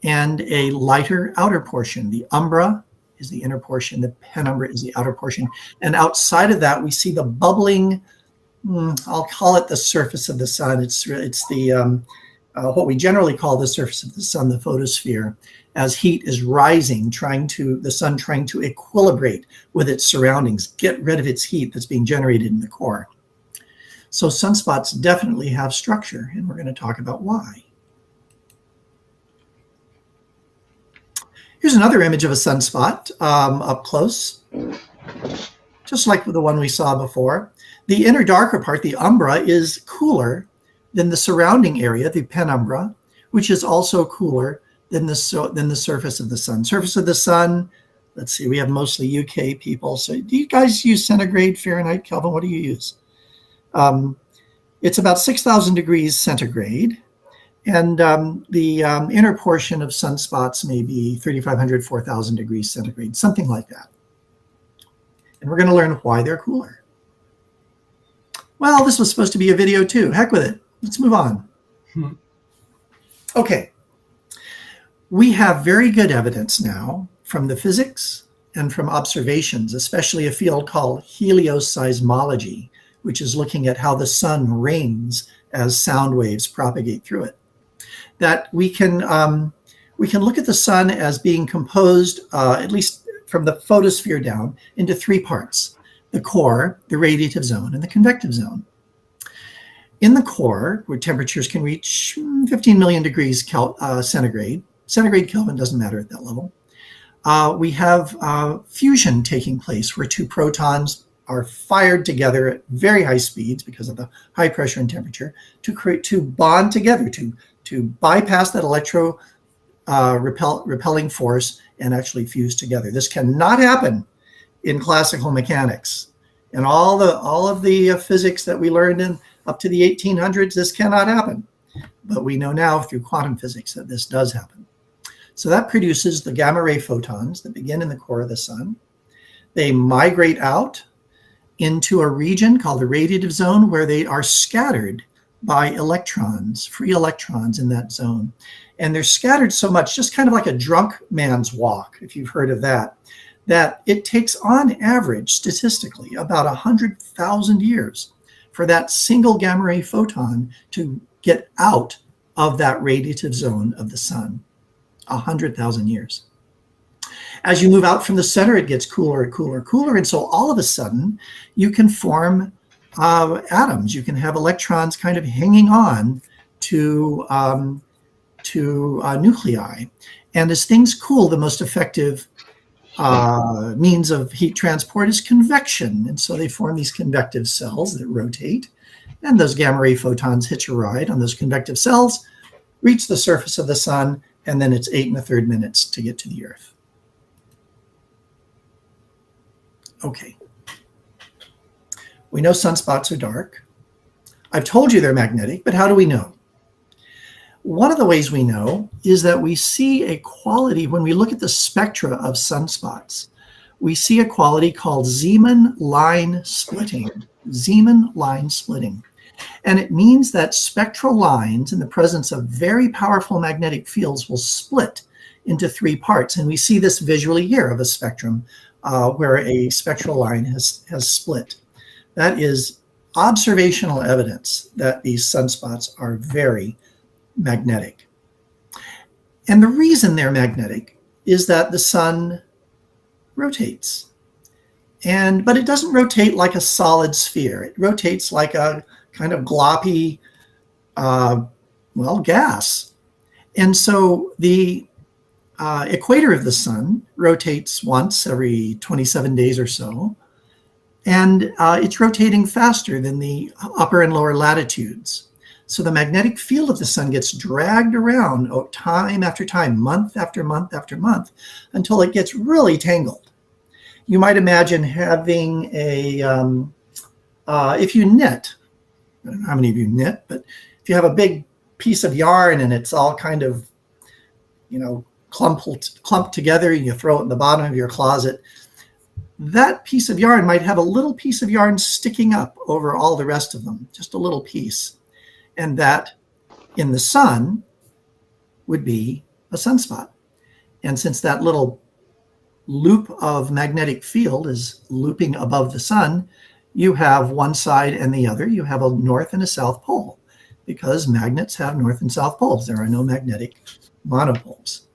and a lighter outer portion. The umbra is the inner portion, the penumbra is the outer portion. And outside of that, we see the bubbling, I'll call it the surface of the sun. It's the what we generally call the surface of the sun, the photosphere, as heat is rising, the sun trying to equilibrate with its surroundings, get rid of its heat that's being generated in the core. So sunspots definitely have structure, and we're going to talk about why. Here's another image of a sunspot up close, just like the one we saw before. The inner darker part, the umbra, is cooler than the surrounding area, the penumbra, which is also cooler than the surface of the sun. Surface of the sun, let's see, we have mostly UK people. So do you guys use centigrade, Fahrenheit, Kelvin? What do you use? It's about 6,000 degrees centigrade. And the inner portion of sunspots may be 3,500, 4,000 degrees centigrade, something like that. And we're going to learn why they're cooler. Well, this was supposed to be a video too. Heck with it. Let's move on. Okay. We have very good evidence now from the physics and from observations, especially a field called helioseismology, which is looking at how the sun rings as sound waves propagate through it, that we can look at the sun as being composed, at least from the photosphere down, into 3 parts: the core, the radiative zone, and the convective zone. In the core, where temperatures can reach 15 million degrees centigrade, centigrade Kelvin doesn't matter at that level, we have fusion taking place where 2 protons are fired together at very high speeds because of the high pressure and temperature to bond together, to bypass that repelling force and actually fuse together. This cannot happen in classical mechanics. In all of the physics that we learned in up to the 1800s, this cannot happen. But we know now through quantum physics that this does happen. So that produces the gamma ray photons that begin in the core of the sun. They migrate out into a region called the radiative zone where they are scattered by electrons, free electrons in that zone. And they're scattered so much, just kind of like a drunk man's walk, if you've heard of that, that it takes on average, statistically, about 100,000 years for that single gamma ray photon to get out of that radiative zone of the sun. 100,000 years. As you move out from the center, it gets cooler and cooler and cooler. And so all of a sudden, you can form atoms. You can have electrons kind of hanging on to nuclei. And as things cool, the most effective means of heat transport is convection. And so they form these convective cells that rotate. And those gamma ray photons hitch a ride on those convective cells, reach the surface of the sun, and then it's 8 1/3 minutes to get to the Earth. Okay. We know sunspots are dark. I've told you they're magnetic, but how do we know? One of the ways we know is that we see a quality when we look at the spectra of sunspots. We see a quality called Zeeman line splitting. Zeeman line splitting. And it means that spectral lines in the presence of very powerful magnetic fields will split into 3 parts. And we see this visually here of a spectrum where a spectral line has split. That is observational evidence that these sunspots are very magnetic. And the reason they're magnetic is that the sun rotates. But it doesn't rotate like a solid sphere. It rotates like a kind of gloppy, gas. And so the equator of the sun rotates once every 27 days or so. And it's rotating faster than the upper and lower latitudes. So the magnetic field of the sun gets dragged around time after time, month after month after month, until it gets really tangled. You might imagine having if you knit, I don't know how many of you knit, but if you have a big piece of yarn and it's all kind of, clumped together, and you throw it in the bottom of your closet, that piece of yarn might have a little piece of yarn sticking up over all the rest of them, just a little piece. And that in the sun would be a sunspot. And since that little loop of magnetic field is looping above the sun, you have one side and the other. You have a north and a south pole, because magnets have north and south poles. There are no magnetic monopoles.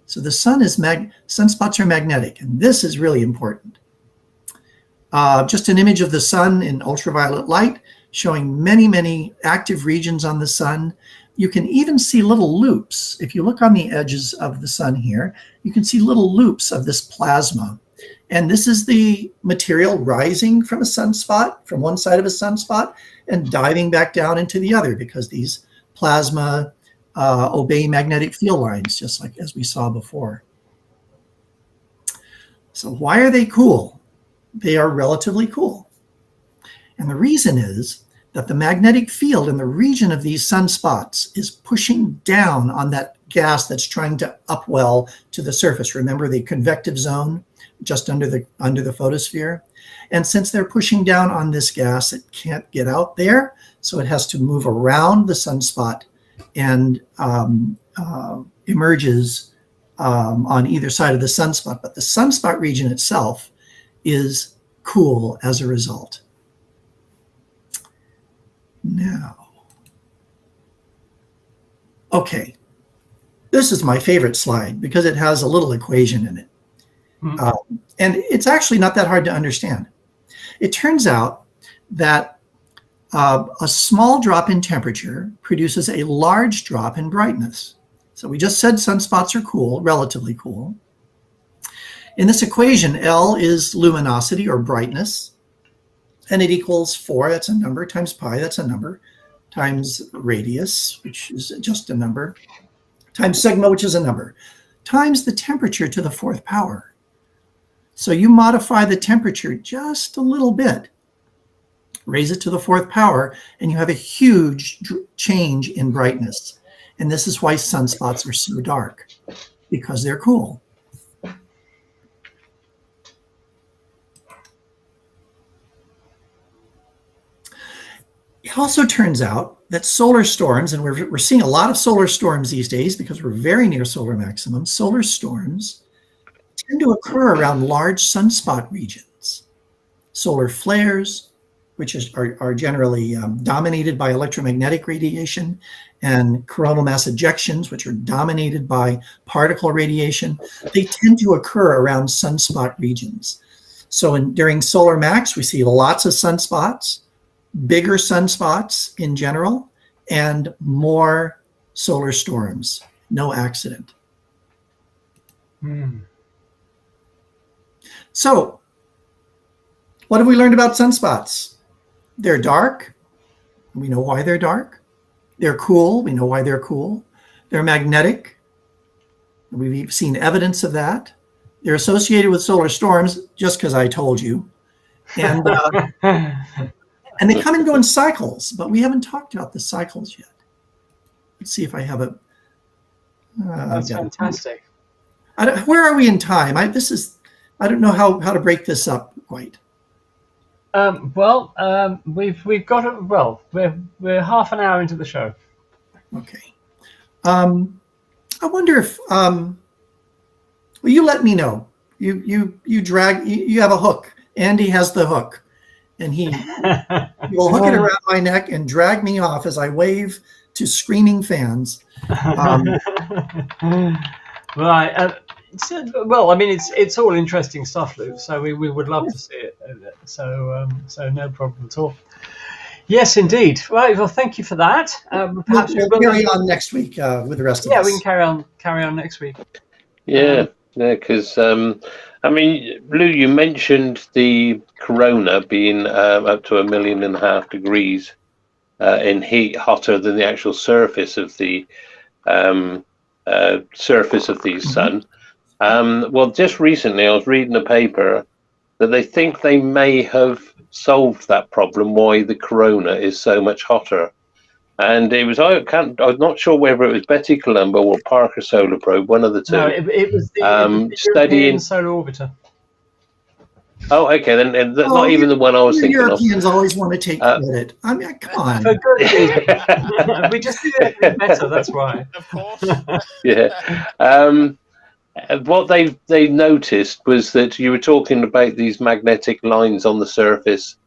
So the sunspots are magnetic, and this is really important. Just an image of the sun in ultraviolet light, showing many, many active regions on the sun. You can even see little loops. If you look on the edges of the sun here, you can see little loops of this plasma. And this is the material rising from a sunspot, from one side of a sunspot, and diving back down into the other, because these plasma obey magnetic field lines, just like as we saw before. So why are they cool? They are relatively cool. And the reason is that the magnetic field in the region of these sunspots is pushing down on that gas that's trying to upwell to the surface. Remember the convective zone just under the photosphere? And since they're pushing down on this gas, it can't get out there, so it has to move around the sunspot and emerges on either side of the sunspot. But the sunspot region itself is cool as a result. Now, okay, this is my favorite slide because it has a little equation in it. And it's actually not that hard to understand. It turns out that a small drop in temperature produces a large drop in brightness. So we just said sunspots are cool, relatively cool. In this equation, L is luminosity or brightness, and it equals 4, that's a number, times pi, that's a number, times radius, which is just a number, times sigma, which is a number, times the temperature to the 4th power. So you modify the temperature just a little bit, raise it to the 4th power, and you have a huge change in brightness. And this is why sunspots are so dark, because they're cool. It also turns out that solar storms, and we're seeing a lot of solar storms these days because we're very near solar maximum, solar storms tend to occur around large sunspot regions. Solar flares, which are generally dominated by electromagnetic radiation, and coronal mass ejections, which are dominated by particle radiation, they tend to occur around sunspot regions. So during solar max, we see lots of sunspots, bigger sunspots in general, and more solar storms. No accident. So, what have we learned about sunspots? They're dark. We know why they're dark. They're cool. We know why they're cool. They're magnetic. We've seen evidence of that. They're associated with solar storms, just because I told you. And and they come and go in cycles, but we haven't talked about the cycles yet. Let's see if I have a... That's fantastic. Where are we in time? I don't know how to break this up quite. We've got it. Well, we're half an hour into the show. Okay. I wonder if well, you let me know. You drag. You have a hook. Andy has the hook, and he will hook it around my neck and drag me off as I wave to screaming fans. Right. Well, I mean, it's all interesting stuff, Lou. So we would love to see it. So no problem at all. Yes, indeed. Right. Well, thank you for that. Perhaps we'll carry on next week with the rest of us. Yeah, we can carry on next week. Yeah, because I mean, Lou, you mentioned the corona being up to 1.5 million degrees in heat, hotter than the actual surface of the sun. Well, just recently I was reading a paper that they think they may have solved that problem, why the corona is so much hotter. And it was, I'm not sure whether it was Betty Colombo or Parker Solar Probe, one of the two. No, it was the studying Solar Orbiter. Oh, okay, then not even the one I was thinking Europeans always want to take credit. I mean, come on. For good reason. We just do it better, that's why. Of course. Yeah. What they noticed was that you were talking about these magnetic lines on the surface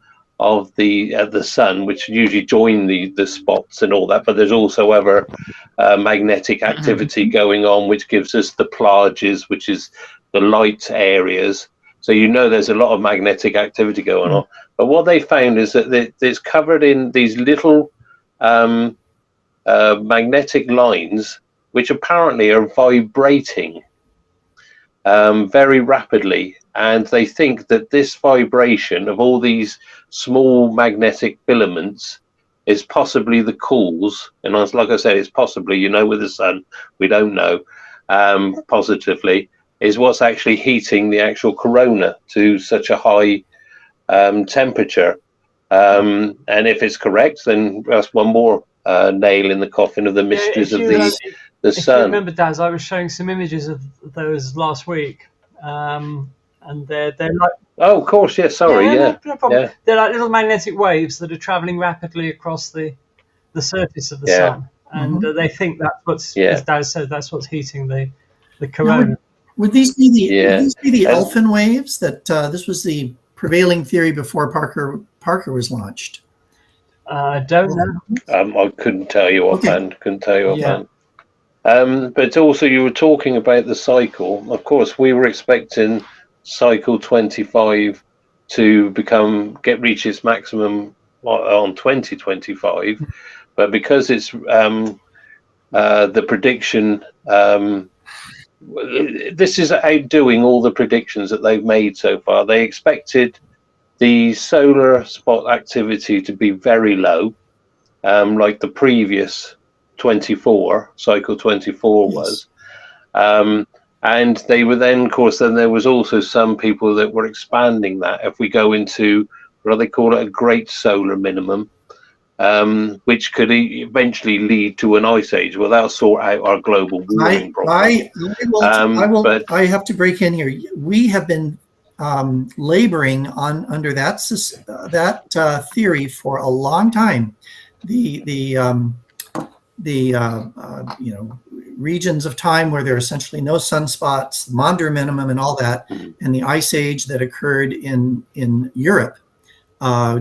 of the sun, which usually join the spots and all that, but there's also other magnetic activity going on, which gives us the plages, which is the light areas. So there's a lot of magnetic activity going on. But what they found is that it's covered in these little magnetic lines, which apparently are vibrating very rapidly. And they think that this vibration of all these small magnetic filaments is possibly the cause. And like I said, it's possibly, with the sun, we don't know positively, is what's actually heating the actual corona to such a high temperature. And if it's correct, then that's one more nail in the coffin of the mysteries of the sun. If you remember, Daz, I was showing some images of those last week. And they're like... Oh, of course, yeah, sorry, yeah. No problem. Yeah. They're like little magnetic waves that are travelling rapidly across the surface of the sun. And they think that's what's, as Daz said, that's what's heating the corona. Now, would these be the Elfin waves? That this was the prevailing theory before Parker was launched? Don't know. I couldn't tell you offhand. But also, you were talking about the cycle. Of course, we were expecting cycle 25 to reach its maximum on 2025, but because it's the prediction. This is outdoing all the predictions that they've made so far. They expected the solar spot activity to be very low, like the previous cycle 24 was. And they were then, of course, there was also some people that were expanding that. If we go into, what do they call it, a great solar minimum, which could eventually lead to an ice age. Well, that'll sort out our global warming problem. I have to break in here. We have been laboring under that theory for a long time. The regions of time where there are essentially no sunspots, Maunder minimum, and all that, and the ice age that occurred in Europe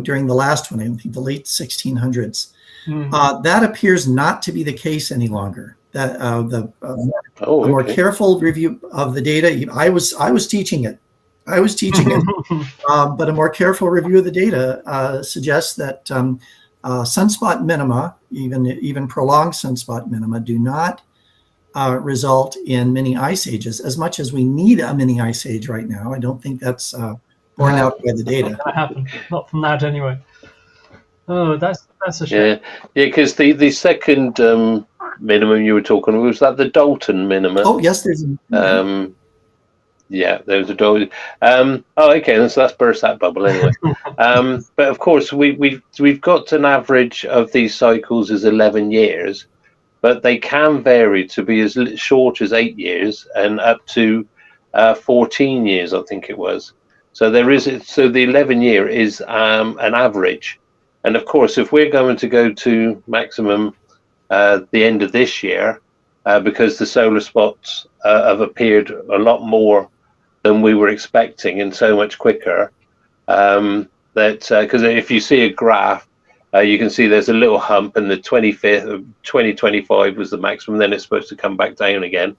during the last one, I think the late 1600s. That appears not to be the case any longer. That a more careful review of the data. I was teaching it. But a more careful review of the data suggests that sunspot minima, even prolonged sunspot minima, do not result in mini ice ages as much as we need a mini ice age right now. I don't think that's borne out by the data. Not gonna happen. Not from that anyway. Oh, that's a shame. Yeah, because the second minimum you were talking about, was that the Dalton minimum? Oh yes, there's. Yeah, there was a Dalton. Okay, so that's burst that bubble anyway. But of course, we've got an average of these cycles is 11 years, but they can vary to be as short as 8 years and up to 14 years, I think it was. So the 11 year is an average. And of course, if we're going to go to maximum the end of this year, because the solar spots have appeared a lot more than we were expecting, and so much quicker. That because if you see a graph, you can see there's a little hump, and the 25th of 2025 was the maximum. Then it's supposed to come back down again.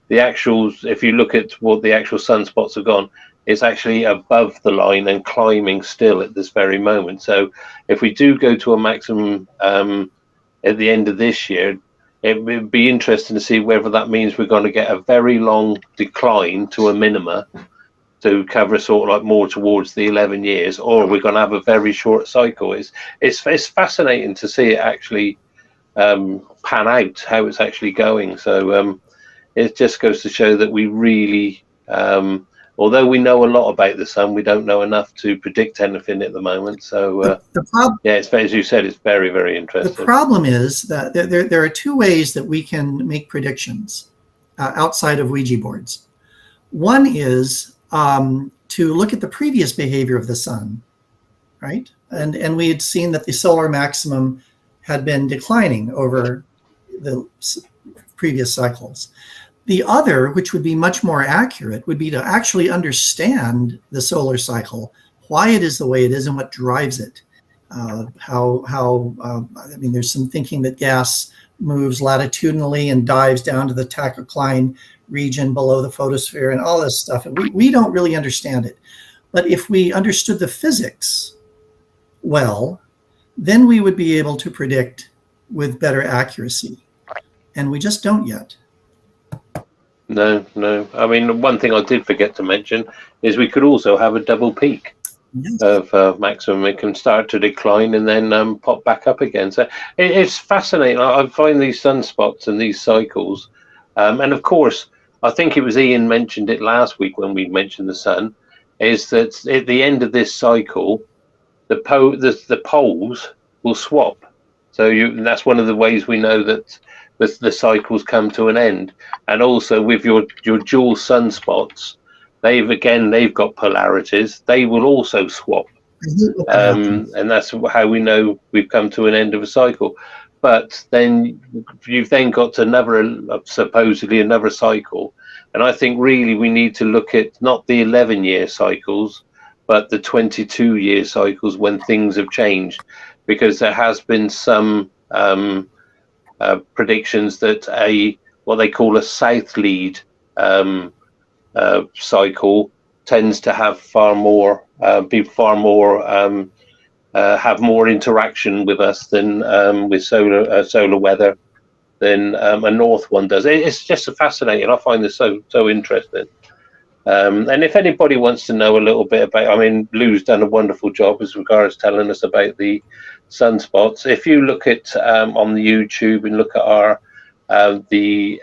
The actuals, if you look at what the actual sunspots have gone, it's actually above the line and climbing still at this very moment. So if we do go to a maximum at the end of this year, it would be interesting to see whether that means we're going to get a very long decline to a minima to cover sort of like more towards the 11 years, or we're going to have a very short cycle. It's fascinating to see it actually pan out, how it's actually going. So it just goes to show that we really, although we know a lot about the sun, we don't know enough to predict anything at the moment. So yeah, it's, as you said, it's very, very interesting. The problem is that there are two ways that we can make predictions outside of Ouija boards. One is to look at the previous behavior of the sun, right? And we had seen that the solar maximum had been declining over the previous cycles. The other, which would be much more accurate, would be to actually understand the solar cycle, why it is the way it is and what drives it. I mean, there's some thinking that gas moves latitudinally and dives down to the tachocline region below the photosphere and all this stuff. And we don't really understand it. But if we understood the physics well, then we would be able to predict with better accuracy. And we just don't yet. No. I mean, one thing I did forget to mention is we could also have a double peak of maximum. It can start to decline and then pop back up again. So it's fascinating. I find these sunspots and these cycles. And of course, I think it was Ian mentioned it last week when we mentioned the sun, is that at the end of this cycle, the poles will swap. So that's one of the ways we know that the cycles come to an end. And also with your dual sunspots, they've got polarities. They will also swap. And that's how we know we've come to an end of a cycle. But then you've then got supposedly another cycle. And I think really we need to look at not the 11-year cycles, but the 22-year cycles when things have changed, because there has been some predictions that what they call a south lead cycle tends to have have more interaction with us than with solar weather than a north one does. It's just fascinating. I find this so interesting. And if anybody wants to know a little bit about, I mean, Lou's done a wonderful job as regards telling us about the sunspots. If you look at on the YouTube and look at our the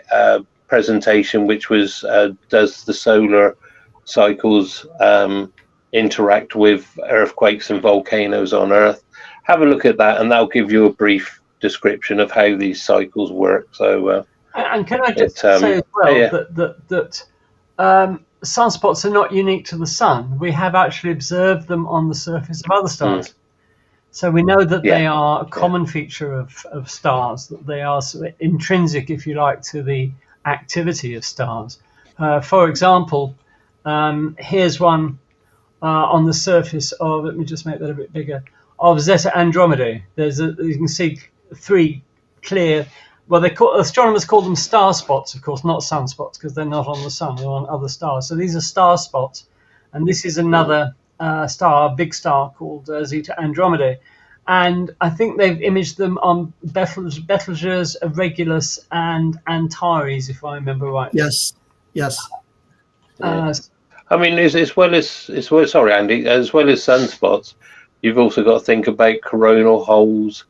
presentation, which was does the solar cycles interact with earthquakes and volcanoes on Earth, have a look at that, and that'll give you a brief description of how these cycles work. So, and can I just say as well that sunspots are not unique to the sun. We have actually observed them on the surface of other stars. So we know that they are a common feature of stars, that they are sort of intrinsic, if you like, to the activity of stars. For example, here's one on the surface of, let me just make that a bit bigger, of Zeta Andromedae. You can see three clear, well, astronomers call them star spots, of course, not sunspots, because they're not on the sun, they're on other stars. So these are star spots, and this is another star, big star called Zeta Andromedae. And I think they've imaged them on Betelgeuse, Regulus, and Antares, if I remember right. Yes. I mean, as well as sorry, Andy, as well as sunspots, you've also got to think about coronal holes,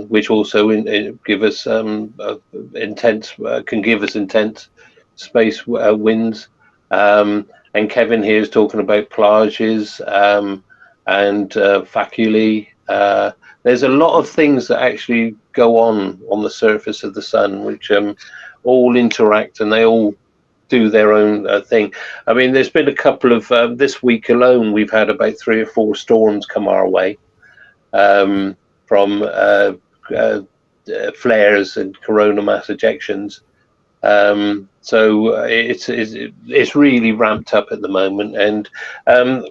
which also give us intense space winds. And Kevin here is talking about plages and faculae. There's a lot of things that actually go on the surface of the sun, which all interact, and they all do their own thing. I mean, there's been a couple of this week alone, we've had about 3 or 4 storms come our way from flares and coronal mass ejections. It's really ramped up at the moment. And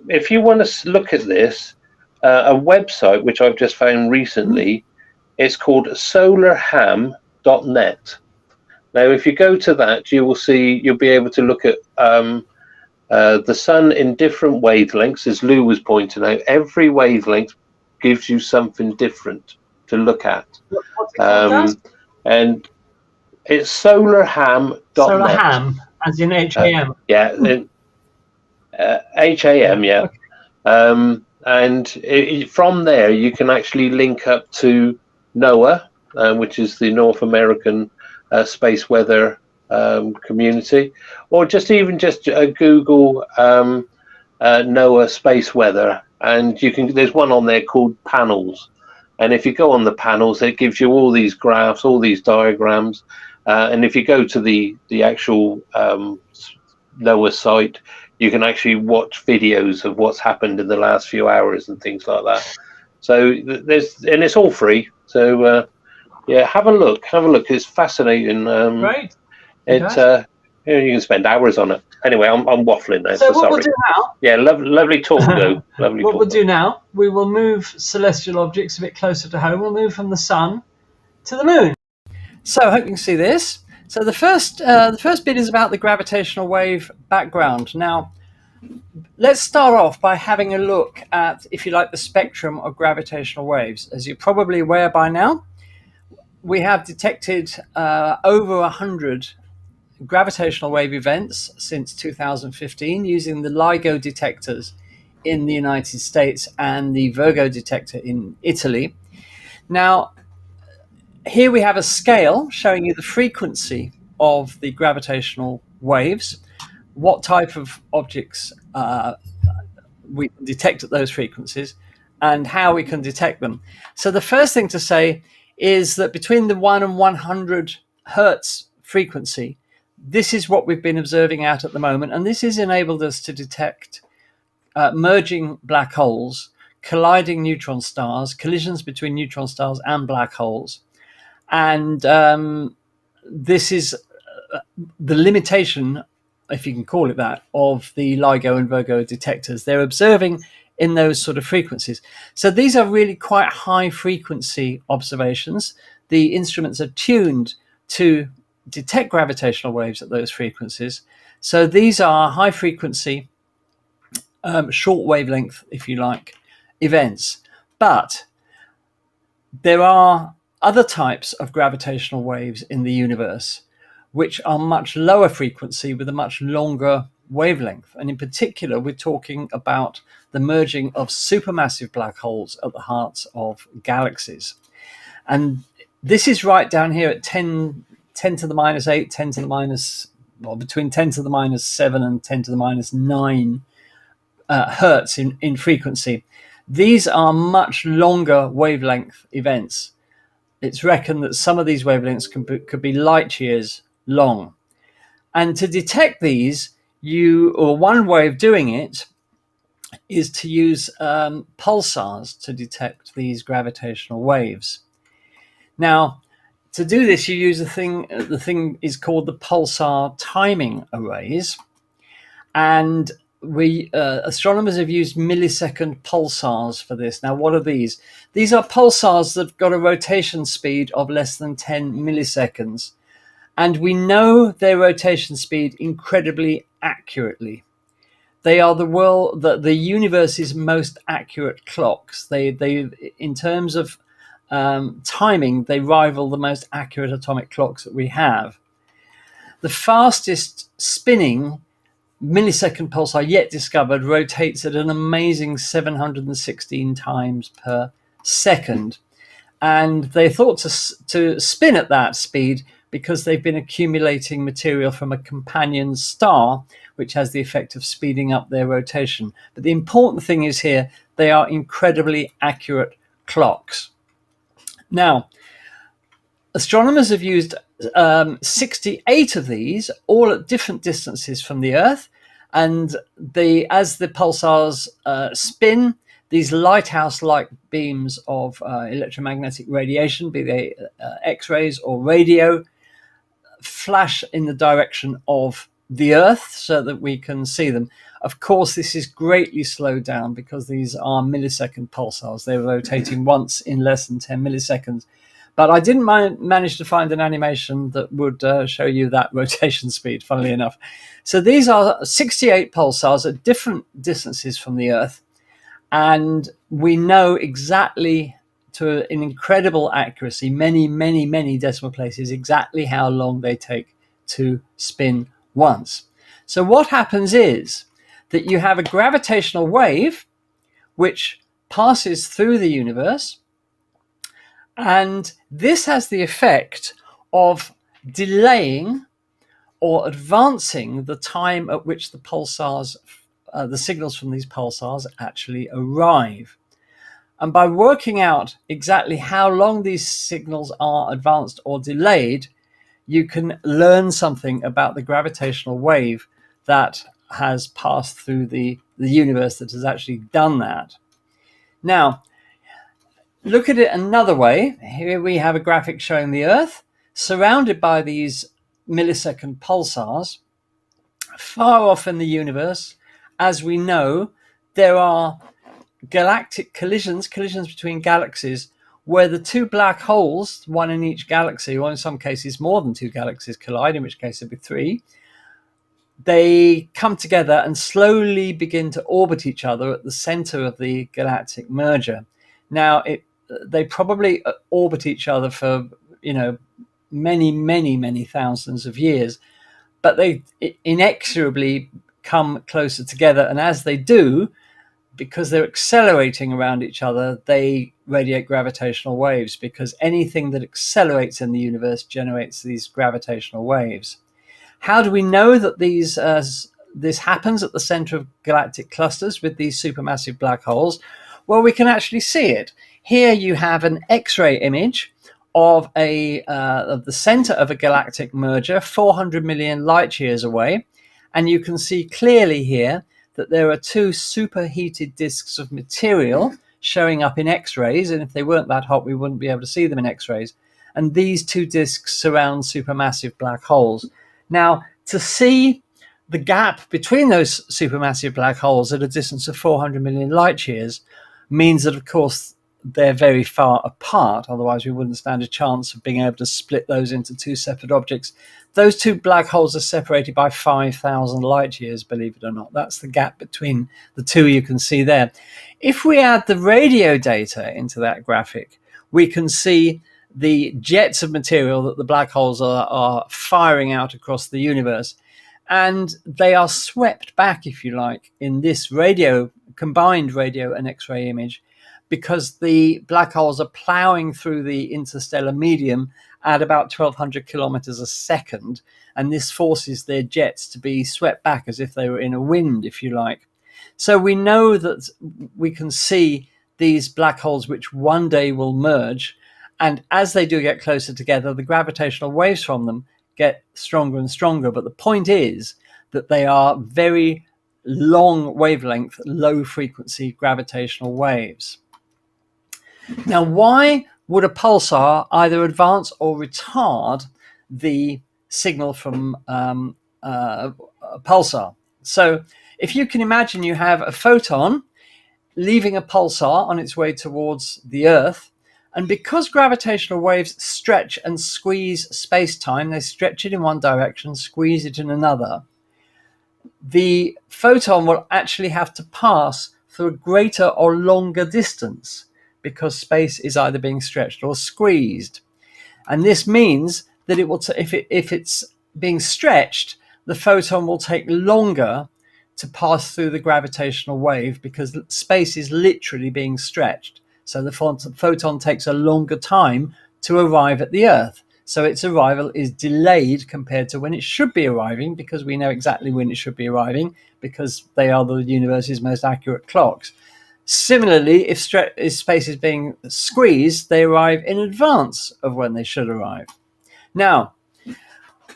if you want to look at this, a website which I've just found recently, it's called solarham.net. Now, if you go to that, you'll be able to look at the sun in different wavelengths, as Lou was pointing out. Every wavelength gives you something different to look at. What's it called, and it's solarham.net. Solarham, as in H-A-M. H-A-M, yeah. Okay. And from there, you can actually link up to NOAA, which is the North American space weather community, or just Google NOAA space weather, and there's one on there called panels. And if you go on the panels, it gives you all these graphs, all these diagrams. And if you go to the actual NOAA site, you can actually watch videos of what's happened in the last few hours and things like that. So and it's all free. So yeah, have a look. It's fascinating. Great. You can spend hours on it. Anyway, I'm waffling now. So what sorry. we'll do now? Yeah, lovely talk, though. Lovely. What we'll do now? We will move celestial objects a bit closer to home. We'll move from the sun to the moon. So I hope you can see this. So the first bit is about the gravitational wave background. Now, let's start off by having a look at, if you like, the spectrum of gravitational waves. As you're probably aware by now, we have detected over 100 gravitational wave events since 2015 using the LIGO detectors in the United States and the Virgo detector in Italy. Now, here we have a scale showing you the frequency of the gravitational waves, what type of objects we can detect at those frequencies, and how we can detect them. So the first thing to say is that between the 1 and 100 hertz frequency, this is what we've been observing out at the moment, and this has enabled us to detect merging black holes, colliding neutron stars, collisions between neutron stars and black holes. And this is the limitation, if you can call it that, of the LIGO and Virgo detectors. They're observing in those sort of frequencies. So these are really quite high frequency observations. The instruments are tuned to detect gravitational waves at those frequencies. So these are high frequency, short wavelength, if you like, events. But there are other types of gravitational waves in the universe which are much lower frequency with a much longer wavelength. And in particular, we're talking about the merging of supermassive black holes at the hearts of galaxies. And this is right down here at 10 to the minus 8, 10 to the minus, well, between 10 to the minus 7 and 10 to the minus 9 hertz in frequency. These are much longer wavelength events. It's reckoned that some of these wavelengths could be light years long. And to detect these, one way of doing it is to use pulsars to detect these gravitational waves. Now, to do this, you use the thing is called the pulsar timing arrays. And astronomers have used millisecond pulsars for this. Now, what are these? These are pulsars that have got a rotation speed of less than 10 milliseconds. And we know their rotation speed incredibly accurately. They are the universe's most accurate clocks. They in terms of timing, they rival the most accurate atomic clocks that we have. The fastest spinning millisecond pulsar yet discovered rotates at an amazing 716 times per second. And they thought to spin at that speed because they've been accumulating material from a companion star, which has the effect of speeding up their rotation. But the important thing is here, they are incredibly accurate clocks. Now, astronomers have used 68 of these, all at different distances from the Earth. And as the pulsars spin, these lighthouse-like beams of electromagnetic radiation, be they X-rays or radio, flash in the direction of the Earth so that we can see them. Of course, this is greatly slowed down because these are millisecond pulsars. They're rotating once in less than 10 milliseconds. But I didn't manage to find an animation that would show you that rotation speed, funnily enough. So these are 68 pulsars at different distances from the Earth. And we know exactly, to an incredible accuracy, many, many, many decimal places, exactly how long they take to spin once. So what happens is that you have a gravitational wave which passes through the universe, and this has the effect of delaying or advancing the time at which the pulsars, the signals from these pulsars actually arrive. And by working out exactly how long these signals are advanced or delayed, you can learn something about the gravitational wave that has passed through the universe that has actually done that. Now, look at it another way. Here we have a graphic showing the Earth surrounded by these millisecond pulsars. Far off in the universe, as we know, there are galactic collisions between galaxies, where the two black holes, one in each galaxy, or in some cases more than two galaxies collide, in which case it'd be three, they come together and slowly begin to orbit each other at the center of the galactic merger. Now, they probably orbit each other for, many, many, many thousands of years, but they inexorably come closer together. And as they do, because they're accelerating around each other, they radiate gravitational waves, because anything that accelerates in the universe generates these gravitational waves. How do we know that this happens at the center of galactic clusters with these supermassive black holes? Well, we can actually see it. Here you have an X-ray image of the center of a galactic merger 400 million light years away, and you can see clearly here that there are two superheated disks of material showing up in X-rays, and if they weren't that hot, we wouldn't be able to see them in X-rays. And these two disks surround supermassive black holes. Now, to see the gap between those supermassive black holes at a distance of 400 million light years means that, of course, they're very far apart. Otherwise, we wouldn't stand a chance of being able to split those into two separate objects. Those two black holes are separated by 5,000 light years, believe it or not. That's the gap between the two you can see there. If we add the radio data into that graphic, we can see the jets of material that the black holes are firing out across the universe. And they are swept back, if you like, in this combined radio and X-ray image, because the black holes are plowing through the interstellar medium at about 1,200 kilometers a second, and this forces their jets to be swept back as if they were in a wind, if you like. So we know that we can see these black holes which one day will merge, and as they do get closer together, the gravitational waves from them get stronger and stronger. But the point is that they are very long wavelength, low frequency gravitational waves. Now, why would a pulsar either advance or retard the signal from a pulsar? So if you can imagine, you have a photon leaving a pulsar on its way towards the Earth, and because gravitational waves stretch and squeeze space-time, they stretch it in one direction, squeeze it in another, the photon will actually have to pass through a greater or longer distance, because space is either being stretched or squeezed. And this means that it will if it's being stretched, the photon will take longer to pass through the gravitational wave, because space is literally being stretched. So the photon takes a longer time to arrive at the Earth. So its arrival is delayed compared to when it should be arriving, because we know exactly when it should be arriving, because they are the universe's most accurate clocks. Similarly, if space is being squeezed, they arrive in advance of when they should arrive. Now,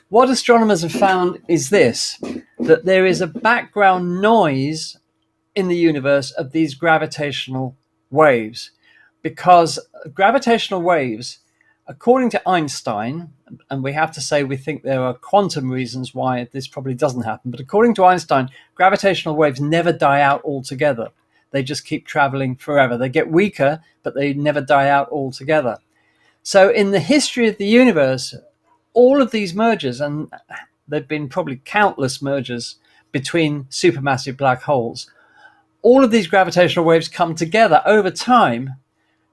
what astronomers have found is this, that there is a background noise in the universe of these gravitational waves, because gravitational waves, according to Einstein, and we have to say we think there are quantum reasons why this probably doesn't happen. But according to Einstein, gravitational waves never die out altogether. They just keep traveling forever. They get weaker, but they never die out altogether. So in the history of the universe, all of these mergers, and there've been probably countless mergers between supermassive black holes, all of these gravitational waves come together over time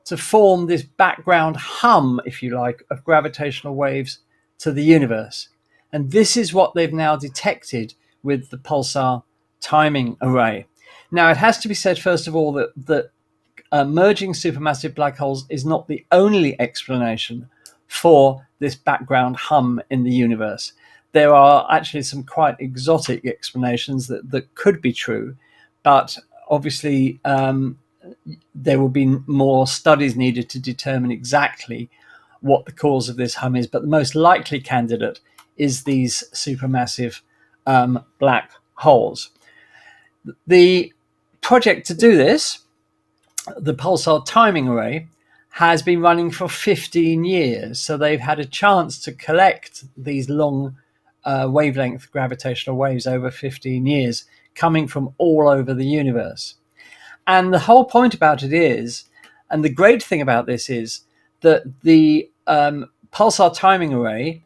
to form this background hum, if you like, of gravitational waves to the universe. And this is what they've now detected with the pulsar timing array. Now, it has to be said, first of all, that merging supermassive black holes is not the only explanation for this background hum in the universe. There are actually some quite exotic explanations that could be true, but obviously there will be more studies needed to determine exactly what the cause of this hum is. But the most likely candidate is these supermassive black holes. The project to do this, the pulsar timing array, has been running for 15 years. So they've had a chance to collect these long wavelength gravitational waves over 15 years, coming from all over the universe. And the whole point about it is, and the great thing about this is, that the pulsar timing array,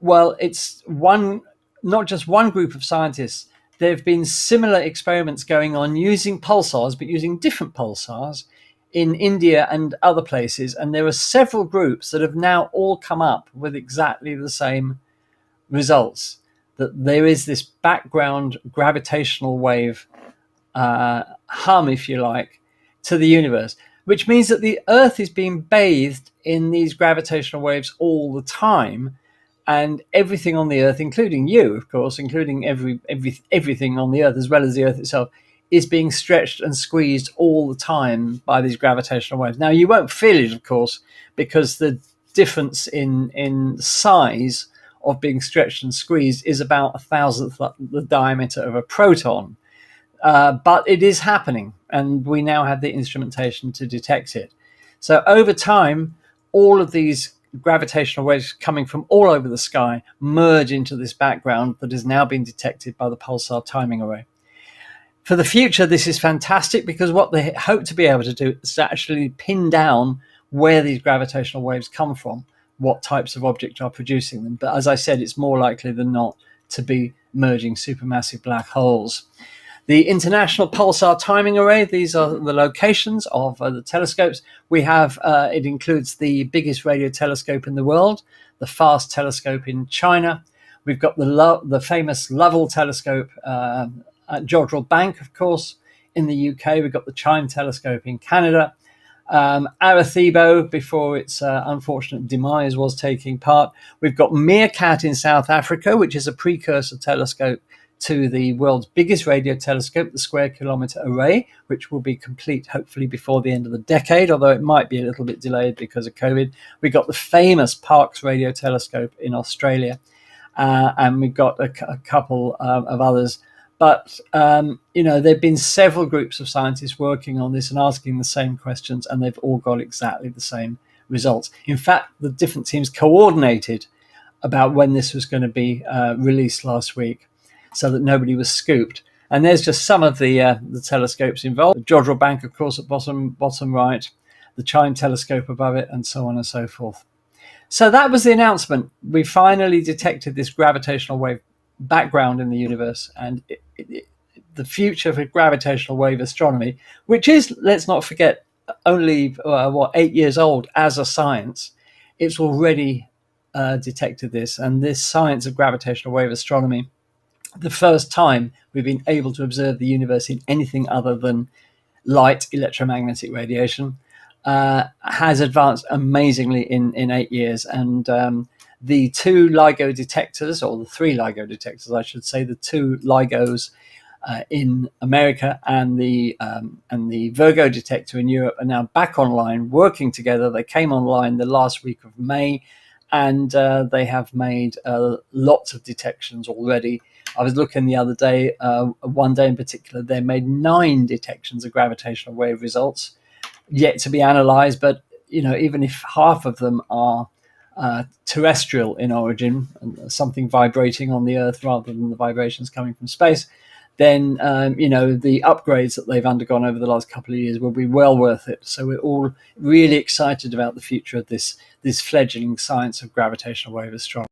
well, it's not just one group of scientists. There have been similar experiments going on using pulsars, but using different pulsars in India and other places. And there are several groups that have now all come up with exactly the same results, that there is this background gravitational wave hum, if you like, to the universe, which means that the Earth is being bathed in these gravitational waves all the time. And everything on the Earth, including you, of course, including everything on the Earth, as well as the Earth itself, is being stretched and squeezed all the time by these gravitational waves. Now, you won't feel it, of course, because the difference in size of being stretched and squeezed is about 1,000th the diameter of a proton. But it is happening, and we now have the instrumentation to detect it. So over time, all of these gravitational waves coming from all over the sky merge into this background that has now been detected by the pulsar timing array. For the future, this is fantastic, because what they hope to be able to do is to actually pin down where these gravitational waves come from, what types of objects are producing them. But as I said, it's more likely than not to be merging supermassive black holes. The International Pulsar Timing Array, these are the locations of the telescopes. We have, it includes the biggest radio telescope in the world, the FAST telescope in China. We've got the famous Lovell telescope at Jodrell Bank, of course, in the UK. We've got the Chime telescope in Canada. Arecibo, before its unfortunate demise, was taking part. We've got Meerkat in South Africa, which is a precursor telescope to the world's biggest radio telescope, the Square Kilometre Array, which will be complete hopefully before the end of the decade, although it might be a little bit delayed because of COVID. We've got the famous Parkes Radio Telescope in Australia, and we've got a couple of others. But, there have been several groups of scientists working on this and asking the same questions, and they've all got exactly the same results. In fact, the different teams coordinated about when this was going to be released last week, so that nobody was scooped. And there's just some of the telescopes involved. Jodrell Bank, of course, at bottom right, the Chime telescope above it, and so on and so forth. So that was the announcement. We finally detected this gravitational wave background in the universe, and the future for gravitational wave astronomy, which is, let's not forget, only 8 years old as a science, it's already detected this. And this science of gravitational wave astronomy, the first time we've been able to observe the universe in anything other than light electromagnetic radiation, has advanced amazingly in 8 years. And the two LIGO detectors, or the three LIGO detectors, I should say, the two LIGOs in America and the Virgo detector in Europe are now back online, working together. They came online the last week of May, and they have made lots of detections already. I was looking the other day, one day in particular, they made 9 detections of gravitational wave results yet to be analysed. But even if half of them are terrestrial in origin, something vibrating on the Earth rather than the vibrations coming from space, then the upgrades that they've undergone over the last couple of years will be well worth it. So we're all really excited about the future of this fledgling science of gravitational wave astronomy.